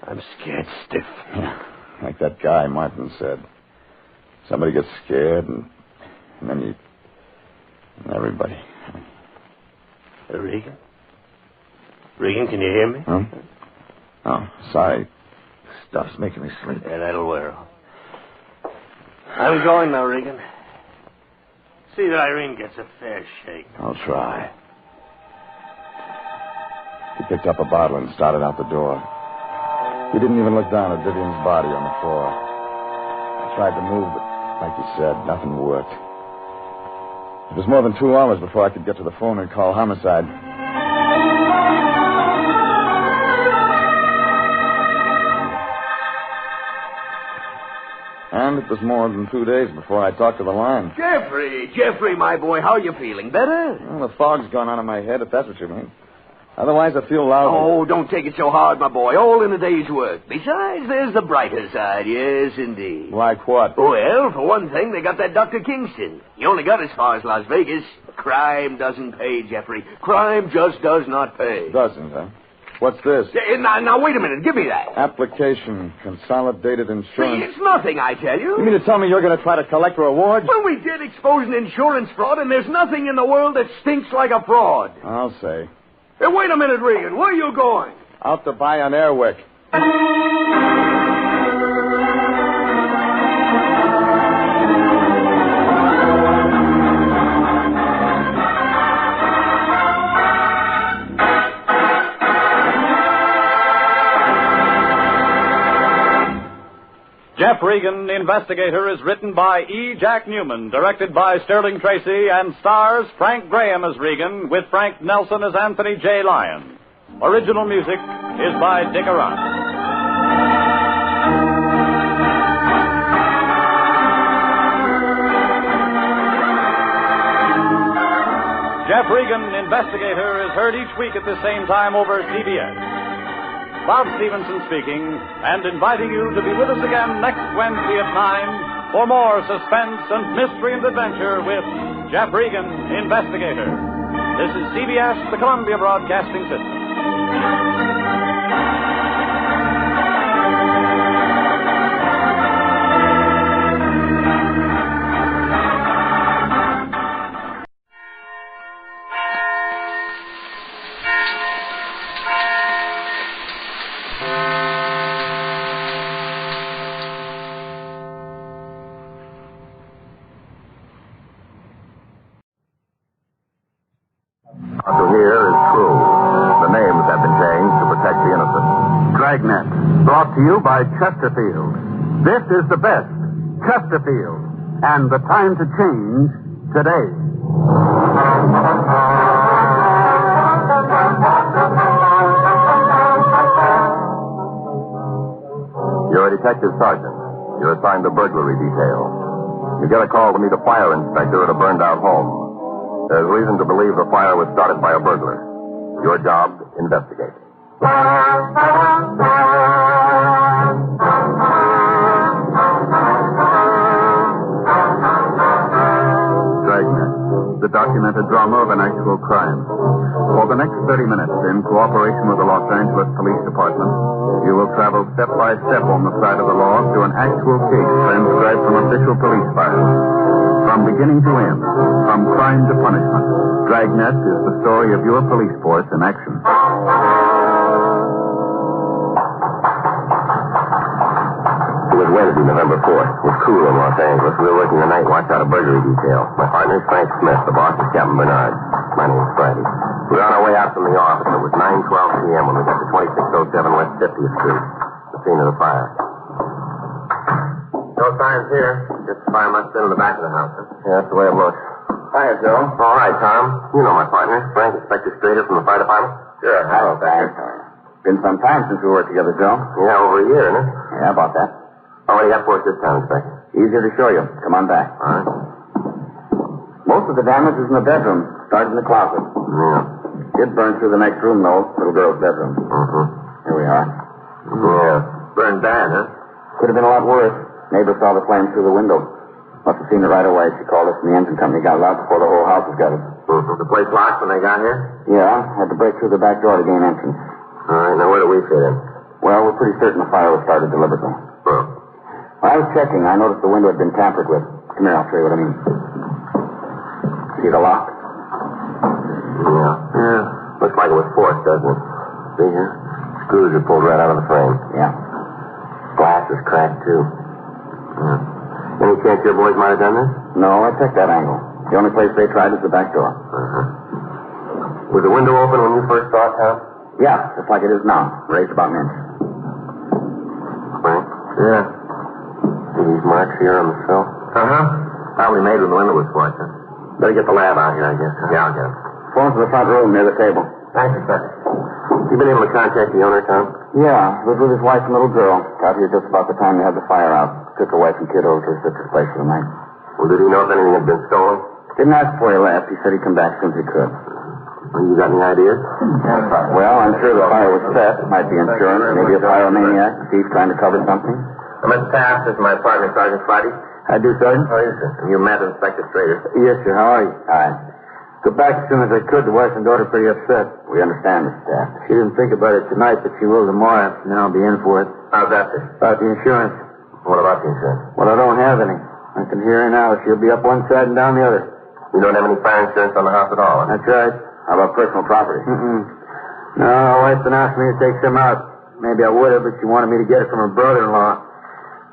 I'm scared stiff. Yeah, like that guy Martin said. Somebody gets scared, and then you... everybody. Regan? Regan, can you hear me? Huh? Oh, sorry. Stuff's making me sleep. Yeah, that'll wear off. I'm going now, Regan. See that Irene gets a fair shake. I'll try. He picked up a bottle and started out the door. He didn't even look down at Vivian's body on the floor. I tried to move, but like you said, nothing worked. It was more than 2 hours before I could get to the phone and call homicide. And it was more than 2 days before I talked to the line. Jeffrey, my boy, how are you feeling? Better? Well, the fog's gone out of my head, if that's what you mean. Otherwise, I feel lousy. Oh, don't take it so hard, my boy. All in a day's work. Besides, there's the brighter side. Yes, indeed. Like what? Well, for one thing, they got that Dr. Kingston. He only got as far as Las Vegas. Crime doesn't pay, Jeffrey. Crime just does not pay. Doesn't, huh? What's this? Now, wait a minute. Give me that. Application, Consolidated Insurance. It's nothing, I tell you. You mean to tell me you're going to try to collect rewards? Well, we did expose an insurance fraud, and there's nothing in the world that stinks like a fraud. I'll say. Hey, wait a minute, Regan. Where are you going? Out to buy an Airwick. Jeff Regan, Investigator, is written by E. Jack Newman, directed by Sterling Tracy, and stars Frank Graham as Regan, with Frank Nelson as Anthony J. Lyon. Original music is by Dick Arant. Jeff Regan, Investigator, is heard each week at the same time over CBS. Bob Stevenson speaking, and inviting you to be with us again next Wednesday at 9 for more suspense and mystery and adventure with Jeff Regan, Investigator. This is CBS, the Columbia Broadcasting System. Dragnet, brought to you by Chesterfield. This is the best, Chesterfield, and the time to change today. You're a detective sergeant. You're assigned to burglary detail. You get a call to meet a fire inspector at a burned-out home. There's reason to believe the fire was started by a burglar. Your job, investigate. Dragnet, the documented drama of an actual crime. For the next 30 minutes, in cooperation with the Los Angeles Police Department, you will travel step by step on the side of the law through an actual case transcribed from official police files. From beginning to end, from crime to punishment, Dragnet is the story of your police force in action. It was Wednesday, November 4th. It was cool in Los Angeles. We were working the night watch out of burglary detail. My partner is Frank Smith. The boss is Captain Bernard. My name is Friday. We were on our way out from the office. It was 9:12 p.m. when we got to 2607 West 50th Street, the scene of the fire. No signs here. Just the fire must have been in the back of the house. Yeah, that's the way it looks. Hiya, Joe. All right, Tom. You know my partner, Frank, Inspector Strader from the fire department. Sure. Hello, Frank. Been some time since we worked together, Joe. Yeah, over a year, isn't it? Yeah, about that. What do you got for us this time, Inspector? Easier to show you. Come on back. All right. Most of the damage is in the bedroom. Started in the closet. Yeah. Did burn through the next room, though. Little girl's bedroom. Mm-hmm. Here we are. Yeah. Burned bad, huh? Could have been a lot worse. Neighbor saw the flame through the window. Must have seen it right away. She called us, and the engine company got out before the whole house was gutted. Mm-hmm. The place locked when they got here? Yeah. Had to break through the back door to gain entrance. All right. Now, where do we fit in? Well, we're pretty certain the fire was started deliberately. Oh. When I was checking, I noticed the window had been tampered with. Come here, I'll show you what I mean. See the lock? Yeah. Yeah. Looks like it was forced, doesn't it? See here? Screws are pulled right out of the frame. Yeah. Glass is cracked, too. Yeah. Any chance your boys might have done this? No, I checked that angle. The only place they tried is the back door. Uh-huh. Was the window open when you first saw it, Tom? Yeah, just like it is now. Raised about an inch. Frank? Yeah. See these marks here on the sill? Uh-huh. Probably made when the window was forced, huh? Better get the lab out here, I guess. Huh? Yeah, I'll get him. Phone to the front room near the table. Thanks, Inspector. You been able to contact the owner, Tom? Yeah, lived with his wife and little girl. Got here just about the time they had the fire out. Took her wife and kid over to her sister's place for the night. Well, did he know if anything had been stolen? Didn't ask before he left. He said he'd come back as soon as he could. Well, you got any ideas? Well, I'm sure the fire was set. Might be insurance. Maybe a pyromaniac. Thief trying to cover something. Mr. Taft, this is my partner, Sergeant Friday. I do, Sergeant. How are you, sir? And you met Inspector Strader. Yes, sir. How are you? Hi. Got back as soon as I could. The wife and daughter pretty upset. We understand, Mr. Taft. She didn't think about it tonight, but she will tomorrow. Now I'll be in for it. How's that, sir? About the insurance. What about the insurance? Well, I don't have any. I can hear her now. She'll be up one side and down the other. You don't have any fire insurance on the house at all, huh? That's right. How about personal property? No, the wife's been asking me to take some out. Maybe I would have, but she wanted me to get it from her brother-in-law.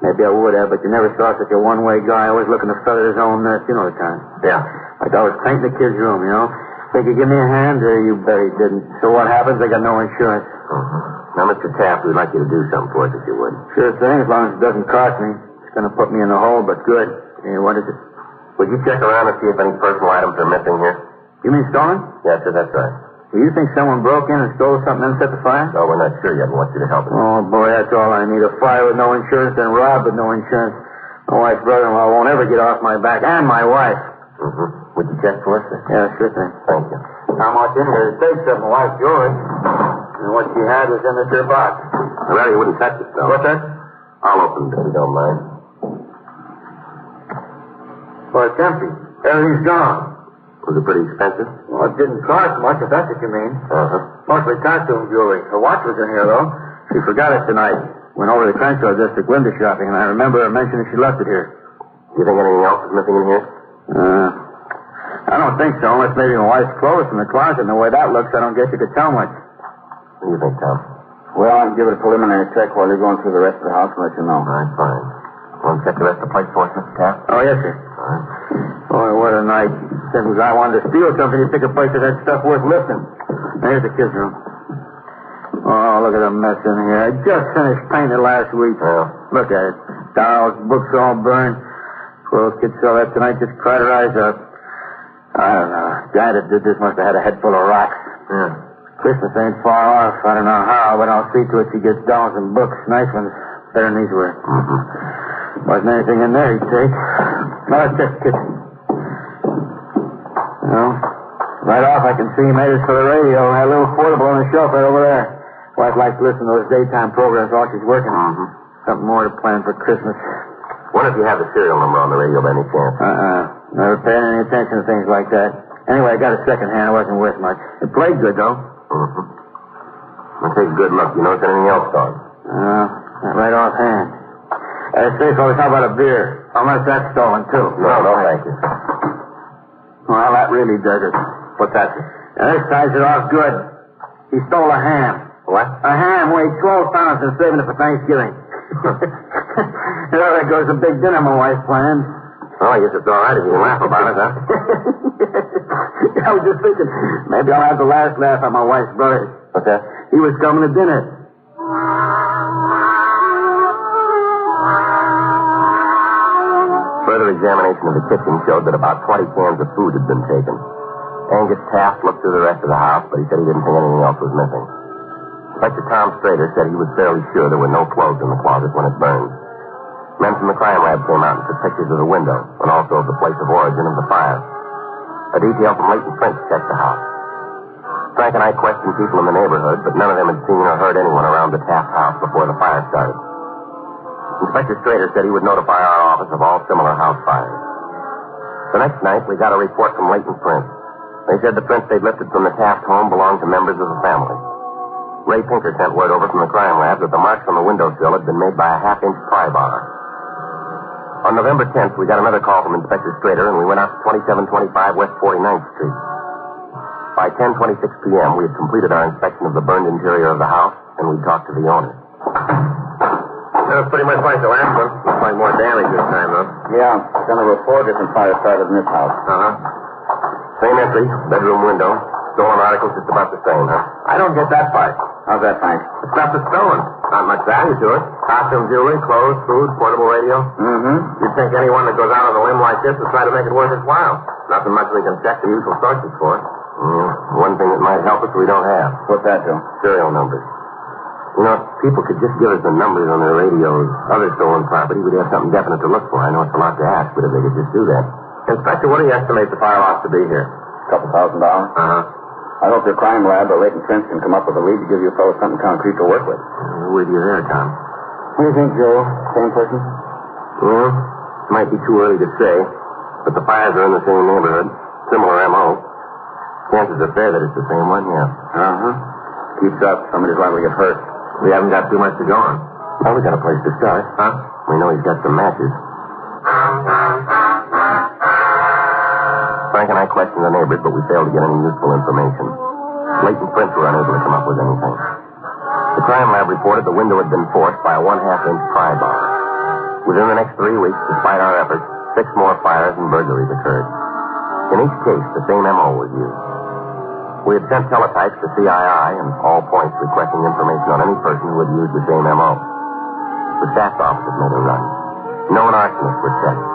Maybe I would have, but you never saw such a one-way guy, always looking to feather his own nest. You know the kind. Yeah. Like I was painting the kid's room, you know. They could give me a hand, or you bet he didn't. So what happens? They got no insurance. Now, Mr. Taft, we'd like you to do something for us, if you would. Sure thing, as long as it doesn't cost me. It's going to put me in the hole, but good. Hey, what is it? Would you check around and see if any personal items are missing here? You mean stolen? Yes, sir, that's right. Do you think someone broke in and stole something and set the fire? No, we're not sure yet. We want you to help us. Oh, boy, that's all I need. A fire with no insurance and rob with no insurance. My wife's brother-in-law won't ever get off my back, and my wife. Mm-hmm. Would you check for us, sir? Yeah, sure thing. Thank you. How much in here? The stakes of my wife's jewelry. And what she had was in this here box. Well, you wouldn't touch it, though. What's that? I'll open it if you don't mind. Well, it's empty. Everything's gone. Was it pretty expensive? Well, it didn't cost much, if that's what you mean. Uh-huh. Mostly costume jewelry. Her watch was in here, though. She forgot it tonight. Went over to the Crenshaw district window shopping, and I remember her mentioning she left it here. Do you think anything else is missing in here? I don't think so, unless maybe my wife's clothes from the closet. And the way that looks, I don't guess you could tell much. What do you think, Tom? Well, I'll give it a preliminary check while you're going through the rest of the house and let you know. All right, fine. Want to check the rest of the place for us, Mr. Taft? Oh, yes, sir. All right. Boy, what a night. Since I wanted to steal something, you pick a place that had stuff worth lifting. There's the kids' room. Oh, look at the mess in here. I just finished painting it last week. Yeah. Look at it. Dolls, books all burned. Poor those kids saw that tonight, just cried her eyes out. I don't know. The guy that did this must have had a head full of rocks. Yeah. Christmas ain't far off. I don't know how, but I'll see to it she gets dolls and books. Nice ones. Better than these were. Mm-hmm. Wasn't anything in there he'd take. Now let's check the kitchen. Well, right off I can see he made us for the radio. That little portable on the shelf right over there. Wife likes to listen to those daytime programs while she's working. Mm-hmm. Something more to plan for Christmas. Wonder if you have the serial number on the radio by any chance. Never paying any attention to things like that. Anyway, I got a second hand. It wasn't worth much. It played good, though. Mm-hmm. I'll take a good look. You notice anything else, Don? Not right offhand. Say, fellas, how about a beer? Unless that's stolen, too. No, thank you. Well, that really does it. What's that? Now, this ties it off good. He stole a ham. What? A ham weighed 12 pounds and saving it for Thanksgiving. There goes a big dinner my wife planned. Oh, I guess it's all right if you can laugh about it, huh? I was just thinking, maybe I'll have the last laugh at my wife's brother. What's that? He was coming to dinner. Further examination of the kitchen showed that about 20 cans of food had been taken. Angus Taft looked through the rest of the house, but he said he didn't think anything else was missing. Inspector Tom Strader said he was fairly sure there were no clothes in the closet when it burned. Men from the crime lab came out and took pictures of the window and also of the place of origin of the fire. A detail from Leighton Prince checked the house. Frank and I questioned people in the neighborhood, but none of them had seen or heard anyone around the Taft house before the fire started. Inspector Strader said he would notify our office of all similar house fires. The next night, we got a report from Leighton Prince. They said the prints they'd lifted from the Taft home belonged to members of the family. Ray Pinker sent word over from the crime lab that the marks on the windowsill had been made by a half-inch pry bar. On November 10th, we got another call from Inspector Strader, and we went out to 2725 West 49th Street. By 10:26 p.m., we had completed our inspection of the burned interior of the house, and we talked to the owner. That was pretty much like the last one. Looks like more damage this time, though. Yeah, then there were 4 different fires started in this house. Uh-huh. Same entry, bedroom window. Stolen articles just about the same, huh? I don't get that part. How's that, Frank? The stuff is stolen. Not much value to it. Costume jewelry, clothes, food, portable radio. Mm-hmm. You'd think anyone that goes out on a limb like this would try to make it worth his while. Nothing much we can check the usual sources for. One thing that might help us we don't have. What's that, Joe? Serial numbers. You know, if people could just give us the numbers on their radios, other stolen property, we'd have something definite to look for. I know it's a lot to ask, but if they could just do that. Inspector, what do you estimate the fire loss to be here? $2,000. Uh-huh. I hope your crime lab or Leighton Prince can come up with a lead to give you fellows something concrete to work with. With you there, Tom. What do you think, Joe? Same person? Well, it might be too early to say, but the fires are in the same neighborhood. Similar M.O. Chances are fair that it's the same one, yeah. Uh-huh. Keeps up. Somebody's liable to get hurt. We haven't got too much to go on. Well, we got a place to start. Huh? We know he's got some matches. Frank and I questioned the neighbors, but we failed to get any useful information. Leighton Prince were unable to come up with anything. The crime lab reported the window had been forced by a 1/2-inch pry bar. Within the next 3 weeks, despite our efforts, 6 more fires and burglaries occurred. In each case, the same M.O. was used. We had sent teletypes to CII and all points requesting information on any person who had used the same M.O. The staff's office had made a run. Known arsonists were checked.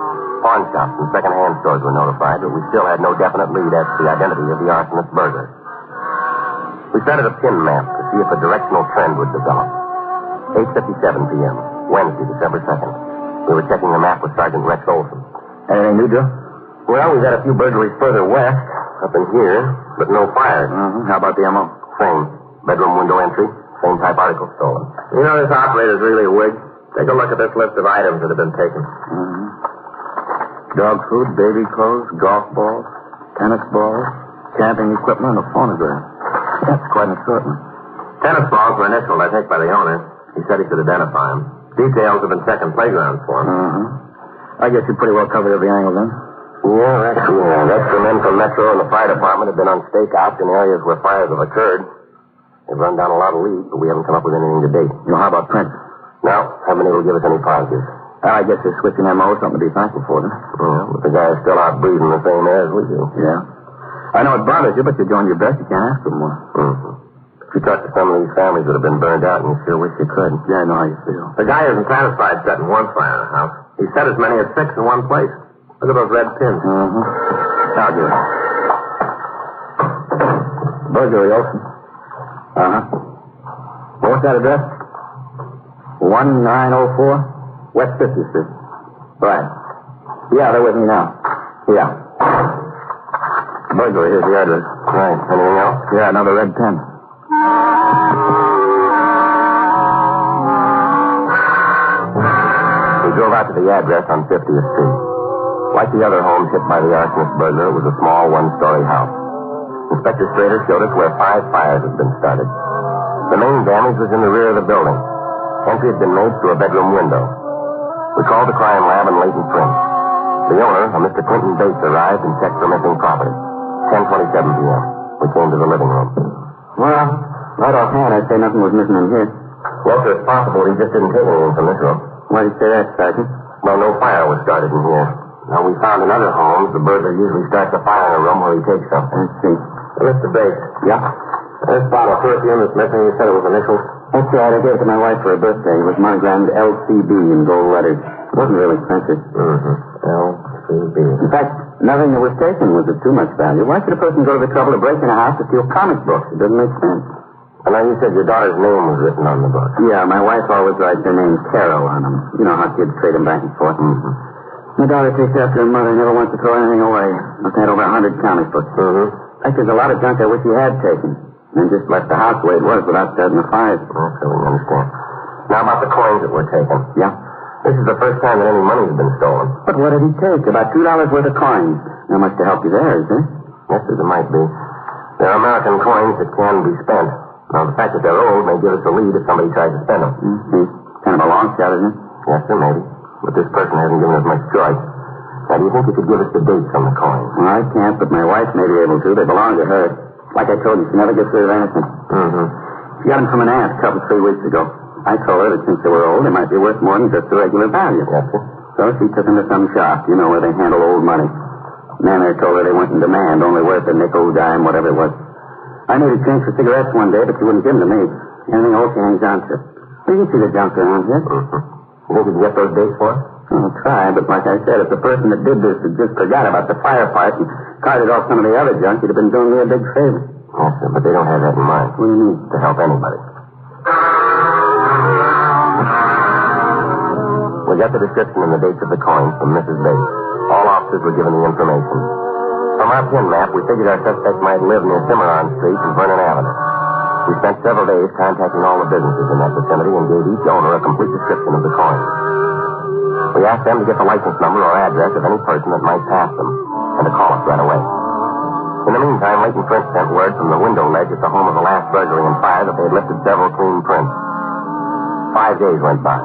Pawn shops and second-hand stores were notified, but we still had no definite lead as to the identity of the arsonist burglar. We started a pin map to see if a directional trend would develop. 8:57 p.m., Wednesday, December 2nd. We were checking the map with Sergeant Rex Olson. Anything new, Joe? Well, we've had a few burglaries further west, up in here, but no fires. Mm-hmm. How about the M.O.? Same. Bedroom window entry, same type article stolen. You know, this operator's really a wig. Take a look at this list of items that have been taken. Mm-hmm. Dog food, baby clothes, golf balls, tennis balls, camping equipment, and a phonograph. That's quite an assortment. Tennis balls were initialed, I think, by the owner. He said he could identify them. Details have been checking playgrounds for him. Mm-hmm. I guess you pretty well covered every angle then. Yeah, extra men from Metro and the fire department have been on stakeouts in areas where fires have occurred. They've run down a lot of leads, but we haven't come up with anything to date. You know, how about Prince? No, haven't been able to give us any positives. I guess they're switching M.O. Something to be thankful for, then. Yeah, but the guy is still out breathing the same air as we do. Yeah. I know it bothers you, but you're doing your best. You can't ask for more. Mm-hmm. If you talk to some of these families that have been burned out, and you sure wish you could. Yeah, I know how you feel. The guy isn't satisfied setting one fire in the house. He set as many as 6 in one place. Look at those red pins. Mm-hmm. I'll do it. Burglary, Olson. Uh-huh. What's that address? 1904 West 50th Street. Right. Yeah, they're with me now. Yeah. Burglary, here's the address. Right. Anything else? Yeah, another red pen. We drove out to the address on 50th Street. Like the other homes hit by the arsonist burglar, it was a small one-story house. Inspector Strader showed us where 5 fires had been started. The main damage was in the rear of the building. Entry had been made through a bedroom window. We called the crime lab and Leighton Prince. The owner, a Mr. Clinton Bates, arrived and checked for missing property. 10:27 p.m. We came to the living room. Well, right offhand, I'd say nothing was missing in here. Well, sir, it's possible he just didn't take anything from this room. Why do you say that, Sergeant? Well, no fire was started in here. Now, we found in other homes, the burglar usually starts a fire in a room where he takes something. Let's see. Mr. Bates. Yeah? This bottle of perfume that's missing, you said it was initials? That's right. I gave it to my wife for her birthday. It was monogrammed LCB in gold letters. It wasn't really expensive. Mm-hmm. LCB. In fact, nothing that was taken was of too much value. Why should a person go to the trouble of breaking a house to steal comic books? It doesn't make sense. And now you said your daughter's name was written on the book. Yeah, my wife always writes her name Carol on them. You know how kids trade them back and forth. Mm-hmm. My daughter takes after her mother, never wants to throw anything away. I've had over 100 comic books. Mm-hmm. In fact, there's a lot of junk I wish he had taken. And just left the house the way it was without starting the fires. Okay, we understand. Now about the coins that were taken. Yeah? This is the first time that any money's been stolen. But what did he take? About $2 worth of coins. Not much to help you there, is there? Yes, as it might be. They're American coins that can be spent. Now, the fact that they're old may give us a lead if somebody tries to spend them. Mm-hmm. Kind of a long shot, isn't it? Yes, sir, maybe. But this person hasn't given us much choice. Now, do you think you could give us the dates on the coins? Well, I can't, but my wife may be able to. They belong to her. Like I told you, she never gets rid of anything. Mm-hmm. She got them from an aunt a couple, 3 weeks ago. I told her that since they were old, they might be worth more than just the regular value. Yes, sir. So she took them to some shop, you know, where they handle old money. The man there told her they weren't in demand, only worth a nickel, dime, whatever it was. I needed change for cigarettes one day, but she wouldn't give them to me. Anything else she hangs on to. Well, you can see the junk around here. Mm-hmm. You think you can get those dates for us? I'll try, but like I said, if the person that did this had just forgot about the fire part and carted off some of the other junk, he'd have been doing me a big favor. Yes, sir, but they don't have that in mind. What do you mean? To help anybody. We got the description and the dates of the coins from Mrs. Bates. All officers were given the information. From our pin map, we figured our suspect might live near Cimarron Street and Vernon Avenue. We spent several days contacting all the businesses in that vicinity and gave each owner a complete description of the coins. We asked them to get the license number or address of any person that might pass them, and to call us right away. In the meantime, Leighton Prince sent word from the window ledge at the home of the last burglary and fire that they had lifted several clean prints. 5 days went by.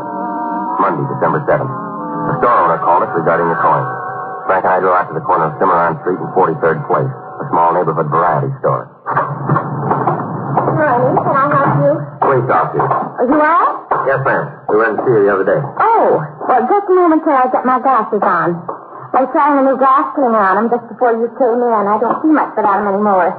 Monday, December 7th. The store owner called us regarding the coins. Frank and I drove out to the corner of Cimarron Street and 43rd Place, a small neighborhood variety store. Ronnie, can I help you? Police officer. Are you out? Yes, ma'am. We went to see you the other day. Oh, well, just a moment till I get my glasses on. I was trying a new glass cleaner on them just before you came in. I don't see much without them anymore.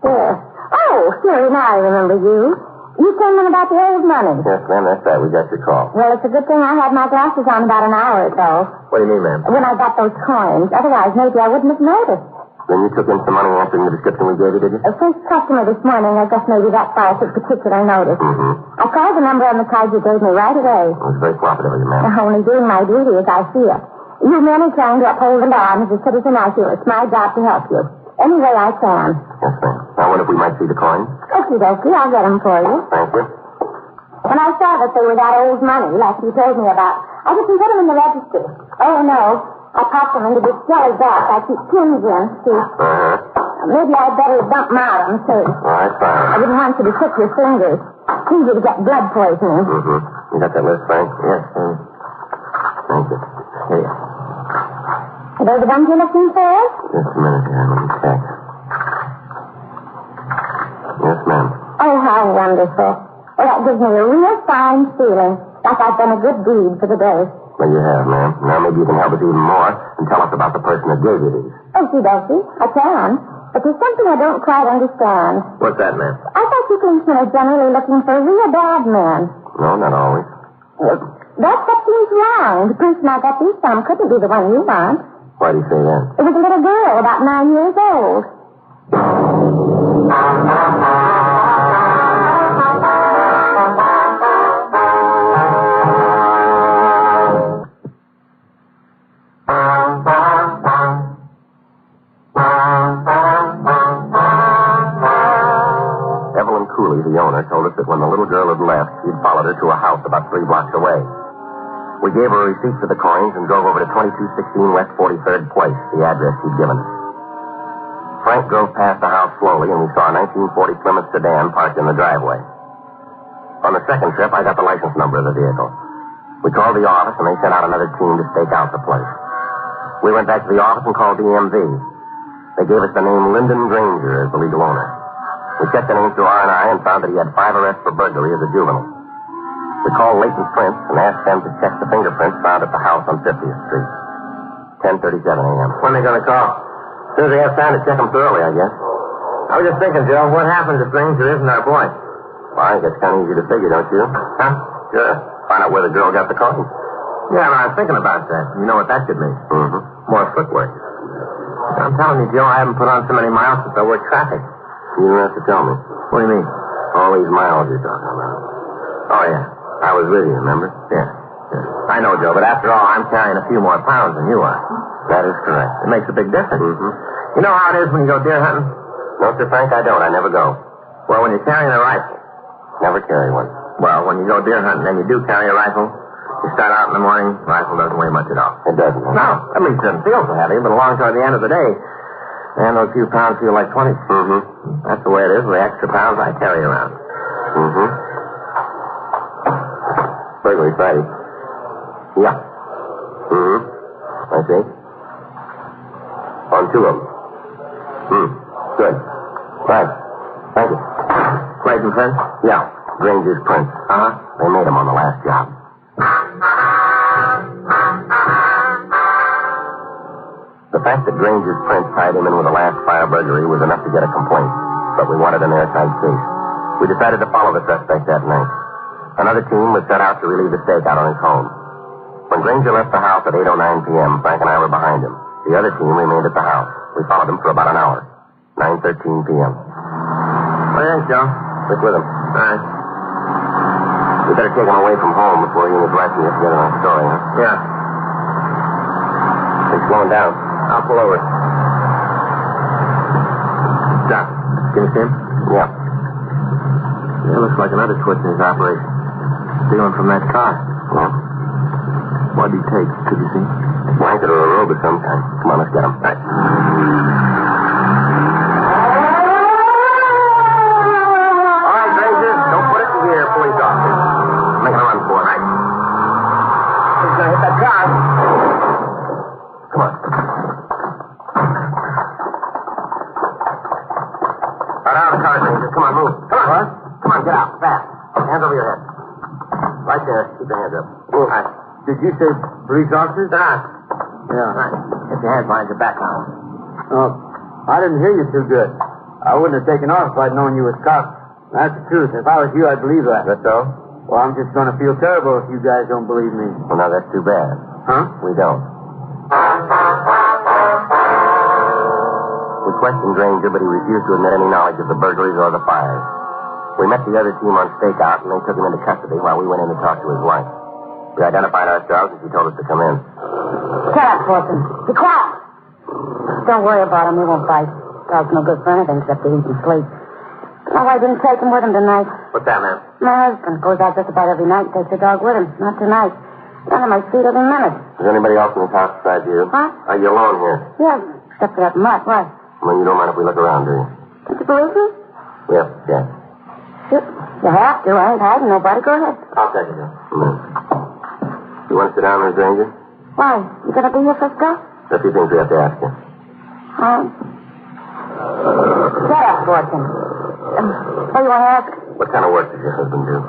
Yes. Oh, Siri, now I remember you. You came in about the old money. Yes, ma'am, that's right. We got your call. Well, it's a good thing I had my glasses on about an hour ago. What do you mean, ma'am? When I got those coins. Otherwise, maybe I wouldn't have noticed. Then you took in some money answering the description we gave you, did you? The first customer this morning, I guess maybe that's why I took particular notice. Mm-hmm. I called the number on the card you gave me right away. It was very cooperative of you, ma'am. Only doing my duty as I see it. You men are trying to uphold the law, and as a citizen, I feel it's my job to help you. Any way I can. Yes, ma'am. Now, when if we might see the coins? Okie dokie, I'll get them for you. Thank you. When I saw that they were that old money, like you told me about, I didn't put them in the register. Oh, no. I popped them into this jelly box I keep pins in, see? Uh-huh. Maybe I'd better dump them out on the safe. All right, fine. I didn't want you to prick your fingers. It's easy to get blood poisoning. Mm-hmm. You got that list, Frank? Yes, sir. Thank you. Here you are. Are those the ones you're looking for? Just a minute here. Let me check. Yes, ma'am. Oh, how wonderful. Well, that gives me a real fine feeling, like I've done a good deed for the day. Well, you have, ma'am. Now maybe you can help us even more and tell us about the person that gave you these. Okie dokie. I can. But there's something I don't quite understand. What's that, ma'am? I thought you policemen are generally looking for real bad men. No, not always. Well, that's what seems wrong. The person I got these from couldn't be the one you want. Why do you say that? It was a little girl, about 9 years old. The owner told us that when the little girl had left, he'd followed her to a house about 3 blocks away. We gave her a receipt for the coins and drove over to 2216 West 43rd Place, the address he'd given us. Frank drove past the house slowly, and we saw a 1940 Plymouth sedan parked in the driveway. On the second trip, I got the license number of the vehicle. We called the office, and they sent out another team to stake out the place. We went back to the office and called DMV. They gave us the name Lyndon Granger as the legal owner. We checked the name through R&I and found that he had 5 arrests for burglary as a juvenile. We called Leighton Prince and asked them to check the fingerprints found at the house on 50th Street. 10:37 a.m. When are they going to call? As soon as they have time to check them thoroughly, I guess. I was just thinking, Joe, what happens if Granger isn't our boy? Well, I think it's kind of easy to figure, don't you? Huh? Sure. Find out where the girl got the coins. Yeah, I was thinking about that. You know what that could mean? Mm-hmm. More footwork. I'm telling you, Joe, I haven't put on so many miles since I worked traffic. You don't have to tell me. What do you mean? All these miles you're talking about. Oh, yeah. I was with you, remember? Yeah. I know, Joe, but after all, I'm carrying a few more pounds than you are. That is correct. It makes a big difference. Mm-hmm. You know how it is when you go deer hunting? No, Sir Frank, I don't. I never go. Well, when you're carrying a rifle. Never carry one. Well, when you go deer hunting and you do carry a rifle, you start out in the morning, rifle doesn't weigh much at all. It doesn't. Huh? No, at least it doesn't feel so heavy, but along toward the end of the day, and those few pounds feel like 20. Mm-hmm. That's the way it is with the extra pounds I carry around. Mm-hmm. Burglary Friday. Yeah. Mm-hmm. I see. On 2 of them. Good. Right. Thank you. Clayton Prince? Yeah. Granger's Prince. Uh-huh. They made him on the last job. The fact that Granger's Prince tied him in with the last fire burglary was enough to get a complaint, but we wanted an airtight case. We decided to follow the suspect that night. Another team was set out to relieve the stakeout on his home. When Granger left the house at 8:09 p.m., Frank and I were behind him. The other team remained at the house. We followed him for about an hour. 9:13 p.m. What do you think, Joe? Stick with him. All right. We better take him away from home before he and his wife can get together on a story, huh? Yeah. He's slowing down. I'll pull over. Doc, can you see him? Yeah. It looks like another twist in his operation. Stealing from that car. Yeah. What did he take? Could you see? A blanket or a robe of some kind. Come on, let's get him. All right. All right, Granger. Don't put it in gear, police officer. Making a run for it. Right. He's going to hit that car. Come on. Out of the car, Granger. Come on, move. Come on. What? Come on, get out. Fast. Hands over your head. Right there. Keep your hands up. All right. Did you say police officers? Yeah. All right. Get your hands behind your back now. I didn't hear you too good. I wouldn't have taken off if I'd known you was cops. That's the truth. If I was you, I'd believe that. That's so? Well, I'm just going to feel terrible if you guys don't believe me. Well, now, that's too bad. Huh? We don't. We questioned Granger, but he refused to admit any knowledge of the burglaries or the fires. We met the other team on stakeout, and they took him into custody while we went in to talk to his wife. We identified ourselves, and she told us to come in. Shut up, Fortune. Be quiet. Don't worry about him. He won't bite. Dog's no good for anything except to eat and sleep. No, I didn't take him with him tonight. What's that, ma'am? My husband goes out just about every night and takes the dog with him. Not tonight. He's under my feet every minute. Is there anybody else in this house besides you? What? Are you alone here? Yes, except for that mutt. What? Well, you don't mind if we look around, do you? Don't you believe me? Yes, yes. You have to. I ain't hiding nobody. Go ahead. I'll take it, then. You want to sit down, Miss Granger? Why? You gonna be here for stuff? There are a few things we have to ask you. Shut up, Fortune. What do you want to ask? What kind of work does your husband do?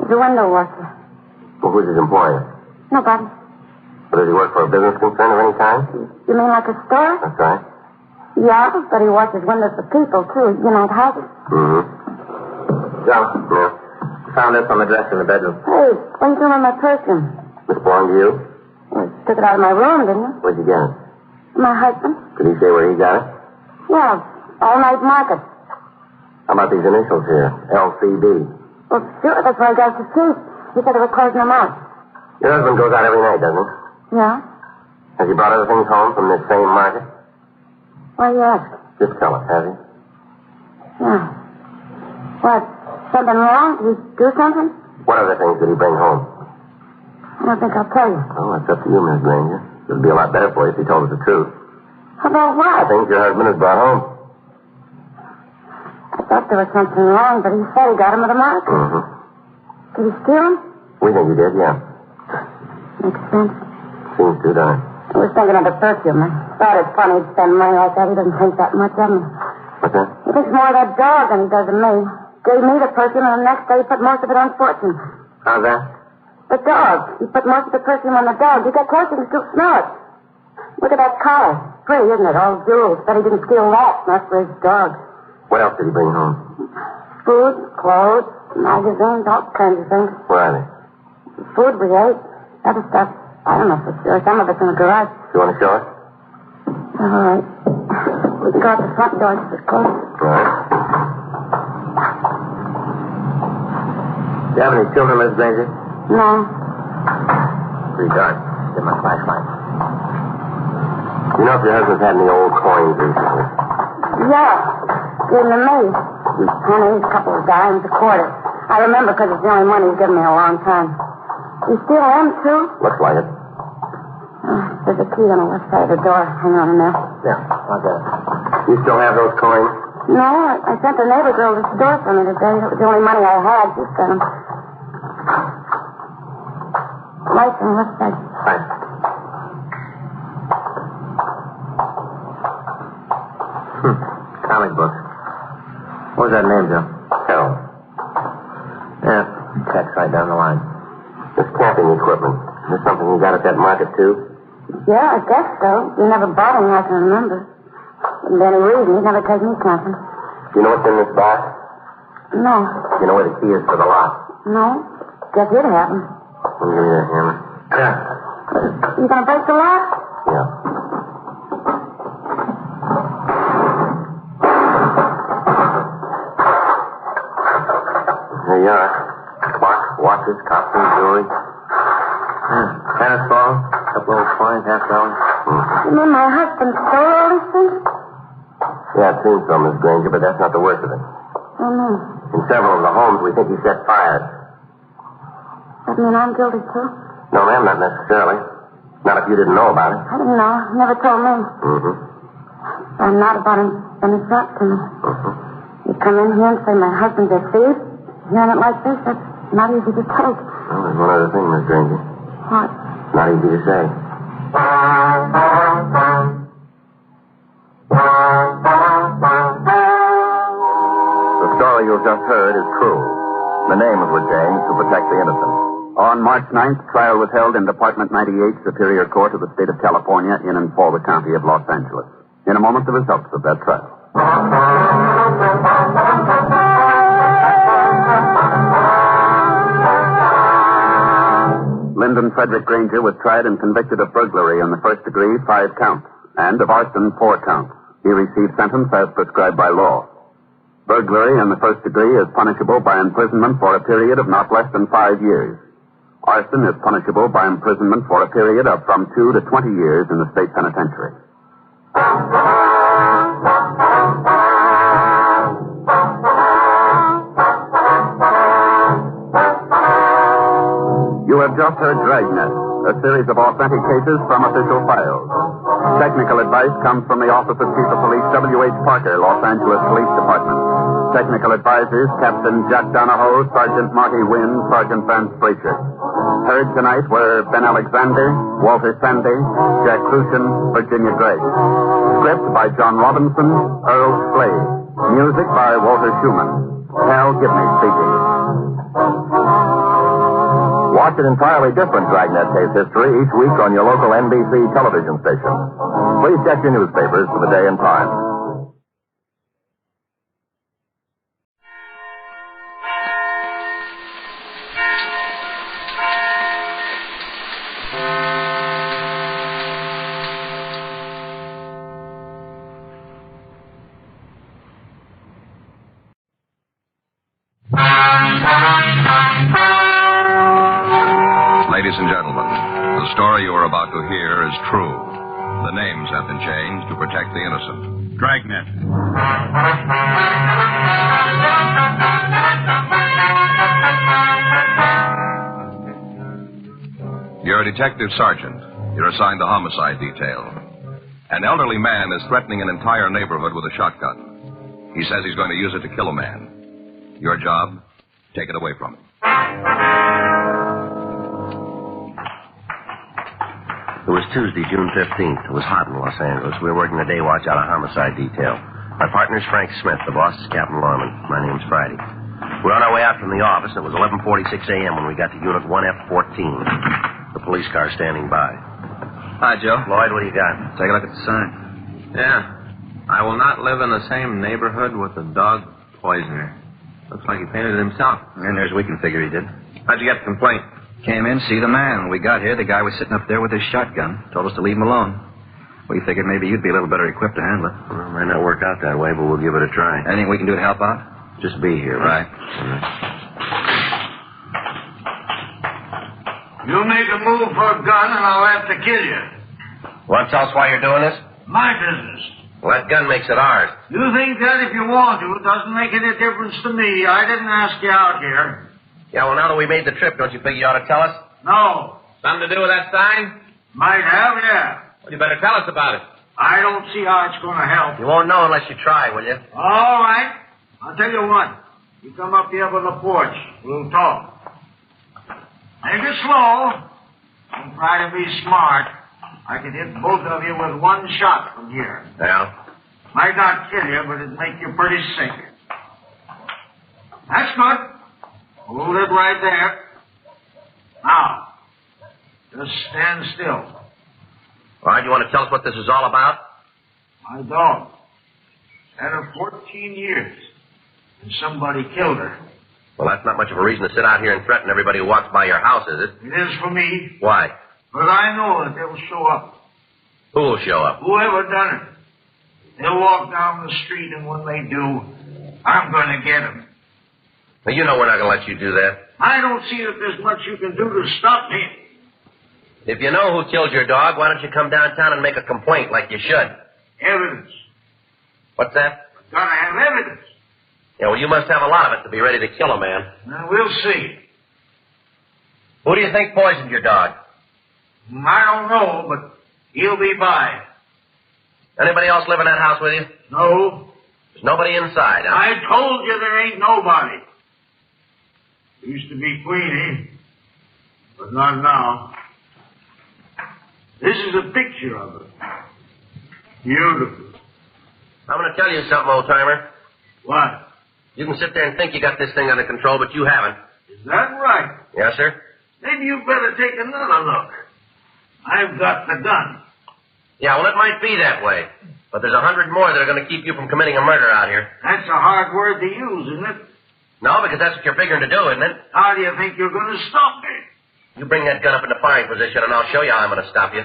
He's a window washer. Well, who's his employer? Nobody. Well, does he work for a business concern of any kind? You mean like a store? That's right. Yeah, but he washes windows for people, too. You know, houses. Mm-hmm. John, yeah. Found this on the dresser in the bedroom. Hey, what are you doing with my perfume? This belonged to you? You took it out of my room, didn't you? Where'd you get it? My husband. Did he say where he got it? Yeah, all-night market. How about these initials here? LCB. Well, sure, that's why I got the chief. He said they were closing them out. Your husband goes out every night, doesn't he? Yeah? Has he brought other things home from this same market? Why you ask? Just tell us, has he? Yeah. What? Something wrong? Did he do something? What other things did he bring home? I don't think I'll tell you. Oh, that's up to you, Miss Granger. It would be a lot better for you if you told us the truth. About what? Things your husband has brought home. I thought there was something wrong, but he said he got him at a market. Mm-hmm. Did he steal him? We think he did, yeah. Makes sense. Seems to, doesn't it? I was thinking of the perfume. I thought it's funny he'd spend money like that. He doesn't think that much of me. What's that? He thinks more of that dog than he does of me. Gave me the perfume, and the next day he put most of it on Fortune. How's that? The dog. He put most of the perfume on the dog. You get close, you can still smell it. Look at that collar. Pretty, isn't it? All jewels. Bet he didn't steal that. Not for his dog. What else did he bring home? Food, clothes, magazines, all kinds of things. Where are they? Food we ate. Other stuff, I don't know for sure. Some of it's in the garage. You want to show us? All right. We can go out the front door if it's closed. All right. Do you have any children, Miss Granger? No. Pretty dark. Get my flashlight. You know if your husband's had any old coins recently? Yeah. Gave them to me. Pennies, a couple of dimes, a quarter. I remember because it's the only money he's given me in a long time. You steal them, too? Looks like it. There's a key on the left side of the door. Hang on in there. Yeah, I'll get it. You still have those coins? No, I sent the neighbor girl to the door for me today. It was the only money I had. She sent them. Lights on the left side. Right. Comic books. What was that name, Joe? Harold. Yeah, checks right down the line. This camping equipment. Is this something you got at that market, too? Yeah, I guess so. You never bought any, I can remember. Wouldn't be any reason. He'd never take me camping. Do you know what's in this box? No. Do you know where the key is for the lock? No. Guess you'd have him. I'll give you a hammer. Yeah. You gonna break the lock? Yeah. There you are. Clocks, watches, costumes, jewelry. Tennis ball, a couple old coins, $50. You mean my husband stole all these things? Yeah, it seems so, Miss Granger, but that's not the worst of it. Oh, no. In several of the homes, we think he set fires. That mean I'm guilty, too? No, ma'am, not necessarily. Not if you didn't know about it. I didn't know. He never told me. Mm-hmm. I'm not about him. Then it's up to me. Mm-hmm. You come in here and say my husband's a thief. Hearing it like this, that's not easy to take. Well, there's one other thing, Miss Granger. What? Not easy to say. The story you've just heard is true. The names were changed to protect the innocent. On March 9th, trial was held in Department 98, Superior Court of the State of California, in and for the County of Los Angeles. In a moment, the results of that trial. Lyndon Frederick Granger was tried and convicted of burglary in the first degree, 5 counts, and of arson, 4 counts. He received sentence as prescribed by law. Burglary in the first degree is punishable by imprisonment for a period of not less than 5 years. Arson is punishable by imprisonment for a period of from 2 to 20 years in the state penitentiary. You have just heard Dragnet, a series of authentic cases from official files. Technical advice comes from the Office of Chief of Police W.H. Parker, Los Angeles Police Department. Technical advisors, Captain Jack Donahoe, Sergeant Marty Wynn, Sergeant Vance Frazier. Heard tonight were Ben Alexander, Walter Sandy, Jack Crucian, Virginia Gregg. Script by John Robinson, Earl Slade. Music by Walter Schumann. Hal Gibney speaking. Watch an entirely different Dragnet case history each week on your local NBC television station. Please check your newspapers for the day and time. Ladies and gentlemen, the story you are about to hear is true. The names have been changed to protect the innocent. Dragnet. You're a detective sergeant. You're assigned to homicide detail. An elderly man is threatening an entire neighborhood with a shotgun. He says he's going to use it to kill a man. Your job? Take it away from him. It was Tuesday, June 15th. It was hot in Los Angeles. We were working the day watch out of homicide detail. My partner's Frank Smith. The boss is Captain Lorman. My name's Friday. We were on our way out from the office, and it was 11:46 a.m. when we got to Unit 1F14. The police car standing by. Hi, Joe. Lloyd, what do you got? Take a look at the sign. Yeah. I will not live in the same neighborhood with a dog poisoner. Looks like he painted it himself. And there's we can figure he did. How'd you get the complaint? Came in, see the man. When we got here, the guy was sitting up there with his shotgun. Told us to leave him alone. We figured maybe you'd be a little better equipped to handle it. Well, it might not work out that way, but we'll give it a try. Anything we can do to help out? Just be here. Right. You make a move for a gun, and I'll have to kill you. Want to tell us why you're doing this? My business. Well, that gun makes it ours. You think that if you want to, it doesn't make any difference to me. I didn't ask you out here. Yeah, well, now that we made the trip, don't you figure you ought to tell us? No. Something to do with that sign? Might have, yeah. Well, you better tell us about it. I don't see how it's going to help. You won't know unless you try, will you? All right. I'll tell you what. You come up here on the porch. We'll talk. Take it slow. Don't try to be smart. I can hit both of you with one shot from here. Yeah? Might not kill you, but it'd make you pretty sick. That's good. Hold it right there. Now, just stand still. All right, you want to tell us what this is all about? My dog. Had her 14 years. And somebody killed her. Well, that's not much of a reason to sit out here and threaten everybody who walks by your house, is it? It is for me. Why? But I know that they'll show up. Who will show up? Whoever done it. They'll walk down the street, and when they do, I'm going to get them. Now, you know we're not going to let you do that. I don't see that there's much you can do to stop me. If you know who killed your dog, why don't you come downtown and make a complaint like you should? Evidence. What's that? Gotta have evidence. Yeah, well, you must have a lot of it to be ready to kill a man. Now, we'll see. Who do you think poisoned your dog? I don't know, but he'll be by. Anybody else live in that house with you? No. There's nobody inside, huh? I told you there ain't nobody. Used to be Queenie, but not now. This is a picture of her. Beautiful. I'm going to tell you something, old-timer. What? You can sit there and think you got this thing under control, but you haven't. Is that right? Yes, sir? Maybe you better take another look. I've got the gun. Yeah, well, it might be that way. But there's 100 more that are going to keep you from committing a murder out here. That's a hard word to use, isn't it? No, because that's what you're figuring to do, isn't it? How do you think you're going to stop me? You bring that gun up into firing position, and I'll show you how I'm going to stop you.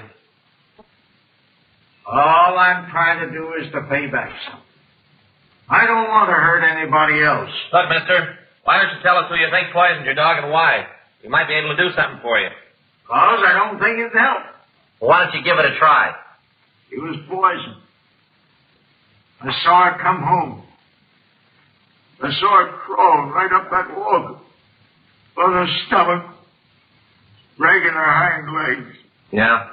All I'm trying to do is to pay back something. I don't want to hurt anybody else. Look, mister, why don't you tell us who you think poisoned your dog and why? We might be able to do something for you. Because I don't think it'd help. Well, why don't you give it a try? He was poisoned. I saw it come home. I saw it crawl right up that walk on her stomach, dragging her hind legs. Yeah?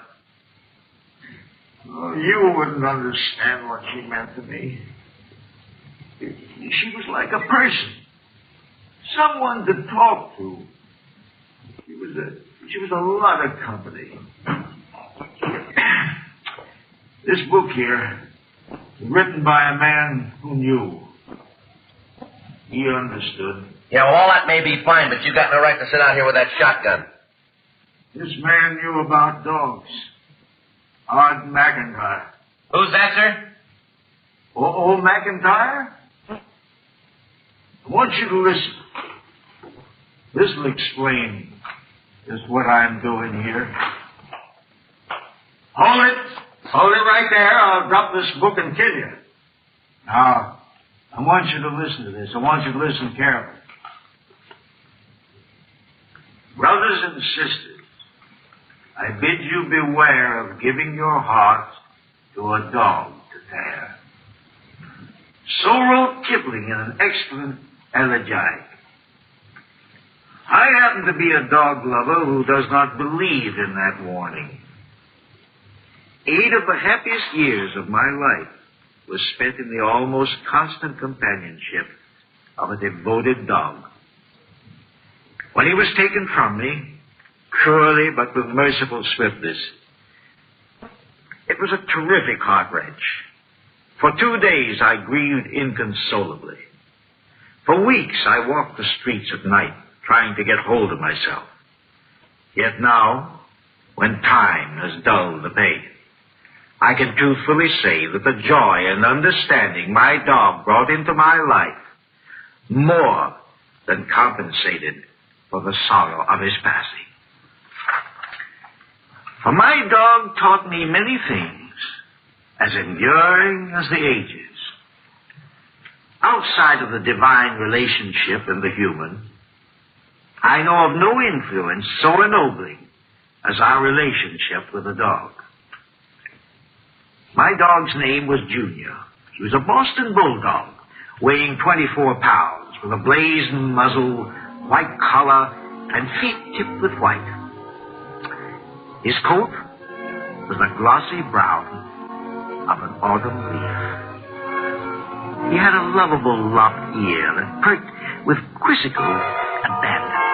Oh, you wouldn't understand what she meant to me. She was like a person. Someone to talk to. She was a lot of company. This book here, written by a man who knew. He understood. Yeah, well, all that may be fine, but you got no right to sit out here with that shotgun. This man knew about dogs. Art McIntyre. Who's that, sir? Old McIntyre? I want you to listen. This will explain just what I'm doing here. Hold it. Hold it right there. I'll drop this book and kill you. Now, I want you to listen to this. I want you to listen carefully. Brothers and sisters, I bid you beware of giving your heart to a dog to tear. So wrote Kipling in an excellent elegiac. I happen to be a dog lover who does not believe in that warning. 8 of the happiest years of my life was spent in the almost constant companionship of a devoted dog. When he was taken from me, cruelly but with merciful swiftness, it was a terrific heart wrench. For 2 days I grieved inconsolably. For weeks I walked the streets at night, trying to get hold of myself. Yet now, when time has dulled the pain, I can truthfully say that the joy and understanding my dog brought into my life more than compensated for the sorrow of his passing. For my dog taught me many things, as enduring as the ages. Outside of the divine relationship and the human, I know of no influence so ennobling as our relationship with a dog. My dog's name was Junior. He was a Boston Bulldog, weighing 24 pounds, with a blazing muzzle, white collar, and feet tipped with white. His coat was the glossy brown of an autumn leaf. He had a lovable lopped ear that perked with quizzical abandon.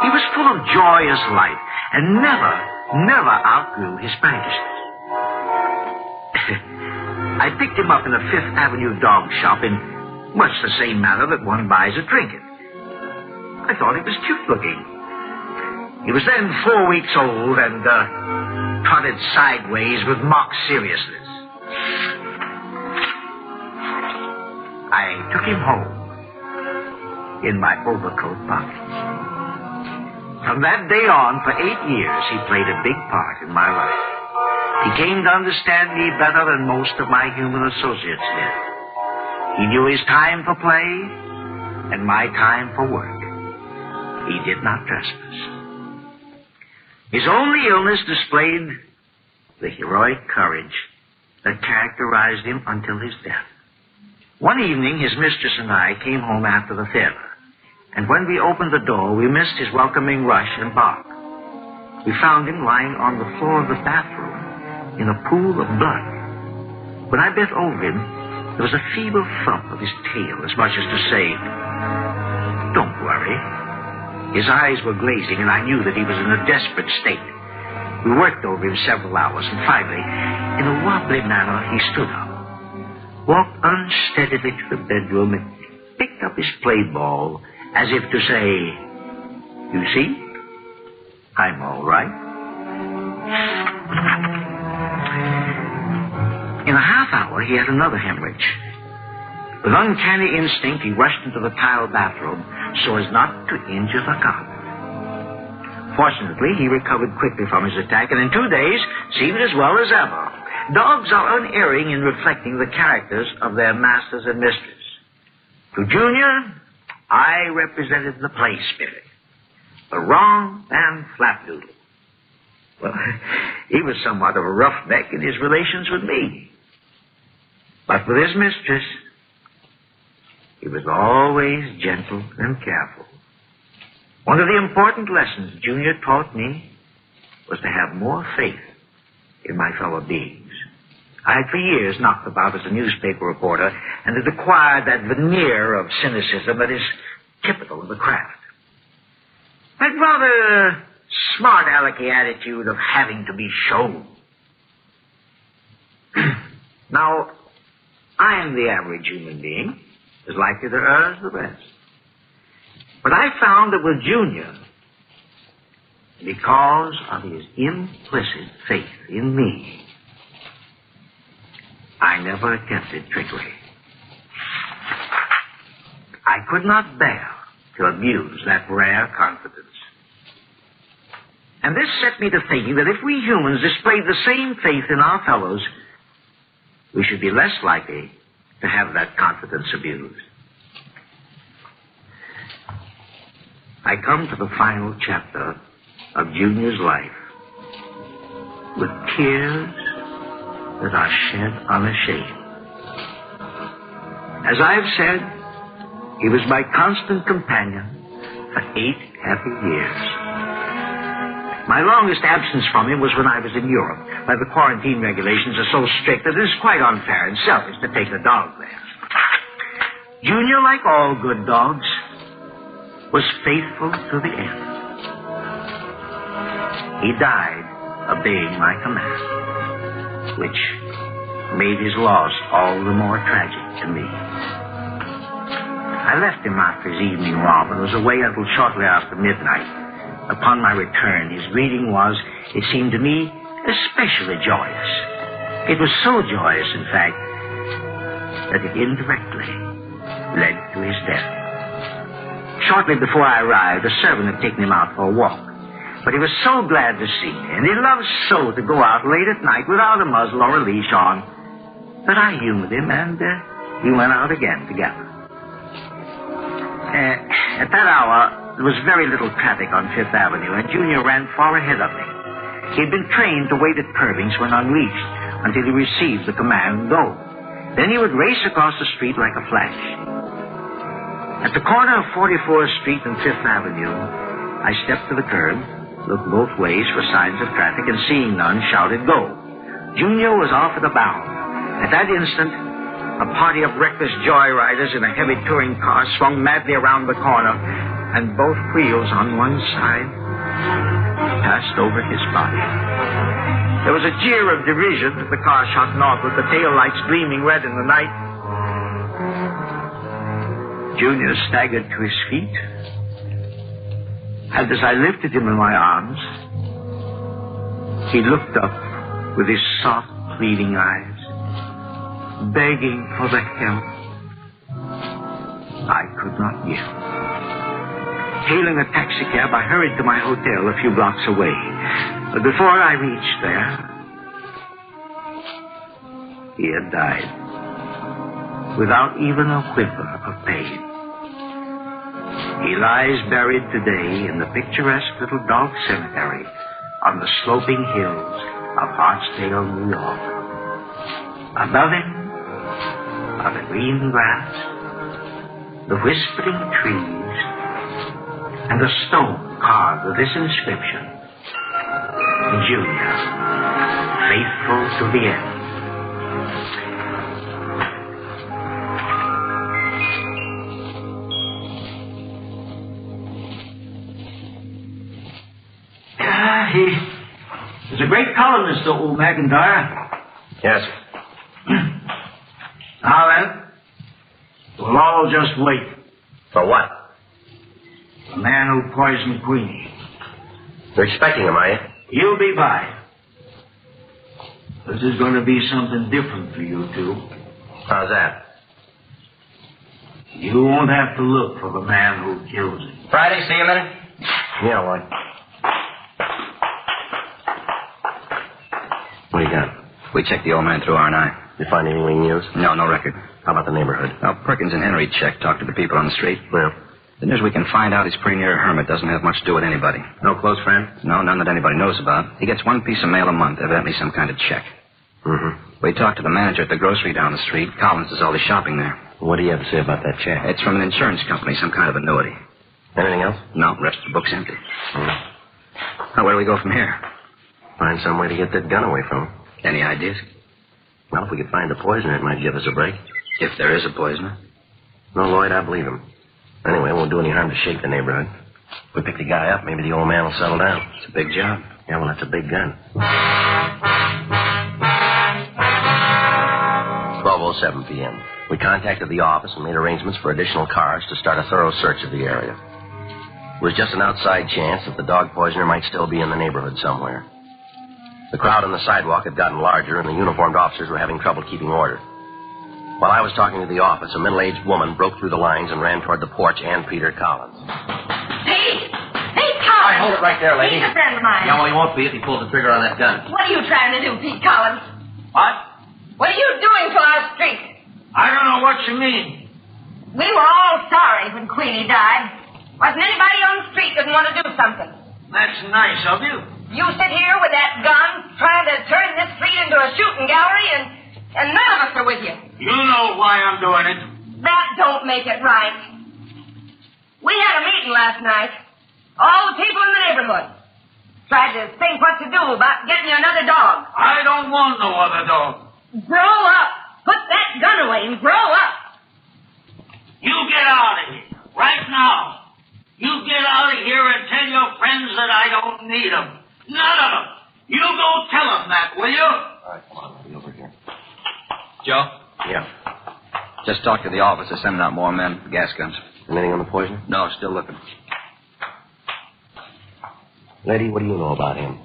He was full of joyous life and never outgrew his practices. I picked him up in a Fifth Avenue dog shop in much the same manner that one buys a trinket. I thought he was cute looking. He was then 4 weeks old and trotted sideways with mock seriousness. I took him home in my overcoat pocket. From that day on, for 8 years, he played a big part in my life. He came to understand me better than most of my human associates did. He knew his time for play and my time for work. He did not trespass. His only illness displayed the heroic courage that characterized him until his death. One evening, his mistress and I came home after the theater, and when we opened the door, we missed his welcoming rush and bark. We found him lying on the floor of the bathroom in a pool of blood. When I bent over him, there was a feeble thump of his tail, as much as to say, "Don't worry." His eyes were glazing, and I knew that he was in a desperate state. We worked over him several hours, and finally, in a wobbly manner, he stood up, walked unsteadily to the bedroom, and picked up his play ball, as if to say, "You see, I'm all right." In a half hour, hour, he had another hemorrhage. With uncanny instinct, he rushed into the tile bathroom so as not to injure the carpet. Fortunately, he recovered quickly from his attack, and in 2 days seemed as well as ever. Dogs are unerring in reflecting the characters of their masters and mistresses. To Junior, I represented the play spirit, the wrong and flapdoodle. Well, he was somewhat of a roughneck in his relations with me. But with his mistress, he was always gentle and careful. One of the important lessons Junior taught me was to have more faith in my fellow beings. I had for years knocked about as a newspaper reporter and had acquired that veneer of cynicism that is typical of the craft. That rather smart alecky attitude of having to be shown. Now, I am the average human being, as likely to err as the rest. But I found that with Junior, because of his implicit faith in me, I never attempted trickery. I could not bear to abuse that rare confidence. And this set me to thinking that if we humans displayed the same faith in our fellows, we should be less likely to have that confidence abused. I come to the final chapter of Junior's life with tears that are shed unashamed. As I've said, he was my constant companion for 8 happy years. My longest absence from him was when I was in Europe, where the quarantine regulations are so strict that it is quite unfair and selfish to take the dog there. Junior, like all good dogs, was faithful to the end. He died obeying my command, which made his loss all the more tragic to me. I left him after his evening romp and was away until shortly after midnight. Upon my return, his greeting was, it seemed to me, especially joyous. It was so joyous, in fact, that it indirectly led to his death. Shortly before I arrived, a servant had taken him out for a walk. But he was so glad to see me, and he loved so to go out late at night without a muzzle or a leash on, that I humored him, and we went out again together. At that hour, there was very little traffic on Fifth Avenue, and Junior ran far ahead of me. He had been trained to wait at curbings when unleashed until he received the command, go. Then he would race across the street like a flash. At the corner of 44th Street and Fifth Avenue, I stepped to the curb, looked both ways for signs of traffic, and seeing none, shouted, go. Junior was off at a bound. At that instant, a party of reckless joyriders in a heavy touring car swung madly around the corner, and both wheels on one side passed over his body. There was a jeer of derision as the car shot north with the taillights gleaming red in the night. Junior staggered to his feet, and as I lifted him in my arms, he looked up with his soft, pleading eyes, begging for the help I could not give. Hailing a taxicab, I hurried to my hotel a few blocks away. But before I reached there, he had died, without even a whimper of pain. He lies buried today in the picturesque little dog cemetery on the sloping hills of Hartsdale, New York. Above him are the green grass, the whispering trees, and a stone carved with this inscription, Junior, faithful to the end. He's a great columnist, old McIntyre. Yes. Now then, we'll all just wait. For what? The man who poisoned Queenie. You're expecting him, are you? He'll be by. This is going to be something different for you two. How's that? You won't have to look for the man who kills him. Friday, see you a minute? Yeah, Lloyd. What do you got? We checked the old man through R&I. You find anything news? No record. How about the neighborhood? Well, Perkins and Henry checked, talked to the people on the street. Well? The news we can find out he's pretty near a hermit. Doesn't have much to do with anybody. No close friend? No, none that anybody knows about. He gets one piece of mail a month, evidently some kind of check. Mm-hmm. We talked to the manager at the grocery down the street. Collins does all his shopping there. What do you have to say about that check? It's from an insurance company, some kind of annuity. Anything else? No, the rest of the book's empty. Mm. Now, where do we go from here? Find some way to get that gun away from him. Any ideas? Well, if we could find the poisoner, it might give us a break. If there is a poisoner? No, Lloyd, I believe him. Anyway, it won't do any harm to shake the neighborhood. If we pick the guy up, maybe the old man will settle down. It's a big job. Yeah, well, that's a big gun. 12:07 p.m. We contacted the office and made arrangements for additional cars to start a thorough search of the area. It was just an outside chance that the dog poisoner might still be in the neighborhood somewhere. The crowd on the sidewalk had gotten larger, and the uniformed officers were having trouble keeping order. While I was talking to the office, a middle-aged woman broke through the lines and ran toward the porch and Peter Collins. Pete! Pete Collins! All right, hold it right there, lady. He's a friend of mine. Yeah, well, he won't be if he pulls the trigger on that gun. What are you trying to do, Pete Collins? What? What are you doing to our street? I don't know what you mean. We were all sorry when Queenie died. Wasn't anybody on the street didn't want to do something. That's nice of you. You sit here with that gun trying to turn this street into a shooting gallery and none of us are with you. You know why I'm doing it. That don't make it right. We had a meeting last night. All the people in the neighborhood. Tried to think what to do about getting you another dog. I don't want no other dog. Grow up. Put that gun away and grow up. You get out of here. Right now. You get out of here and tell your friends that I don't need them. None of them. You go tell them that, will you? All right, come on. We'll be over here. Joe? Yeah. Just talked to the office. They're sending out more men, gas guns. Anything on the poison? No, still looking. Lady, what do you know about him?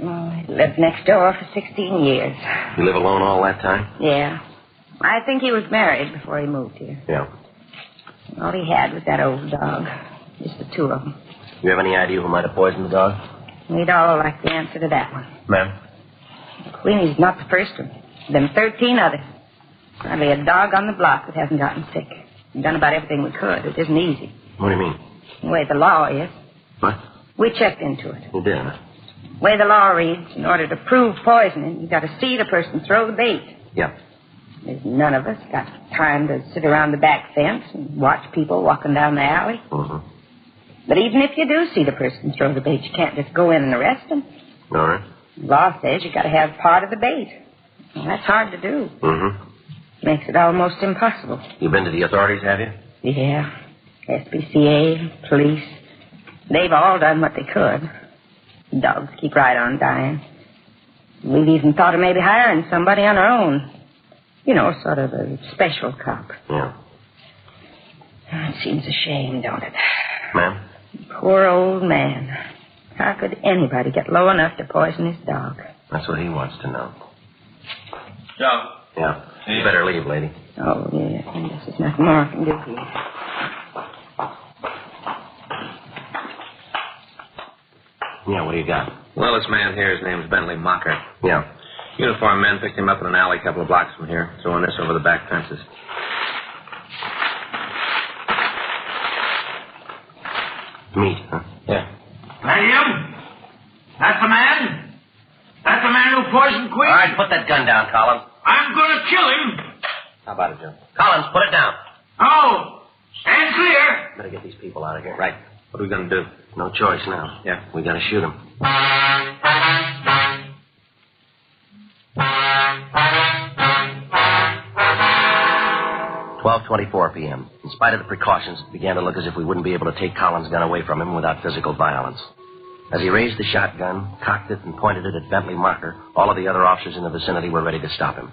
Oh, he lived next door for 16 years. You live alone all that time? Yeah. I think he was married before he moved here. Yeah. All he had was that old dog. Just the two of them. You have any idea who might have poisoned the dog? We'd all like the answer to that one. Ma'am? Queenie's not the first one. Them 13 others. Hardly a dog on the block that hasn't gotten sick. We've done about everything we could. It isn't easy. What do you mean? The way the law is. What? We checked into it. You did, huh? The way the law reads, in order to prove poisoning, you've got to see the person throw the bait. Yeah. There's none of us got time to sit around the back fence and watch people walking down the alley. Mm-hmm. But even if you do see the person throw the bait, you can't just go in and arrest them. All right. The law says you got to have part of the bait. Well, that's hard to do. Mm-hmm. Makes it almost impossible. You been to the authorities, have you? Yeah. SPCA, police. They've all done what they could. Dogs keep right on dying. We've even thought of maybe hiring somebody on our own. You know, sort of a special cop. Yeah. It seems a shame, don't it? Ma'am? Poor old man. How could anybody get low enough to poison his dog? That's what he wants to know. Joe. Yeah. You better leave, lady. Oh, yeah. I guess there's nothing more I can do here. Yeah, what do you got? Well, this man here, his name's Bentley Mocker. Yeah. Uniformed men picked him up in an alley a couple of blocks from here, throwing this over the back fences. Meat, huh? Yeah. That him? That's the man? That's the man who poisoned Queen? All right, put that gun down, Collins. I'm going to kill him. How about it, Joe? Collins, put it down. Oh, stand clear. Better get these people out of here. Right. What are we going to do? No choice now. Yeah. We got to shoot him. 12:24 p.m. In spite of the precautions, it began to look as if we wouldn't be able to take Collins' gun away from him without physical violence. As he raised the shotgun, cocked it, and pointed it at Bentley Mocker, all of the other officers in the vicinity were ready to stop him.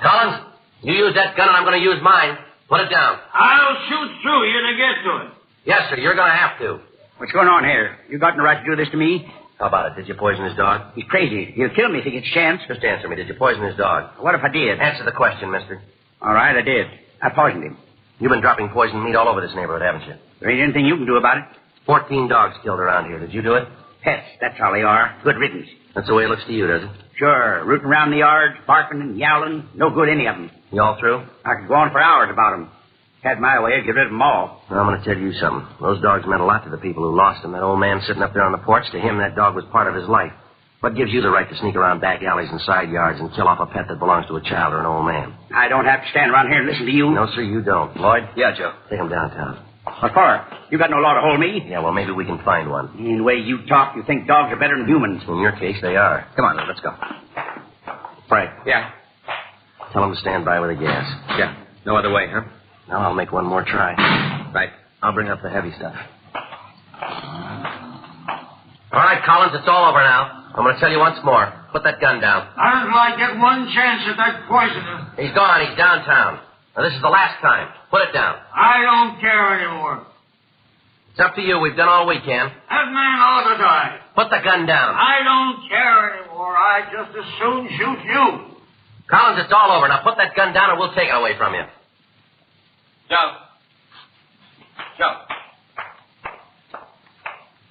Collins, you use that gun and I'm going to use mine. Put it down. I'll shoot through you to get to it. Yes, sir, you're going to have to. What's going on here? You got no right to do this to me. How about it? Did you poison his dog? He's crazy. He'll kill me if he gets a chance. Just answer me. Did you poison his dog? What if I did? Answer the question, mister. All right, I did. I poisoned him. You've been dropping poisoned meat all over this neighborhood, haven't you? There ain't anything you can do about it. 14 dogs killed around here. Did you do it? Pets, that's how they are. Good riddance. That's the way it looks to you, does it? Sure. Rooting around the yard, barking and yowling. No good, any of them. You all through? I could go on for hours about them. Had my way, I'd get rid of them all. Well, I'm going to tell you something. Those dogs meant a lot to the people who lost them. That old man sitting up there on the porch, to him, that dog was part of his life. What gives you the right to sneak around back alleys and side yards and kill off a pet that belongs to a child or an old man? I don't have to stand around here and listen to you. No, sir, you don't. Lloyd? Yeah, Joe. Take him downtown. What for? You got no law to hold me? Yeah, well, maybe we can find one. In the way you talk, you think dogs are better than humans. In your case, they are. Come on, let's go. Frank. Yeah? Tell him to stand by with the gas. Yeah. No other way, huh? Now I'll make one more try. Right. I'll bring up the heavy stuff. All right, Collins, it's all over now. I'm going to tell you once more. Put that gun down. How did I get one chance at that poisoner? He's gone. He's downtown. Now, this is the last time. Put it down. I don't care anymore. It's up to you. We've done all we can. That man ought to die. Put the gun down. I don't care anymore. I'd just as soon shoot you. Collins, it's all over. Now put that gun down and we'll take it away from you. Joe. Joe.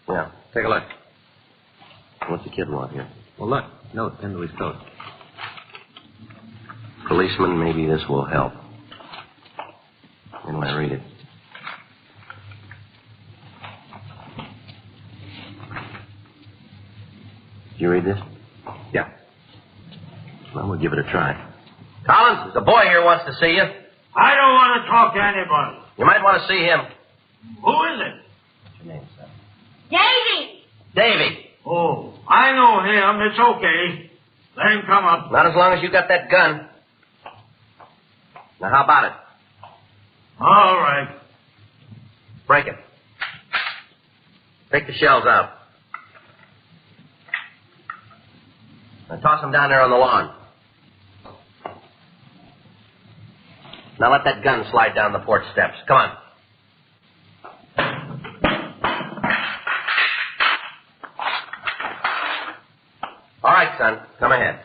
Yeah, take a look. What's the kid want here? Well, look. Note pinned to his coat. Policeman, maybe this will help. When will I read it? Did you read this? Yeah. Well, we'll give it a try. Collins, the boy here wants to see you. I don't want to talk to anybody. You might want to see him. Who is it? What's your name, son? Davy! Davy. Oh, I know him. It's okay. Let him come up. Not as long as you got that gun. Now, how about it? All right. Break it. Take the shells out. Now, toss them down there on the lawn. Now, let that gun slide down the porch steps. Come on. All right, son. Come ahead.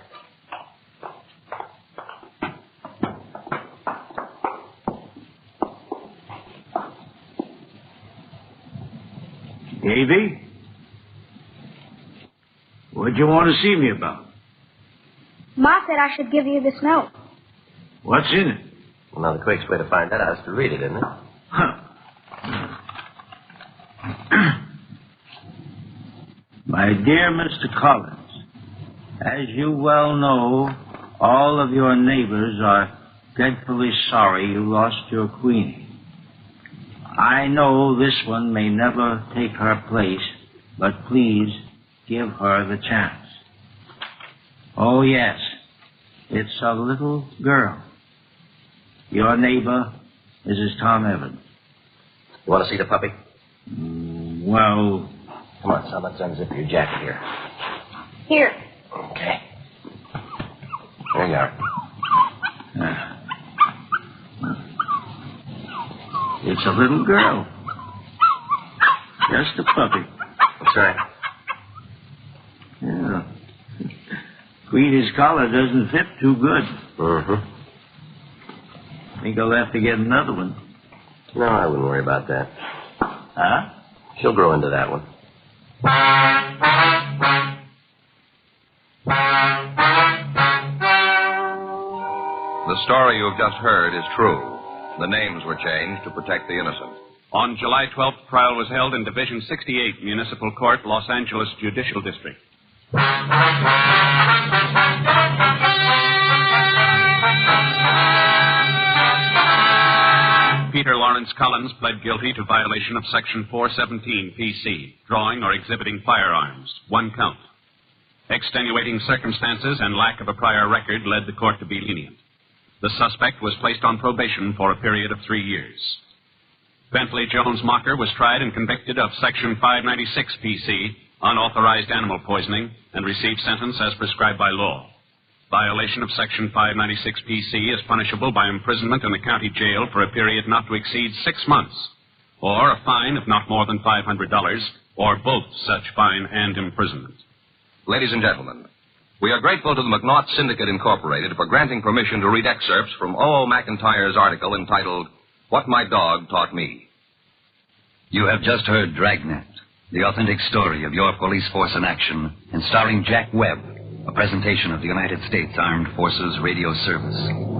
Davy? What'd you want to see me about? Ma said I should give you this note. What's in it? Well, now, the quickest way to find that out is to read it, isn't it? Huh. My dear Mr. Collins, as you well know, all of your neighbors are dreadfully sorry you lost your Queenie. I know this one may never take her place, but please give her the chance. Oh, yes, it's a little girl. Your neighbor, Mrs. Tom Evans. You want to see the puppy? Well... Come on, son. Let's unzip your jacket here. Here. Okay. There you are. It's a little girl. Just a puppy. That's right. Yeah. Queenie's collar doesn't fit too good. Mm-hmm. Think I'll have to get another one. No, I wouldn't worry about that. Huh? She'll grow into that one. The story you've just heard is true. The names were changed to protect the innocent. On July 12th, trial was held in Division 68, Municipal Court, Los Angeles Judicial District. Peter Lawrence Collins pled guilty to violation of Section 417 PC, drawing or exhibiting firearms, 1 count. Extenuating circumstances and lack of a prior record led the court to be lenient. The suspect was placed on probation for a period of 3 years. Bentley Jones Mocker was tried and convicted of Section 596 PC, unauthorized animal poisoning, and received sentence as prescribed by law. Violation of Section 596 PC is punishable by imprisonment in the county jail for a period not to exceed 6 months, or a fine of not more than $500, or both such fine and imprisonment. Ladies and gentlemen, we are grateful to the McNaught Syndicate Incorporated for granting permission to read excerpts from O.O. McIntyre's article entitled, What My Dog Taught Me. You have just heard Dragnet, the authentic story of your police force in action, and starring Jack Webb, a presentation of the United States Armed Forces Radio Service.